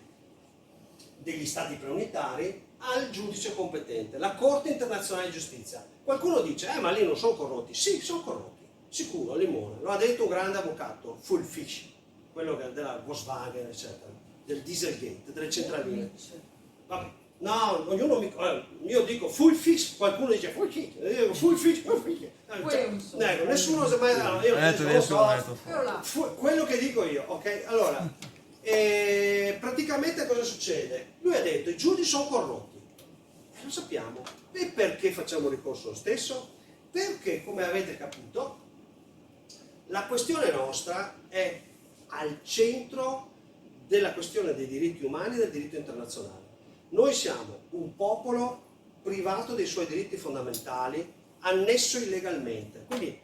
degli stati preunitari al giudice competente, la Corte Internazionale di Giustizia. Qualcuno dice, ma lì non sono corrotti. Sì, sono corrotti. Sicuro, Limone, lo ha detto un grande avvocato, Fulfish, quello della Volkswagen, eccetera, del Dieselgate, delle centraline. Vabbè, no, ognuno io dico Fulfish, qualcuno dice Fulfish, io dico Fulfish. Nessuno si è mai dato, io quello che dico io, ok? Allora, praticamente cosa succede? Lui ha detto, i giudici sono corrotti, lo sappiamo, e perché facciamo ricorso lo stesso? Perché, come avete capito, la questione nostra è al centro della questione dei diritti umani e del diritto internazionale. Noi siamo un popolo privato dei suoi diritti fondamentali, annesso illegalmente. Quindi,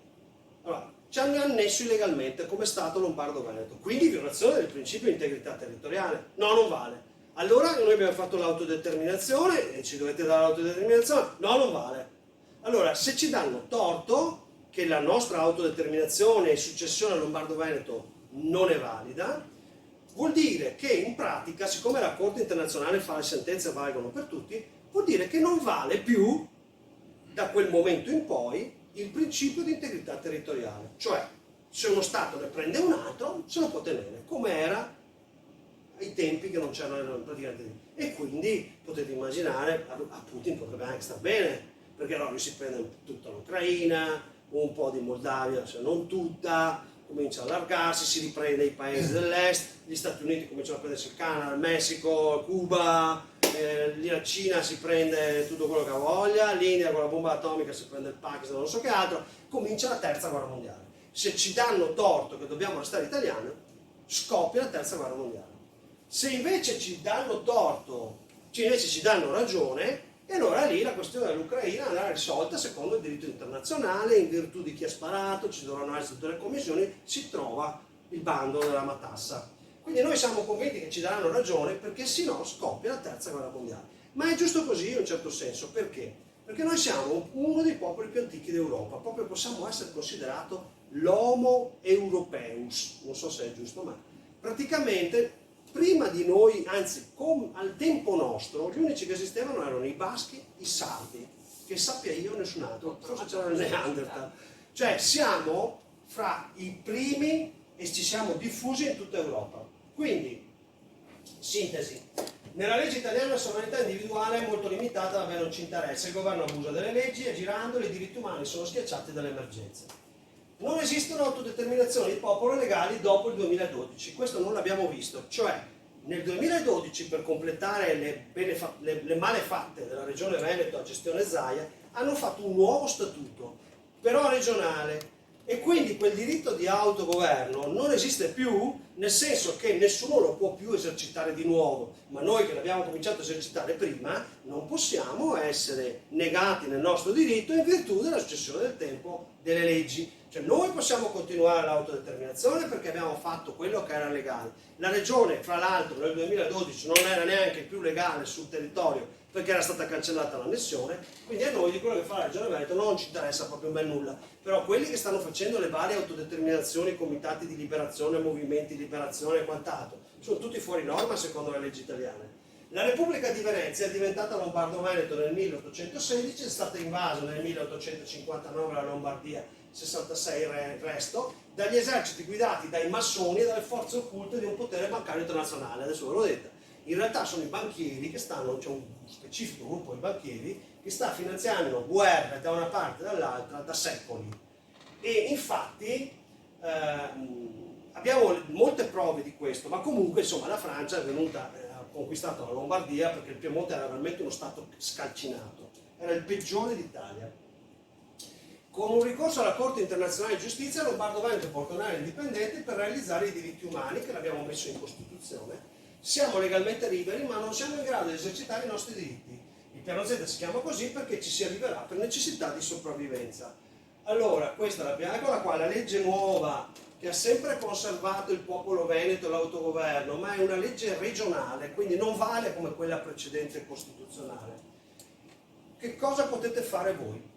allora, ci hanno annesso illegalmente come Stato Lombardo-Veneto. Quindi violazione del principio di integrità territoriale. No, non vale. Allora noi abbiamo fatto l'autodeterminazione e ci dovete dare l'autodeterminazione. No, non vale. Allora, se ci danno torto che la nostra autodeterminazione e successione al Lombardo-Veneto non è valida, vuol dire che in pratica, siccome la Corte internazionale fa le sentenze valgono per tutti, vuol dire che non vale più, da quel momento in poi, il principio di integrità territoriale. Cioè, se uno Stato ne prende un altro, se lo può tenere, come era ai tempi che non c'erano praticamente. E quindi potete immaginare, a Putin potrebbe anche star bene, perché allora lui si prende tutta l'Ucraina, un po' di Moldavia, se non tutta, comincia a allargarsi, si riprende i paesi dell'est, gli Stati Uniti cominciano a prendersi il Canada, il Messico, Cuba, la Cina si prende tutto quello che ha voglia, l'India con la bomba atomica si prende il Pakistan, non so che altro, comincia la terza guerra mondiale. Se ci danno torto che dobbiamo restare italiani, scoppia la terza guerra mondiale. Se invece ci danno torto, invece ci danno ragione, e allora lì la questione dell'Ucraina andrà risolta secondo il diritto internazionale, in virtù di chi ha sparato, ci dovranno essere tutte le commissioni, si trova il bando della matassa. Quindi noi siamo convinti che ci daranno ragione, perché se no scoppia la terza guerra mondiale. Ma è giusto così in un certo senso, perché? Perché noi siamo uno dei popoli più antichi d'Europa, proprio possiamo essere considerato l'Homo Europeus, non so se è giusto, ma praticamente prima di noi, anzi al tempo nostro, gli unici che esistevano erano i baschi, i sardi, che sappia io nessun altro, forse c'era il Neanderthal. Cioè siamo fra i primi e ci siamo diffusi in tutta Europa. Quindi, sintesi, nella legge italiana la sovranità individuale è molto limitata, vabbè non ci interessa, il governo abusa delle leggi e girandole i diritti umani sono schiacciati dalle emergenze. Non esistono autodeterminazioni di popolo legali dopo il 2012, questo non l'abbiamo visto, cioè nel 2012 per completare le malefatte della regione Veneto a gestione Zaia hanno fatto un nuovo statuto, però regionale, e quindi quel diritto di autogoverno non esiste più, nel senso che nessuno lo può più esercitare di nuovo, ma noi che l'abbiamo cominciato a esercitare prima non possiamo essere negati nel nostro diritto in virtù della successione del tempo delle leggi. Cioè noi possiamo continuare l'autodeterminazione perché abbiamo fatto quello che era legale. La regione, fra l'altro, nel 2012 non era neanche più legale sul territorio perché era stata cancellata l'annessione, quindi a noi di quello che fa la Regione Veneto non ci interessa proprio ben nulla. Però quelli che stanno facendo le varie autodeterminazioni, comitati di liberazione, movimenti di liberazione e quant'altro, sono tutti fuori norma secondo le leggi italiane. La Repubblica di Venezia è diventata Lombardo-Veneto nel 1816, è stata invasa nel 1859 la Lombardia, 66 il resto, dagli eserciti guidati dai massoni e dalle forze occulte di un potere bancario internazionale. Adesso ve l'ho detta. In realtà sono i banchieri che stanno, c'è un specifico gruppo di banchieri che sta finanziando guerre da una parte e dall'altra da secoli. E infatti abbiamo molte prove di questo, ma comunque insomma la Francia è venuta, ha conquistato la Lombardia perché il Piemonte era veramente uno stato scalcinato, era il peggiore d'Italia. Con un ricorso alla Corte internazionale di giustizia, Lombardo-Veneto può tornare indipendente per realizzare i diritti umani che l'abbiamo messo in Costituzione. Siamo legalmente liberi, ma non siamo in grado di esercitare i nostri diritti. Il piano Z si chiama così perché ci si arriverà per necessità di sopravvivenza. Allora, questa è la prima, eccola qua, la legge nuova che ha sempre conservato il popolo veneto e l'autogoverno, ma è una legge regionale, quindi non vale come quella precedente costituzionale. Che cosa potete fare voi?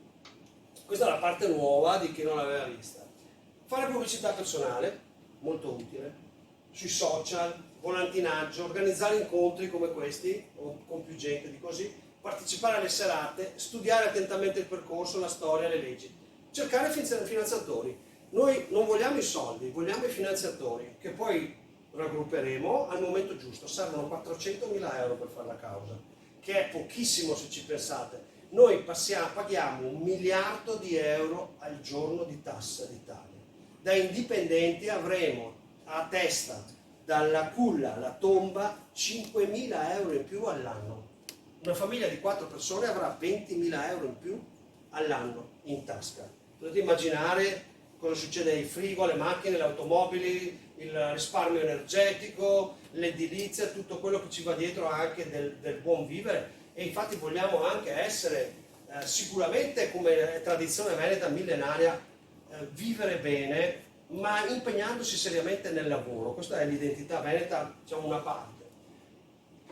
Questa è la parte nuova di chi non l'aveva vista. Fare pubblicità personale, molto utile, sui social, volantinaggio, organizzare incontri come questi, o con più gente di così, partecipare alle serate, studiare attentamente il percorso, la storia, le leggi, cercare finanziatori. Noi non vogliamo i soldi, vogliamo i finanziatori, che poi raggrupperemo al momento giusto. Servono 400.000 euro per fare la causa, che è pochissimo se ci pensate. Noi paghiamo 1 miliardo di euro al giorno di tassa d'Italia. Da indipendenti avremo a testa, dalla culla alla tomba, 5.000 euro in più all'anno. Una famiglia di 4 persone avrà 20.000 euro in più all'anno in tasca. Potete immaginare cosa succede ai frigo, alle macchine, alle automobili, il risparmio energetico, l'edilizia, tutto quello che ci va dietro anche del buon vivere. E infatti vogliamo anche essere, sicuramente come tradizione veneta millenaria, vivere bene, ma impegnandosi seriamente nel lavoro. Questa è l'identità veneta, diciamo una parte.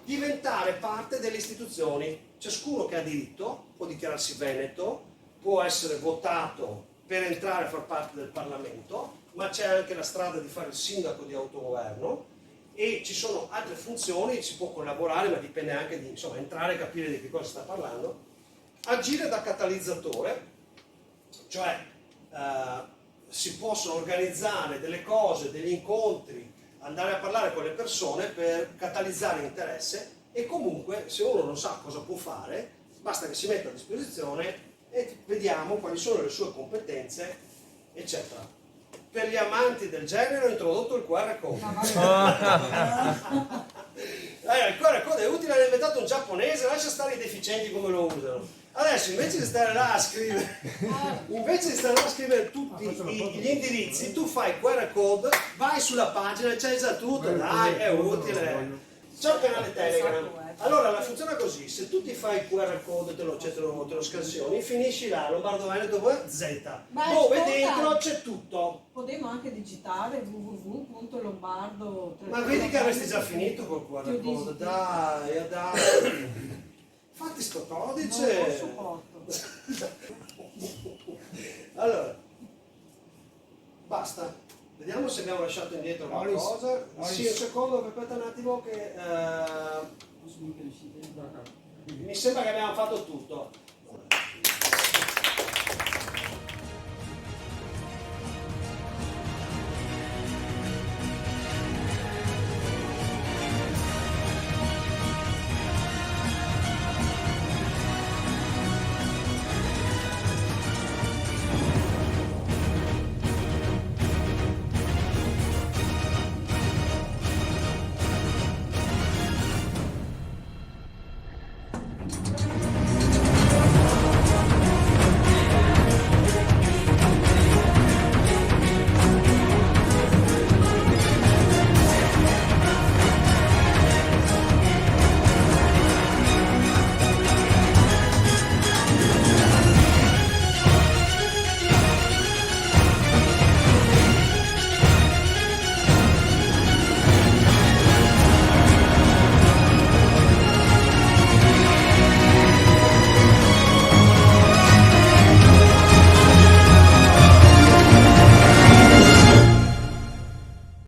Diventare parte delle istituzioni. Ciascuno che ha diritto può dichiararsi veneto, può essere votato per entrare a far parte del Parlamento, ma c'è anche la strada di fare il sindaco di autogoverno e ci sono altre funzioni, si può collaborare, ma dipende anche di entrare e capire di che cosa sta parlando. Agire da catalizzatore, cioè si possono organizzare delle cose, degli incontri, andare a parlare con le persone per catalizzare interesse, e comunque se uno non sa cosa può fare, basta che si metta a disposizione e vediamo quali sono le sue competenze, eccetera. Per gli amanti del genere ho introdotto il QR code. Il QR code è utile, l'ha inventato un giapponese, lascia stare i deficienti come lo usano. Adesso invece di stare là a scrivere, tutti gli indirizzi, tu fai il QR code, vai sulla pagina e c'è già tutto, dai, è utile. C'è un canale Telegram. Allora la funziona così: se tu ti fai il QR code, te lo scansioni, finisci là, Lombardo Veneto Z, dove dentro c'è tutto. Potremmo anche digitare www.lombardo. Ma vedi che avresti già finito col QR code, dai. Fatti sto codice. Non lo sopporto. Allora, basta. Vediamo se abbiamo lasciato indietro qualcosa. Sì, un secondo, aspetta un attimo che... mi sembra che abbiamo fatto tutto.